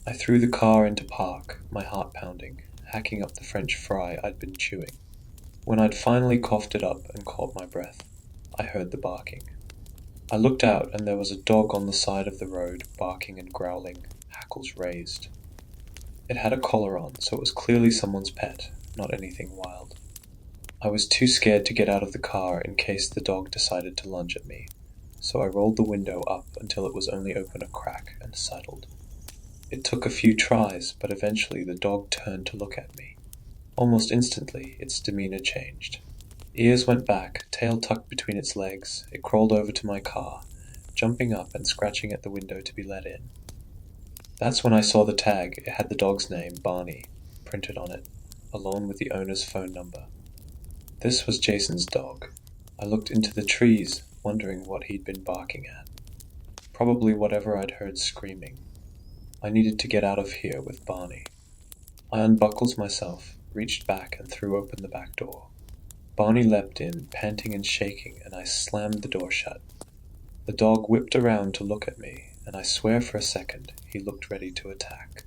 Speaker 1: I threw the car into park, my heart pounding, hacking up the French fry I'd been chewing. When I'd finally coughed it up and caught my breath, I heard the barking. I looked out, and there was a dog on the side of the road, barking and growling, hackles raised. It had a collar on, so it was clearly someone's pet, not anything wild. I was too scared to get out of the car in case the dog decided to lunge at me, so I rolled the window up until it was only open a crack and sidled. It took a few tries, but eventually the dog turned to look at me. Almost instantly, its demeanor changed. Ears went back, tail tucked between its legs. It crawled over to my car, jumping up and scratching at the window to be let in. That's when I saw the tag. It had the dog's name, Barney, printed on it, along with the owner's phone number. This was Jason's dog. I looked into the trees, wondering what he'd been barking at. Probably whatever I'd heard screaming. I needed to get out of here with Barney. I unbuckled myself, reached back and threw open the back door. Barney leapt in, panting and shaking, and I slammed the door shut. The dog whipped around to look at me, and I swear for a second he looked ready to attack.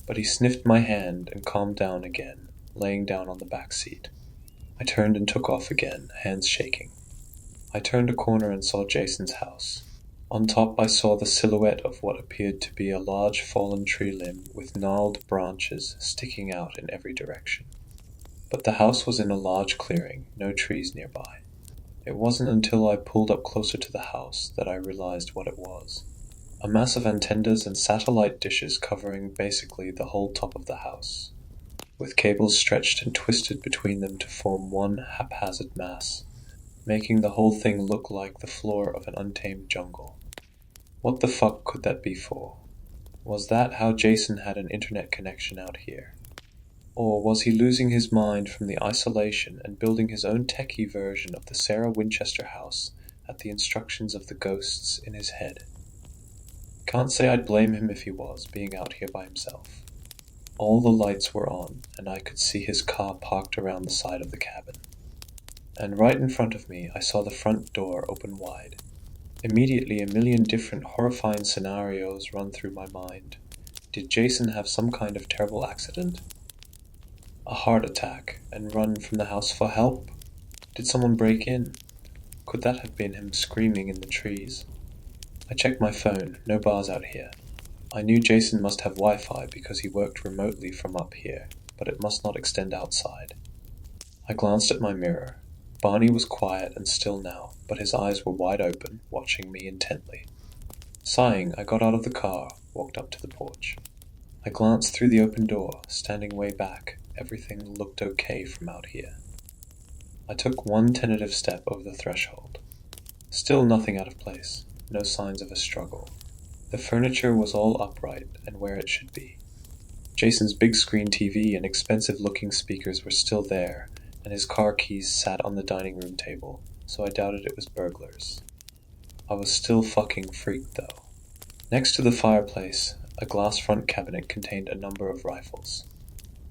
Speaker 1: But he sniffed my hand and calmed down again, laying down on the back seat. I turned and took off again, hands shaking. I turned a corner and saw Jason's house. On top I saw the silhouette of what appeared to be a large fallen tree limb with gnarled branches sticking out in every direction. But the house was in a large clearing, no trees nearby. It wasn't until I pulled up closer to the house that I realized what it was. A mass of antennas and satellite dishes covering basically the whole top of the house, with cables stretched and twisted between them to form one haphazard mass, making the whole thing look like the floor of an untamed jungle. What the fuck could that be for? Was that how Jason had an internet connection out here? Or was he losing his mind from the isolation and building his own techie version of the Sarah Winchester house at the instructions of the ghosts in his head? Can't say I'd blame him if he was, being out here by himself. All the lights were on, and I could see his car parked around the side of the cabin. And right in front of me, I saw the front door open wide. Immediately, a million different horrifying scenarios run through my mind. Did Jason have some kind of terrible accident? A heart attack, and run from the house for help? Did someone break in? Could that have been him screaming in the trees? I checked my phone, no bars out here. I knew Jason must have Wi-Fi because he worked remotely from up here, but it must not extend outside. I glanced at my mirror. Barney was quiet and still now, but his eyes were wide open, watching me intently. Sighing, I got out of the car, walked up to the porch. I glanced through the open door, standing way back. Everything looked okay from out here. I took one tentative step over the threshold. Still nothing out of place, no signs of a struggle. The furniture was all upright and where it should be. Jason's big screen TV and expensive-looking speakers were still there, and his car keys sat on the dining room table, so I doubted it was burglars. I was still fucking freaked, though. Next to the fireplace, a glass front cabinet contained a number of rifles.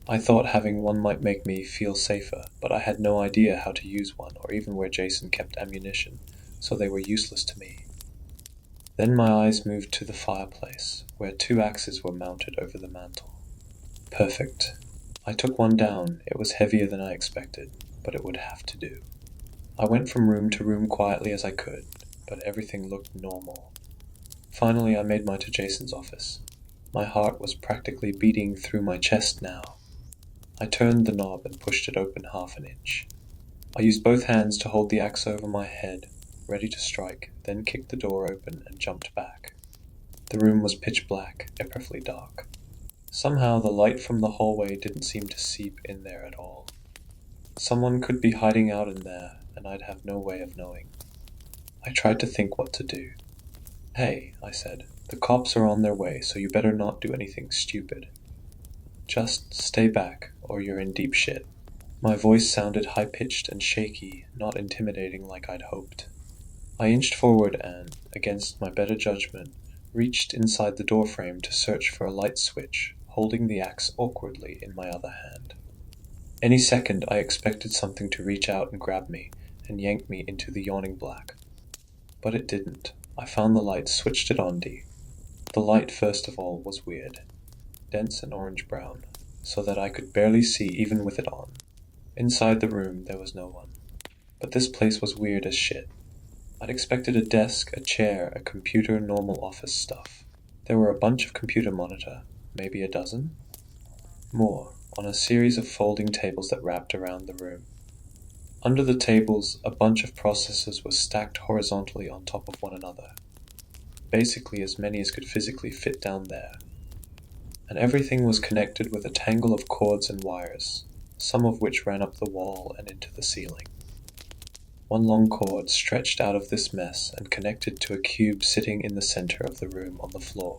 Speaker 1: I thought having one might make me feel safer, but I had no idea how to use one or even where Jason kept ammunition, so they were useless to me. Then my eyes moved to the fireplace, where 2 axes were mounted over the mantel. Perfect. I took one down. It was heavier than I expected, but it would have to do. I went from room to room quietly as I could, but everything looked normal. Finally, I made my way to Jason's office. My heart was practically beating through my chest now. I turned the knob and pushed it open half an inch. I used both hands to hold the axe over my head, ready to strike, then kicked the door open and jumped back. The room was pitch black, perfectly dark. Somehow the light from the hallway didn't seem to seep in there at all. Someone could be hiding out in there, and I'd have no way of knowing. I tried to think what to do. "Hey," I said, "the cops are on their way, so you better not do anything stupid. Just stay back, or you're in deep shit." My voice sounded high-pitched and shaky, not intimidating like I'd hoped. I inched forward and, against my better judgment, reached inside the doorframe to search for a light switch, holding the axe awkwardly in my other hand. Any second I expected something to reach out and grab me, and yank me into the yawning black. But it didn't. I found the light, switched it on D. The light, first of all, was weird. Dense and orange-brown, so that I could barely see even with it on. Inside the room, there was no one. But this place was weird as shit. I'd expected a desk, a chair, a computer, normal office stuff. There were a bunch of computer monitor, maybe a dozen? More, on a series of folding tables that wrapped around the room. Under the tables, a bunch of processors were stacked horizontally on top of one another. Basically as many as could physically fit down there. And everything was connected with a tangle of cords and wires, some of which ran up the wall and into the ceiling. One long cord stretched out of this mess and connected to a cube sitting in the center of the room on the floor.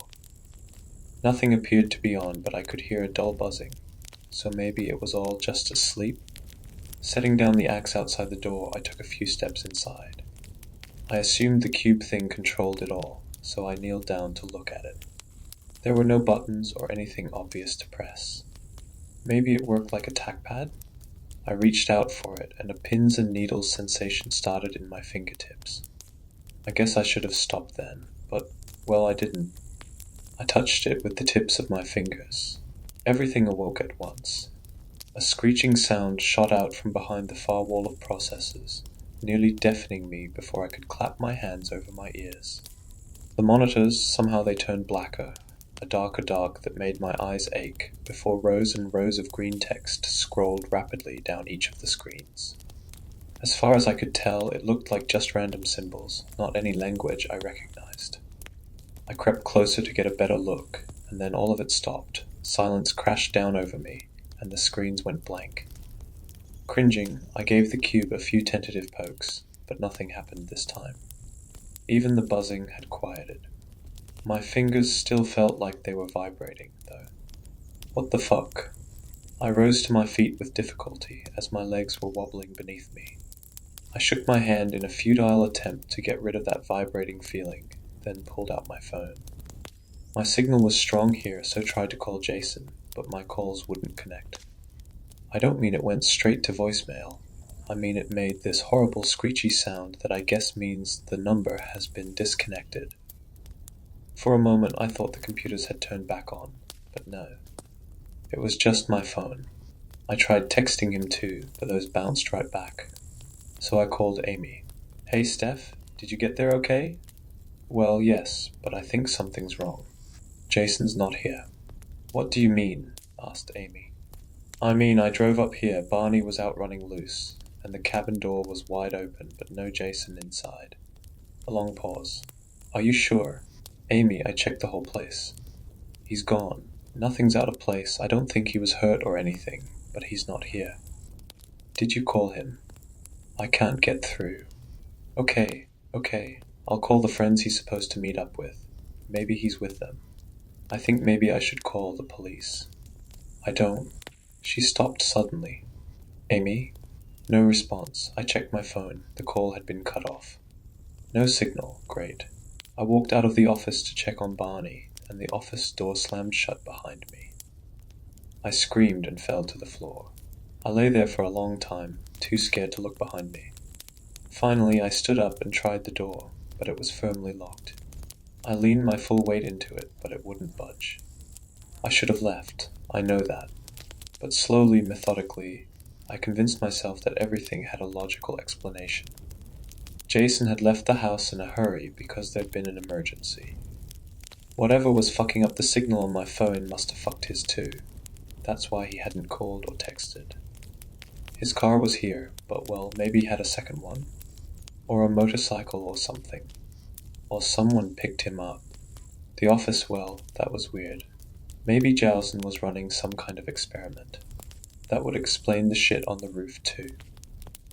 Speaker 1: Nothing appeared to be on, but I could hear a dull buzzing, so maybe it was all just asleep. Setting down the axe outside the door, I took a few steps inside. I assumed the cube thing controlled it all, so I kneeled down to look at it. There were no buttons or anything obvious to press. Maybe it worked like a trackpad? I reached out for it, and a pins and needles sensation started in my fingertips. I guess I should have stopped then, but, well, I didn't. I touched it with the tips of my fingers. Everything awoke at once. A screeching sound shot out from behind the far wall of processors, nearly deafening me before I could clap my hands over my ears. The monitors, somehow they turned blacker, a darker dark that made my eyes ache, before rows and rows of green text scrolled rapidly down each of the screens. As far as I could tell, it looked like just random symbols, not any language I recognized. I crept closer to get a better look, and then all of it stopped. Silence crashed down over me, and the screens went blank. Cringing, I gave the cube a few tentative pokes, but nothing happened this time. Even the buzzing had quieted. My fingers still felt like they were vibrating, though. What the fuck? I rose to my feet with difficulty as my legs were wobbling beneath me. I shook my hand in a futile attempt to get rid of that vibrating feeling, then pulled out my phone. My signal was strong here, so tried to call Jason, but my calls wouldn't connect. I don't mean it went straight to voicemail. I mean it made this horrible screechy sound that I guess means the number has been disconnected. For a moment I thought the computers had turned back on, but no. It was just my phone. I tried texting him too, but those bounced right back. So I called Amy. "Hey Steph, did you get there okay?" "Well, yes, but I think something's wrong. Jason's not here." "What do you mean?" asked Amy. "I mean, I drove up here, Barney was out running loose, and the cabin door was wide open, but no Jason inside." A long pause. "Are you sure?" "Amy, I checked the whole place. He's gone. Nothing's out of place. I don't think he was hurt or anything, but he's not here." "Did you call him?" "I can't get through." Okay. I'll call the friends he's supposed to meet up with. Maybe he's with them. I think maybe I should call the police." "I don't." She stopped suddenly. "Amy?" No response. I checked my phone. The call had been cut off. No signal. Great. I walked out of the office to check on Barney, and the office door slammed shut behind me. I screamed and fell to the floor. I lay there for a long time, too scared to look behind me. Finally, I stood up and tried the door, but it was firmly locked. I leaned my full weight into it, but it wouldn't budge. I should have left, I know that. But slowly, methodically, I convinced myself that everything had a logical explanation. Jason had left the house in a hurry because there'd been an emergency. Whatever was fucking up the signal on my phone must have fucked his too. That's why he hadn't called or texted. His car was here, but well, maybe he had a second one. Or a motorcycle or something. Or someone picked him up. The office, well, that was weird. Maybe Jowson was running some kind of experiment. That would explain the shit on the roof too.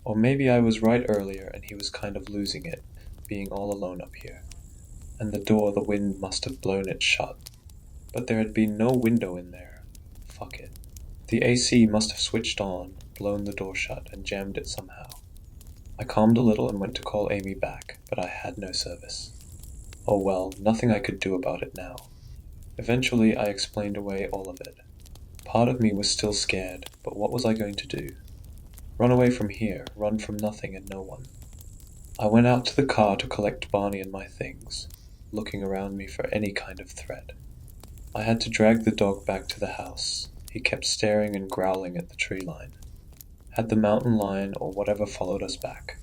Speaker 1: Or maybe I was right earlier and he was kind of losing it, being all alone up here. And the door, the wind must have blown it shut. But there had been no window in there. Fuck it. The AC must have switched on, blown the door shut, and jammed it somehow. I calmed a little and went to call Amy back, but I had no service. Oh well, nothing I could do about it now. Eventually I explained away all of it. Part of me was still scared, but what was I going to do? Run away from here, run from nothing and no one. I went out to the car to collect Barney and my things, looking around me for any kind of threat. I had to drag the dog back to the house. He kept staring and growling at the tree line. Had the mountain lion or whatever followed us back.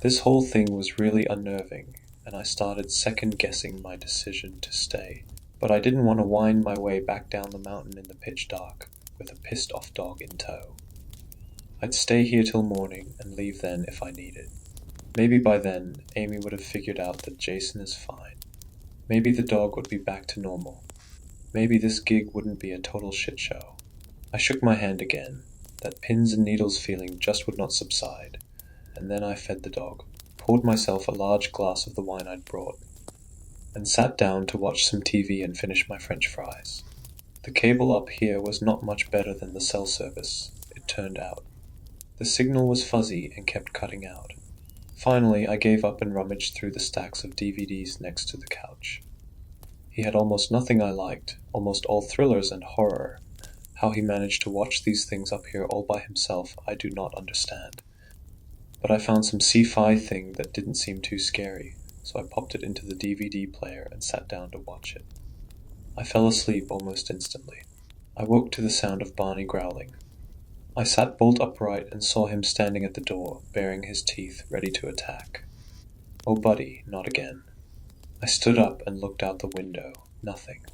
Speaker 1: This whole thing was really unnerving, and I started second-guessing my decision to stay. But I didn't want to wind my way back down the mountain in the pitch dark, with a pissed-off dog in tow. I'd stay here till morning and leave then if I needed. Maybe by then, Amy would have figured out that Jason is fine. Maybe the dog would be back to normal. Maybe this gig wouldn't be a total shit show. I shook my hand again. That pins and needles feeling just would not subside. And then I fed the dog, poured myself a large glass of the wine I'd brought, and sat down to watch some TV and finish my French fries. The cable up here was not much better than the cell service, it turned out. The signal was fuzzy and kept cutting out. Finally, I gave up and rummaged through the stacks of DVDs next to the couch. He had almost nothing I liked, almost all thrillers and horror. How he managed to watch these things up here all by himself, I do not understand. But I found some sci-fi thing that didn't seem too scary, so I popped it into the DVD player and sat down to watch it. I fell asleep almost instantly. I woke to the sound of Barney growling. I sat bolt upright and saw him standing at the door, baring his teeth, ready to attack. Oh buddy, not again. I stood up and looked out the window. Nothing.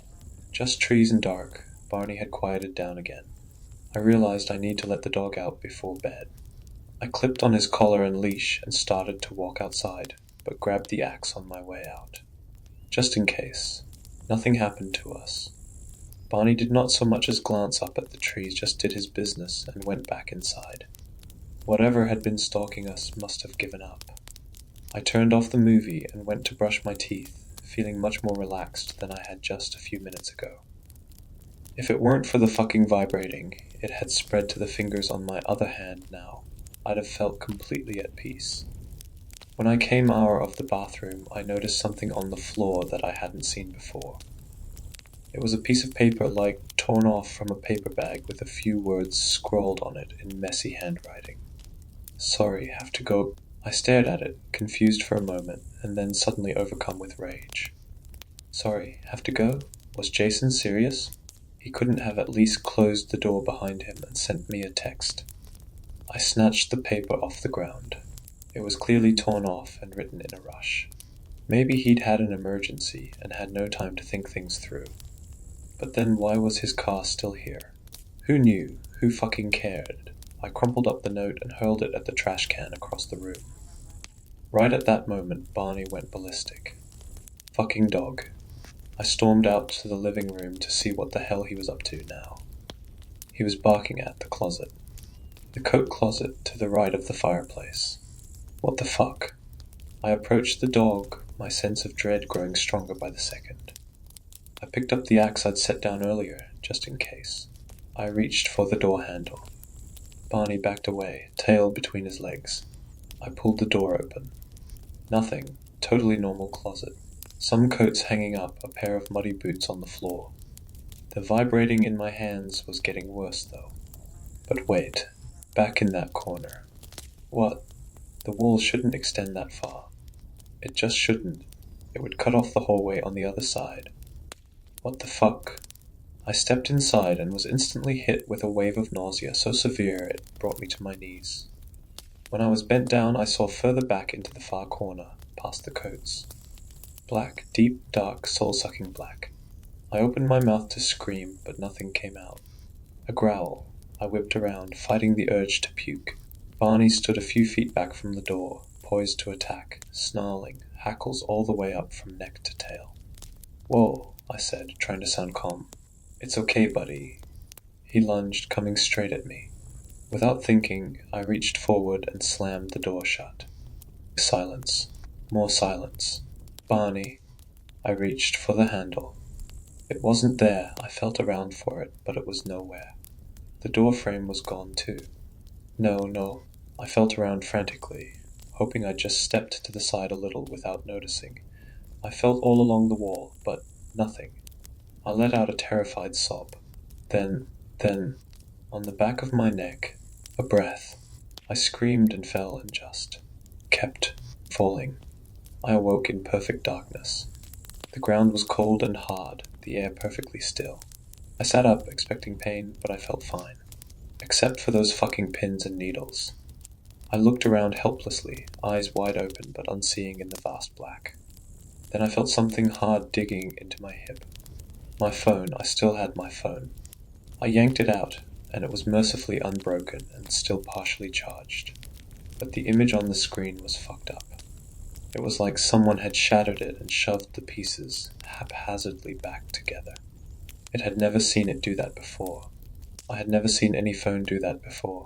Speaker 1: Just trees and dark. Barney had quieted down again. I realized I need to let the dog out before bed. I clipped on his collar and leash and started to walk outside, but grabbed the axe on my way out. Just in case. Nothing happened to us. Barney did not so much as glance up at the trees, just did his business and went back inside. Whatever had been stalking us must have given up. I turned off the movie and went to brush my teeth, feeling much more relaxed than I had just a few minutes ago. If it weren't for the fucking vibrating, it had spread to the fingers on my other hand now. I'd have felt completely at peace. When I came out of the bathroom, I noticed something on the floor that I hadn't seen before. It was a piece of paper torn off from a paper bag with a few words scrawled on it in messy handwriting. Sorry, have to go. I stared at it, confused for a moment, and then suddenly overcome with rage. Sorry, have to go? Was Jason serious? He couldn't have at least closed the door behind him and sent me a text. I snatched the paper off the ground. It was clearly torn off and written in a rush. Maybe he'd had an emergency and had no time to think things through. But then why was his car still here? Who knew? Who fucking cared? I crumpled up the note and hurled it at the trash can across the room. Right at that moment, Barney went ballistic. Fucking dog. I stormed out to the living room to see what the hell he was up to now. He was barking at the closet. The coat closet to the right of the fireplace. What the fuck? I approached the dog, my sense of dread growing stronger by the second. I picked up the axe I'd set down earlier, just in case. I reached for the door handle. Barney backed away, tail between his legs. I pulled the door open. Nothing. Totally normal closet. Some coats hanging up, a pair of muddy boots on the floor. The vibrating in my hands was getting worse, though. But wait. Back in that corner. What? The wall shouldn't extend that far. It just shouldn't. It would cut off the hallway on the other side. What the fuck? I stepped inside and was instantly hit with a wave of nausea so severe it brought me to my knees. When I was bent down, I saw further back into the far corner, past the coats. Black, deep, dark, soul-sucking black. I opened my mouth to scream, but nothing came out. A growl. I whipped around, fighting the urge to puke. Barney stood a few feet back from the door, poised to attack, snarling, hackles all the way up from neck to tail. Whoa, I said, trying to sound calm. It's okay, buddy. He lunged, coming straight at me. Without thinking, I reached forward and slammed the door shut. Silence. More silence. Barney. I reached for the handle. It wasn't there. I felt around for it, but it was nowhere. The door frame was gone too. No. I felt around frantically, hoping I'd just stepped to the side a little without noticing. I felt all along the wall, but nothing. I let out a terrified sob. Then, on the back of my neck, a breath. I screamed and fell and just kept falling. I awoke in perfect darkness. The ground was cold and hard, the air perfectly still. I sat up, expecting pain, but I felt fine. Except for those fucking pins and needles. I looked around helplessly, eyes wide open but unseeing in the vast black. Then I felt something hard digging into my hip. My phone. I still had my phone. I yanked it out, and it was mercifully unbroken and still partially charged. But the image on the screen was fucked up. It was like someone had shattered it and shoved the pieces haphazardly back together. It had never seen it do that before. I had never seen any phone do that before.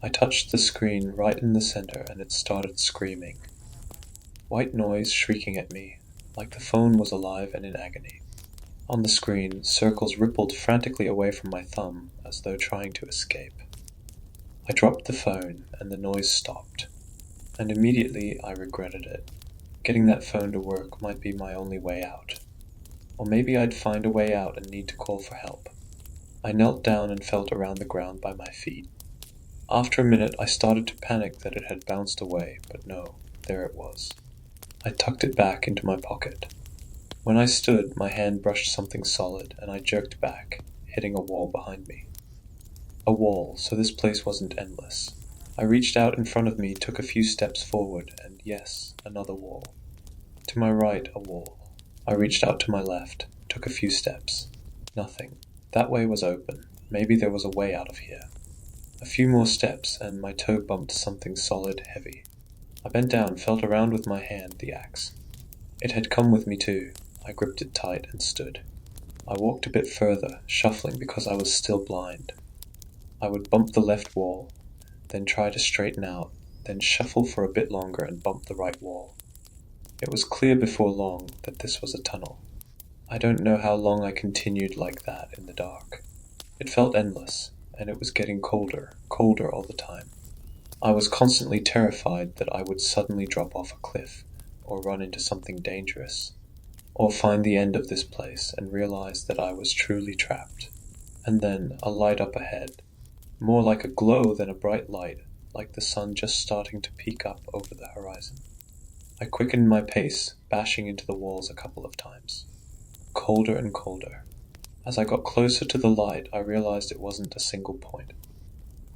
Speaker 1: I touched the screen right in the center and it started screaming. White noise shrieking at me, like the phone was alive and in agony. On the screen, circles rippled frantically away from my thumb as though trying to escape. I dropped the phone and the noise stopped. And immediately I regretted it. Getting that phone to work might be my only way out. Or maybe I'd find a way out and need to call for help. I knelt down and felt around the ground by my feet. After a minute I started to panic that it had bounced away, but no, there it was. I tucked it back into my pocket. When I stood, my hand brushed something solid, and I jerked back, hitting a wall behind me. A wall, so this place wasn't endless. I reached out in front of me, took a few steps forward, and yes, another wall. To my right, a wall. I reached out to my left, took a few steps. Nothing. That way was open. Maybe there was a way out of here. A few more steps, and my toe bumped something solid, heavy. I bent down, felt around with my hand, the axe. It had come with me too. I gripped it tight and stood. I walked a bit further, shuffling because I was still blind. I would bump the left wall, then try to straighten out, then shuffle for a bit longer and bump the right wall. It was clear before long that this was a tunnel. I don't know how long I continued like that in the dark. It felt endless, and it was getting colder all the time. I was constantly terrified that I would suddenly drop off a cliff, or run into something dangerous. or find the end of this place and realize that I was truly trapped. And then a light up ahead, more like a glow than a bright light, like the sun just starting to peek up over the horizon. I quickened my pace, bashing into the walls a couple of times. Colder and colder. As I got closer to the light, I realized it wasn't a single point.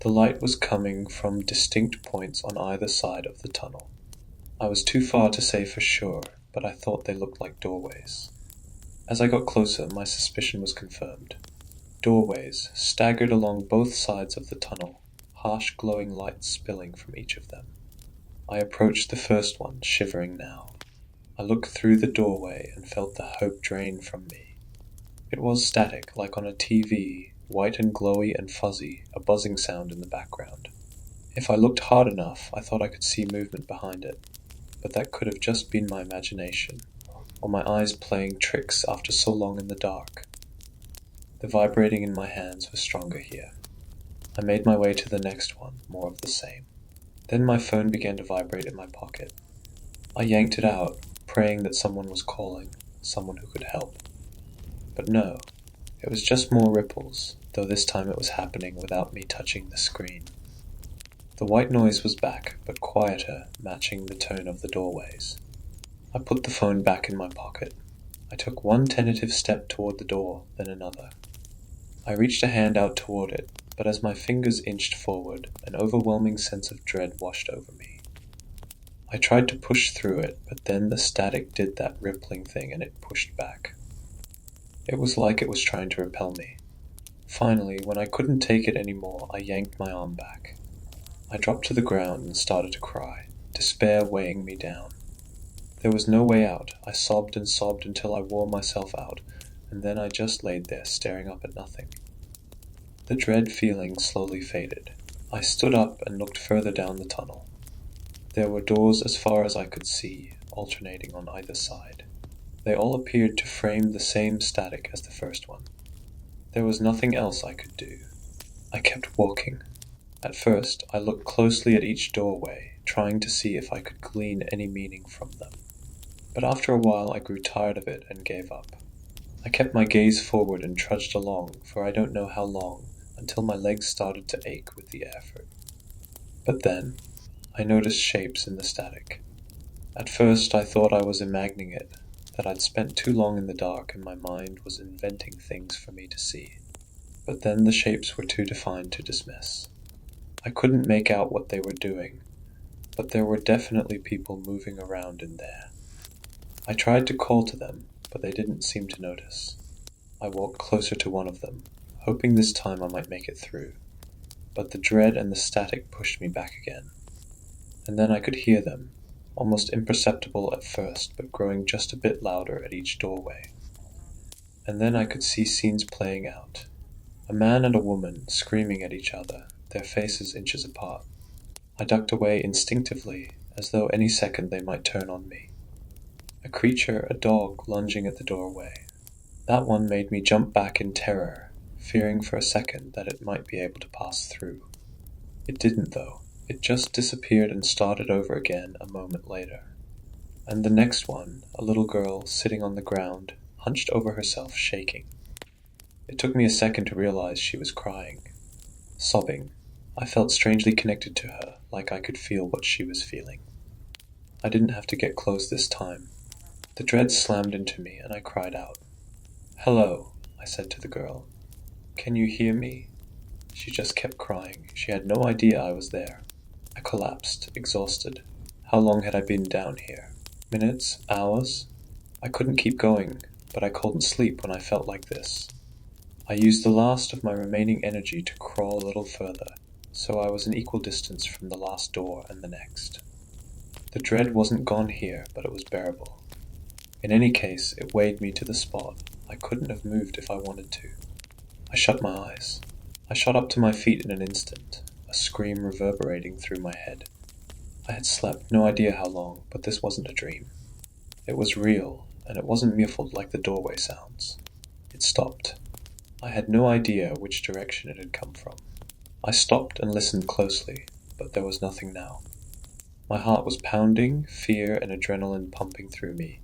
Speaker 1: The light was coming from distinct points on either side of the tunnel. I was too far to say for sure, but I thought they looked like doorways. As I got closer, my suspicion was confirmed. Doorways staggered along both sides of the tunnel, harsh glowing light spilling from each of them. I approached the first one, shivering now. I looked through the doorway and felt the hope drain from me. It was static, like on a TV, white and glowy and fuzzy, a buzzing sound in the background. If I looked hard enough, I thought I could see movement behind it, but that could have just been my imagination, or my eyes playing tricks after so long in the dark. The vibrating in my hands was stronger here. I made my way to the next one, more of the same. Then my phone began to vibrate in my pocket. I yanked it out, praying that someone was calling, someone who could help. But no, it was just more ripples, though this time it was happening without me touching the screen. The white noise was back, but quieter, matching the tone of the doorways. I put the phone back in my pocket. I took one tentative step toward the door, then another. I reached a hand out toward it, but as my fingers inched forward, an overwhelming sense of dread washed over me. I tried to push through it, but then the static did that rippling thing and it pushed back. It was like it was trying to repel me. Finally, when I couldn't take it anymore, I yanked my arm back. I dropped to the ground and started to cry, despair weighing me down. There was no way out. I sobbed and sobbed until I wore myself out, and then I just laid there staring up at nothing. The dread feeling slowly faded. I stood up and looked further down the tunnel. There were doors as far as I could see, alternating on either side. They all appeared to frame the same static as the first one. There was nothing else I could do. I kept walking. At first, I looked closely at each doorway, trying to see if I could glean any meaning from them. But after a while I grew tired of it and gave up. I kept my gaze forward and trudged along, for I don't know how long, until my legs started to ache with the effort. But then, I noticed shapes in the static. At first I thought I was imagining it, that I'd spent too long in the dark and my mind was inventing things for me to see. But then the shapes were too defined to dismiss. I couldn't make out what they were doing, but there were definitely people moving around in there. I tried to call to them, but they didn't seem to notice. I walked closer to one of them, hoping this time I might make it through, but the dread and the static pushed me back again. And then I could hear them, almost imperceptible at first, but growing just a bit louder at each doorway. And then I could see scenes playing out. A man and a woman screaming at each other, their faces inches apart. I ducked away instinctively, as though any second they might turn on me. A creature, a dog, lunging at the doorway. That one made me jump back in terror, fearing for a second that it might be able to pass through. It didn't, though. It just disappeared and started over again a moment later. And the next one, a little girl sitting on the ground, hunched over herself, shaking. It took me a second to realize she was crying, sobbing. I felt strangely connected to her, like I could feel what she was feeling. I didn't have to get close this time. The dread slammed into me, and I cried out. "Hello," I said to the girl. "Can you hear me?" She just kept crying. She had no idea I was there. I collapsed, exhausted. How long had I been down here? Minutes? Hours? I couldn't keep going, but I couldn't sleep when I felt like this. I used the last of my remaining energy to crawl a little further, so I was an equal distance from the last door and the next. The dread wasn't gone here, but it was bearable. In any case, it weighed me to the spot. I couldn't have moved if I wanted to. I shut my eyes. I shot up to my feet in an instant, a scream reverberating through my head. I had slept no idea how long, but this wasn't a dream. It was real, and it wasn't muffled like the doorway sounds. It stopped. I had no idea which direction it had come from. I stopped and listened closely, but there was nothing now. My heart was pounding, fear and adrenaline pumping through me,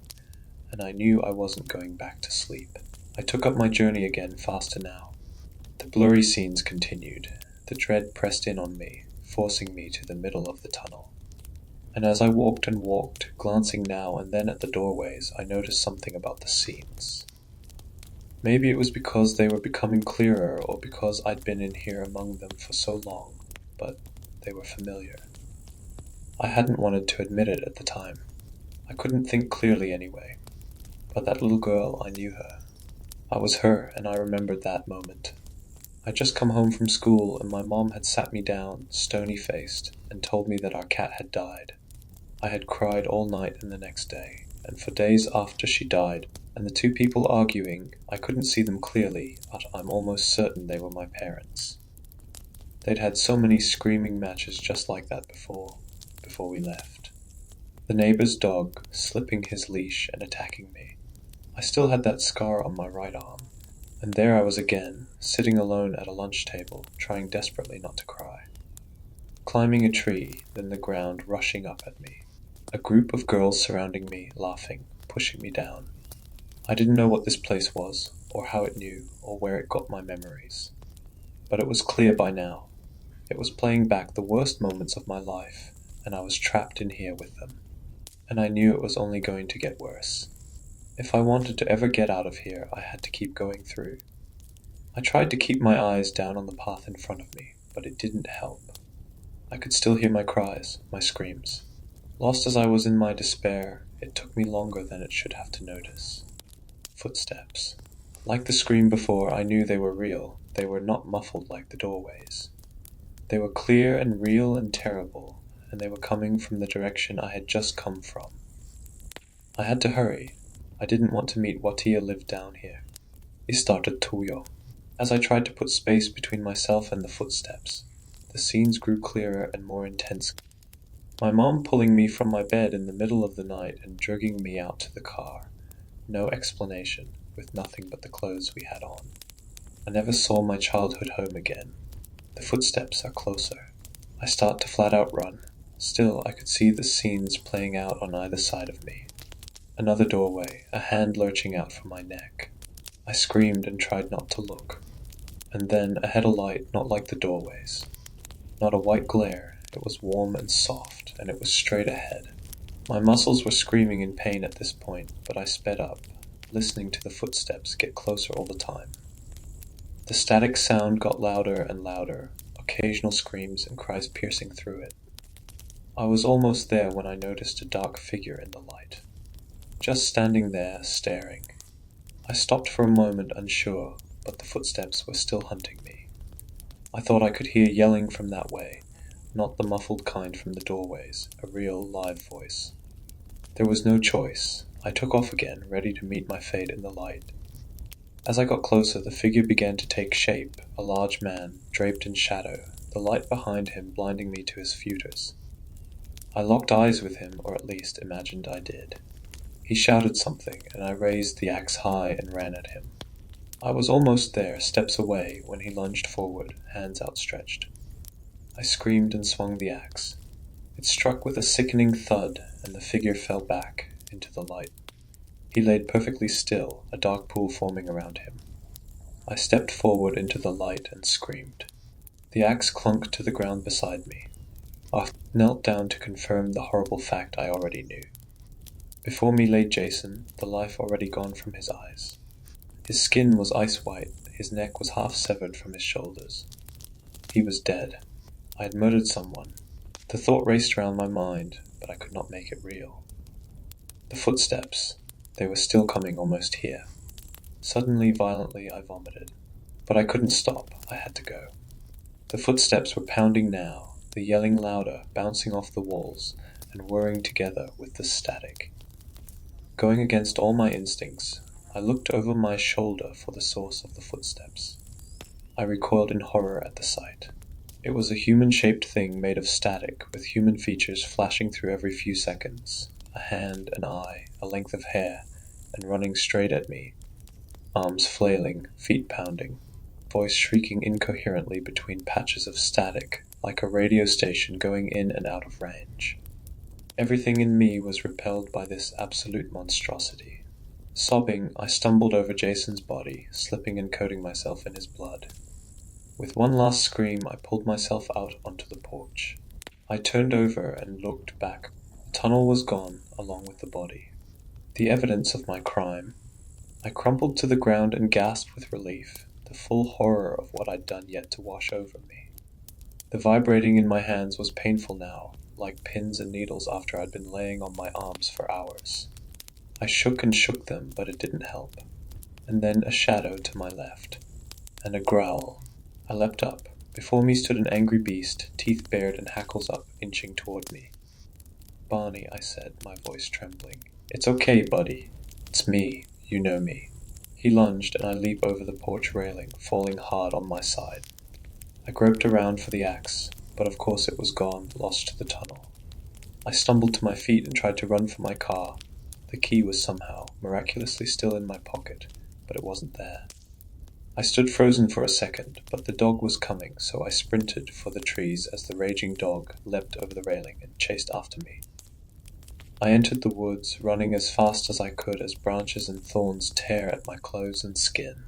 Speaker 1: and I knew I wasn't going back to sleep. I took up my journey again, faster now. The blurry scenes continued. The dread pressed in on me, forcing me to the middle of the tunnel. And as I walked and walked, glancing now and then at the doorways, I noticed something about the scenes. Maybe it was because they were becoming clearer, or because I'd been in here among them for so long, but they were familiar. I hadn't wanted to admit it at the time. I couldn't think clearly anyway. But that little girl, I knew her. I was her, and I remembered that moment. I'd just come home from school, and my mom had sat me down, stony-faced, and told me that our cat had died. I had cried all night and the next day, and for days after she died, and the two people arguing, I couldn't see them clearly, but I'm almost certain they were my parents. They'd had so many screaming matches just like that before we left. The neighbor's dog slipping his leash and attacking me. I still had that scar on my right arm, and there I was again, sitting alone at a lunch table, trying desperately not to cry. Climbing a tree, then the ground rushing up at me. A group of girls surrounding me, laughing, pushing me down. I didn't know what this place was, or how it knew, or where it got my memories. But it was clear by now. It was playing back the worst moments of my life, and I was trapped in here with them. And I knew it was only going to get worse. If I wanted to ever get out of here, I had to keep going through. I tried to keep my eyes down on the path in front of me, but it didn't help. I could still hear my cries, my screams. Lost as I was in my despair, it took me longer than it should have to notice. Footsteps. Like the scream before, I knew they were real. They were not muffled like the doorways. They were clear and real and terrible, and they were coming from the direction I had just come from. I had to hurry. I didn't want to meet Watia lived down here. He started Tuyo. As I tried to put space between myself and the footsteps, the scenes grew clearer and more intense. My mom pulling me from my bed in the middle of the night and dragging me out to the car. No explanation, with nothing but the clothes we had on. I never saw my childhood home again. The footsteps are closer. I start to flat out run. Still, I could see the scenes playing out on either side of me. Another doorway, a hand lurching out from my neck. I screamed and tried not to look. And then ahead a light not like the doorways. Not a white glare, it was warm and soft, and it was straight ahead. My muscles were screaming in pain at this point, but I sped up, listening to the footsteps get closer all the time. The static sound got louder and louder, occasional screams and cries piercing through it. I was almost there when I noticed a dark figure in the light. Just standing there, staring. I stopped for a moment unsure, but the footsteps were still hunting me. I thought I could hear yelling from that way, not the muffled kind from the doorways, a real, live voice. There was no choice. I took off again, ready to meet my fate in the light. As I got closer, the figure began to take shape, a large man, draped in shadow, the light behind him blinding me to his features. I locked eyes with him, or at least imagined I did. He shouted something, and I raised the axe high and ran at him. I was almost there, steps away, when he lunged forward, hands outstretched. I screamed and swung the axe. It struck with a sickening thud, and the figure fell back into the light. He laid perfectly still, a dark pool forming around him. I stepped forward into the light and screamed. The axe clunked to the ground beside me. I knelt down to confirm the horrible fact I already knew. Before me lay Jason, the life already gone from his eyes. His skin was ice white, his neck was half severed from his shoulders. He was dead. I had murdered someone. The thought raced around my mind, but I could not make it real. The footsteps, they were still coming almost here. Suddenly, violently, I vomited. But I couldn't stop. I had to go. The footsteps were pounding now, the yelling louder, bouncing off the walls, and whirring together with the static. Going against all my instincts, I looked over my shoulder for the source of the footsteps. I recoiled in horror at the sight. It was a human-shaped thing made of static, with human features flashing through every few seconds. A hand, an eye, a length of hair, and running straight at me. Arms flailing, feet pounding, voice shrieking incoherently between patches of static, like a radio station going in and out of range. Everything in me was repelled by this absolute monstrosity. Sobbing, I stumbled over Jason's body, slipping and coating myself in his blood. With one last scream, I pulled myself out onto the porch. I turned over and looked back. The tunnel was gone, along with the body. The evidence of my crime. I crumpled to the ground and gasped with relief, the full horror of what I'd done yet to wash over me. The vibrating in my hands was painful now, like pins and needles after I'd been laying on my arms for hours. I shook and shook them, but it didn't help. And then a shadow to my left, and a growl. I leapt up. Before me stood an angry beast, teeth bared and hackles up, inching toward me. "Barney," I said, my voice trembling. "It's okay, buddy. It's me. You know me." He lunged, and I leaped over the porch railing, falling hard on my side. I groped around for the axe, but of course it was gone, lost to the tunnel. I stumbled to my feet and tried to run for my car. The key was somehow, miraculously still in my pocket, but it wasn't there. I stood frozen for a second, but the dog was coming, so I sprinted for the trees as the raging dog leapt over the railing and chased after me. I entered the woods, running as fast as I could as branches and thorns tear at my clothes and skin.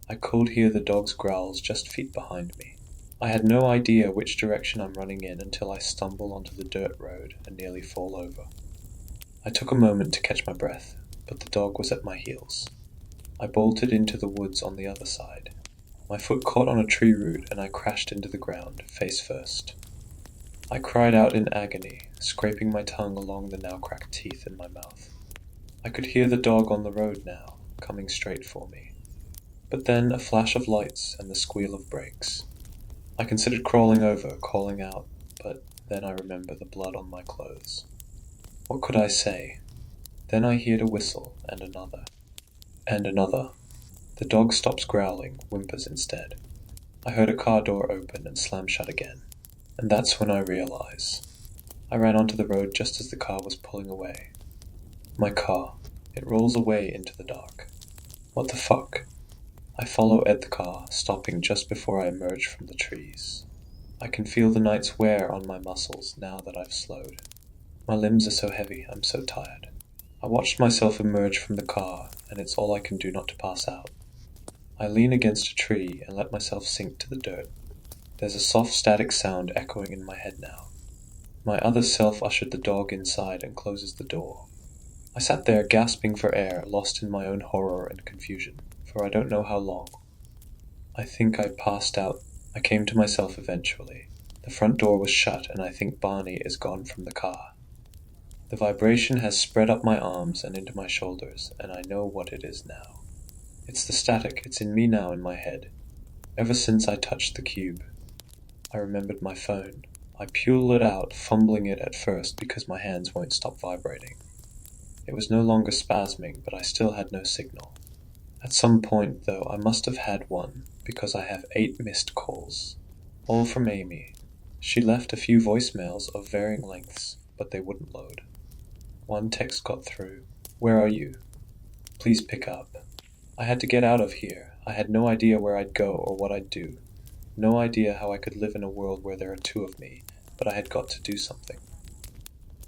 Speaker 1: I could hear the dog's growls just feet behind me. I had no idea which direction I'm running in until I stumble onto the dirt road and nearly fall over. I took a moment to catch my breath, but the dog was at my heels. I bolted into the woods on the other side. My foot caught on a tree root and I crashed into the ground, face first. I cried out in agony, scraping my tongue along the now cracked teeth in my mouth. I could hear the dog on the road now, coming straight for me. But then a flash of lights and the squeal of brakes. I considered crawling over, calling out, but then I remembered the blood on my clothes. What could I say? Then I heard a whistle, and another. And another. The dog stops growling, whimpers instead. I heard a car door open and slam shut again. And that's when I realize. I ran onto the road just as the car was pulling away. My car. It rolls away into the dark. What the fuck? I follow Ed the car, stopping just before I emerge from the trees. I can feel the night's wear on my muscles now that I've slowed. My limbs are so heavy, I'm so tired. I watched myself emerge from the car, and it's all I can do not to pass out. I lean against a tree and let myself sink to the dirt. There's a soft static sound echoing in my head now. My other self ushered the dog inside and closes the door. I sat there gasping for air, lost in my own horror and confusion, for I don't know how long. I think I passed out. I came to myself eventually. The front door was shut and I think Barney is gone from the car. The vibration has spread up my arms and into my shoulders, and I know what it is now. It's the static, it's in me now in my head. Ever since I touched the cube. I remembered my phone. I pulled it out, fumbling it at first because my hands won't stop vibrating. It was no longer spasming, but I still had no signal. At some point, though, I must have had one, because I have 8 missed calls. All from Amy. She left a few voicemails of varying lengths, but they wouldn't load. One text got through. "Where are you? Please pick up." I had to get out of here. I had no idea where I'd go or what I'd do. No idea how I could live in a world where there are 2 of me, but I had got to do something.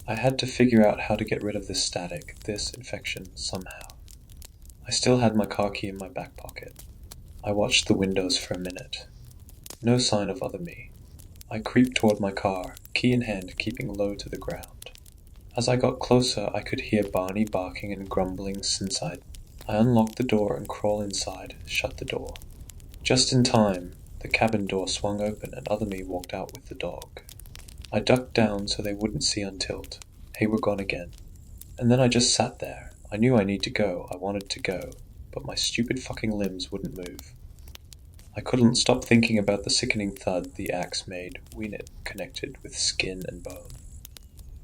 Speaker 1: I had to figure out how to get rid of this static, this infection, somehow. I still had my car key in my back pocket. I watched the windows for a minute. No sign of other me. I creeped toward my car, key in hand, keeping low to the ground. As I got closer, I could hear Barney barking and grumbling inside. I unlocked the door and crawled inside, shut the door. Just in time, the cabin door swung open and other me walked out with the dog. I ducked down so they wouldn't see Untilt. They were gone again. And then I just sat there. I knew I need to go, I wanted to go, but my stupid fucking limbs wouldn't move. I couldn't stop thinking about the sickening thud the axe made when it connected with skin and bone.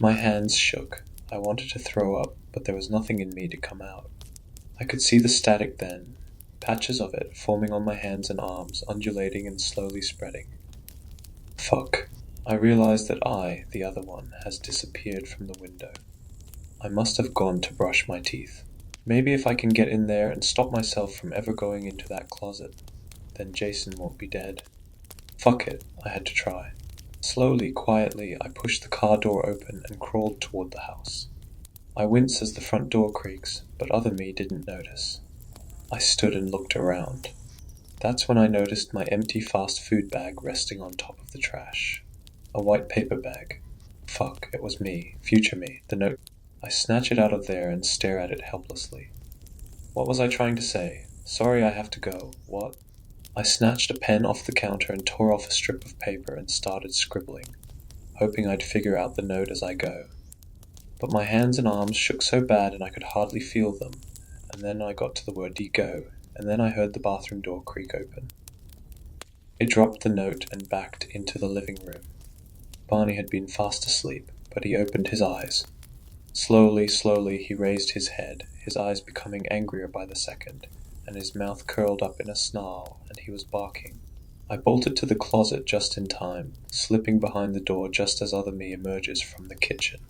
Speaker 1: My hands shook. I wanted to throw up, but there was nothing in me to come out. I could see the static then, patches of it forming on my hands and arms, undulating and slowly spreading. Fuck. I realized that I, the other one, has disappeared from the window. I must have gone to brush my teeth. Maybe if I can get in there and stop myself from ever going into that closet, then Jason won't be dead. Fuck it, I had to try. Slowly, quietly, I pushed the car door open and crawled toward the house. I wince as the front door creaks, but other me didn't notice. I stood and looked around. That's when I noticed my empty fast food bag resting on top of the trash. A white paper bag. Fuck, it was me, future me, the note. I snatch it out of there and stare at it helplessly. What was I trying to say? Sorry, I have to go. What? I snatched a pen off the counter and tore off a strip of paper and started scribbling, hoping I'd figure out the note as I go. But my hands and arms shook so bad and I could hardly feel them, and then I got to the word go, and then I heard the bathroom door creak open. It dropped the note and backed into the living room. Barney had been fast asleep, but he opened his eyes. Slowly, he raised his head, his eyes becoming angrier by the second, and his mouth curled up in a snarl, and he was barking. I bolted to the closet just in time, slipping behind the door just as other me emerges from the kitchen.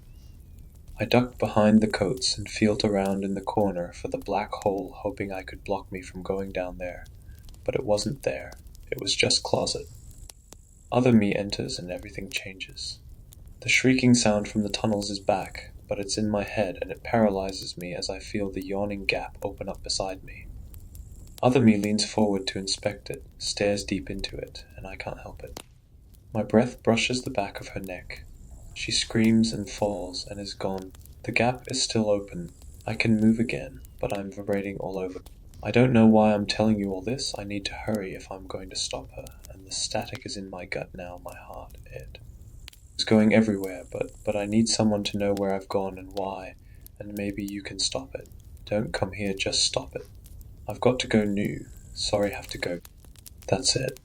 Speaker 1: I ducked behind the coats and feeled around in the corner for the black hole, hoping I could block me from going down there, but it wasn't there. It was just closet. Other me enters and everything changes. The shrieking sound from the tunnels is back, but it's in my head and it paralyzes me as I feel the yawning gap open up beside me. Other me leans forward to inspect it, stares deep into it, and I can't help it. My breath brushes the back of her neck. She screams and falls and is gone. The gap is still open. I can move again, but I'm vibrating all over. I don't know why I'm telling you all this. I need to hurry if I'm going to stop her, and the static is in my gut now, my heart, It's going everywhere, but I need someone to know where I've gone and why, and maybe you can stop it. Don't come here, just stop it. I've got to go new. Sorry, have to go. That's it.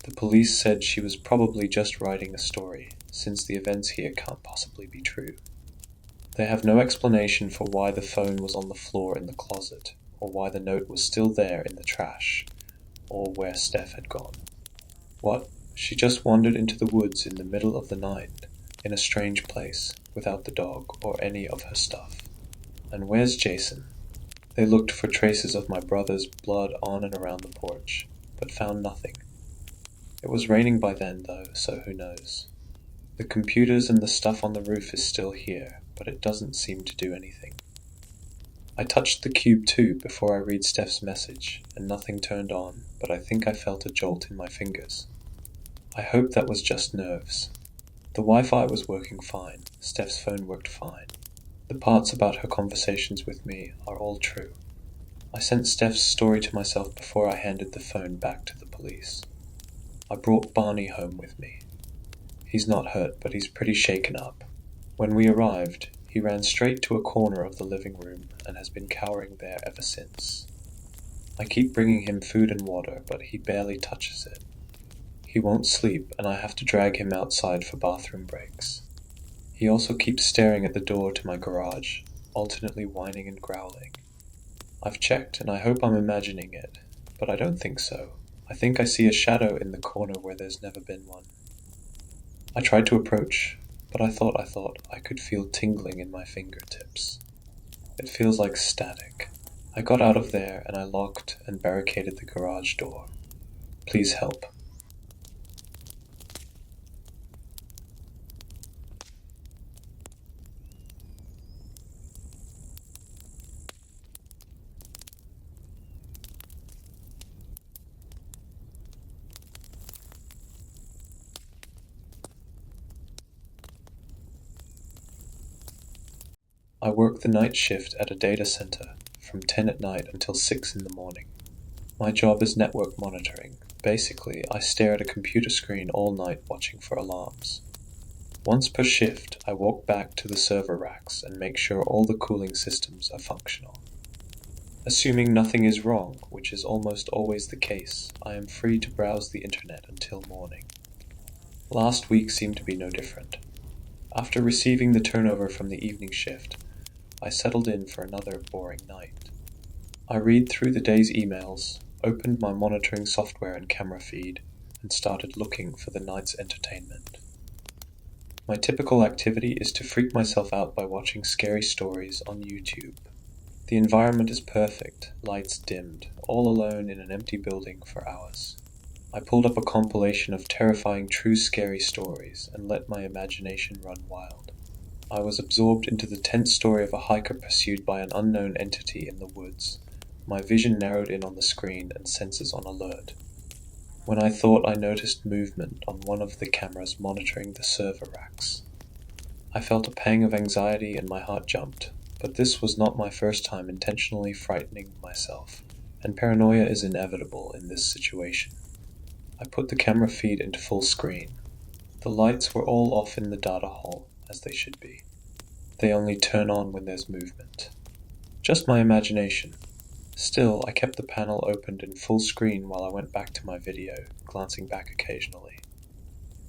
Speaker 1: The police said she was probably just writing a story, since the events here can't possibly be true. They have no explanation for why the phone was on the floor in the closet, or why the note was still there in the trash, or where Steph had gone. What? She just wandered into the woods in the middle of the night, in a strange place, without the dog or any of her stuff. And where's Jason? They looked for traces of my brother's blood on and around the porch, but found nothing. It was raining by then, though, so who knows. The computers and the stuff on the roof is still here, but it doesn't seem to do anything. I touched the cube too before I read Steph's message, and nothing turned on, but I think I felt a jolt in my fingers. I hope that was just nerves. The Wi-Fi was working fine. Steph's phone worked fine. The parts about her conversations with me are all true. I sent Steph's story to myself before I handed the phone back to the police. I brought Barney home with me. He's not hurt, but he's pretty shaken up. When we arrived, he ran straight to a corner of the living room and has been cowering there ever since. I keep bringing him food and water, but he barely touches it. He won't sleep, and I have to drag him outside for bathroom breaks. He also keeps staring at the door to my garage, alternately whining and growling. I've checked, and I hope I'm imagining it, but I don't think so. I think I see a shadow in the corner where there's never been one. I tried to approach, but I thought I could feel tingling in my fingertips. It feels like static. I got out of there and I locked and barricaded the garage door. Please help. I work the night shift at a data center from 10 at night until 6 in the morning. My job is network monitoring. Basically, I stare at a computer screen all night watching for alarms. Once per shift, I walk back to the server racks and make sure all the cooling systems are functional. Assuming nothing is wrong, which is almost always the case, I am free to browse the internet until morning. Last week seemed to be no different. After receiving the turnover from the evening shift, I settled in for another boring night. I read through the day's emails, opened my monitoring software and camera feed, and started looking for the night's entertainment. My typical activity is to freak myself out by watching scary stories on YouTube. The environment is perfect, lights dimmed, all alone in an empty building for hours. I pulled up a compilation of terrifying true scary stories and let my imagination run wild. I was absorbed into the tense story of a hiker pursued by an unknown entity in the woods, my vision narrowed in on the screen and senses on alert. When I thought I noticed movement on one of the cameras monitoring the server racks, I felt a pang of anxiety and my heart jumped, but this was not my first time intentionally frightening myself, and paranoia is inevitable in this situation. I put the camera feed into full screen. The lights were all off in the data hall, as they should be. They only turn on when there's movement. Just my imagination. Still, I kept the panel opened in full screen while I went back to my video, glancing back occasionally.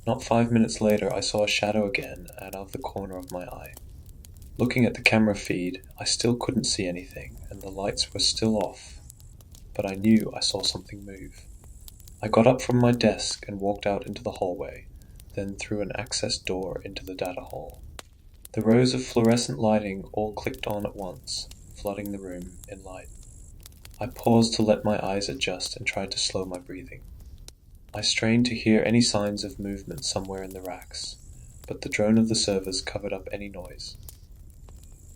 Speaker 1: Not 5 minutes later, I saw a shadow again out of the corner of my eye. Looking at the camera feed, I still couldn't see anything, and the lights were still off, but I knew I saw something move. I got up from my desk and walked out into the hallway, then through an access door into the data hall. The rows of fluorescent lighting all clicked on at once, flooding the room in light. I paused to let my eyes adjust and tried to slow my breathing. I strained to hear any signs of movement somewhere in the racks, but the drone of the servers covered up any noise.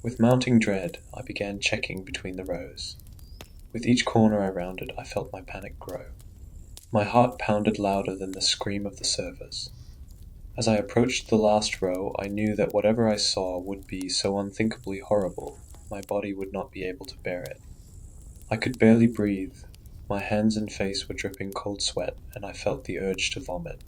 Speaker 1: With mounting dread, I began checking between the rows. With each corner I rounded, I felt my panic grow. My heart pounded louder than the scream of the servers. As I approached the last row, I knew that whatever I saw would be so unthinkably horrible, my body would not be able to bear it. I could barely breathe. My hands and face were dripping cold sweat, and I felt the urge to vomit.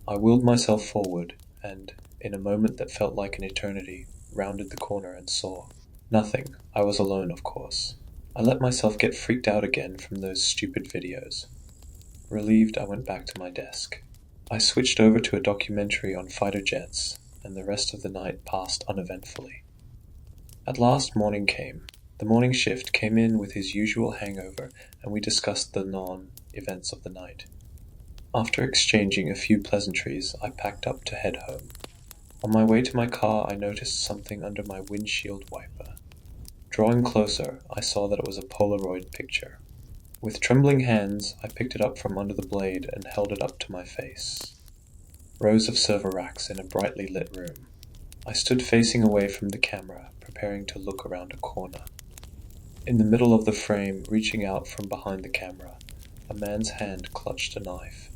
Speaker 1: I willed myself forward, and, in a moment that felt like an eternity, rounded the corner and saw nothing. I was alone, of course. I let myself get freaked out again from those stupid videos. Relieved, I went back to my desk. I switched over to a documentary on fighter jets, and the rest of the night passed uneventfully. At last morning came. The morning shift came in with his usual hangover, and we discussed the non-events of the night. After exchanging a few pleasantries, I packed up to head home. On my way to my car, I noticed something under my windshield wiper. Drawing closer, I saw that it was a Polaroid picture. With trembling hands, I picked it up from under the blade and held it up to my face. Rows of server racks in a brightly lit room. I stood facing away from the camera, preparing to look around a corner. In the middle of the frame, reaching out from behind the camera, a man's hand clutched a knife.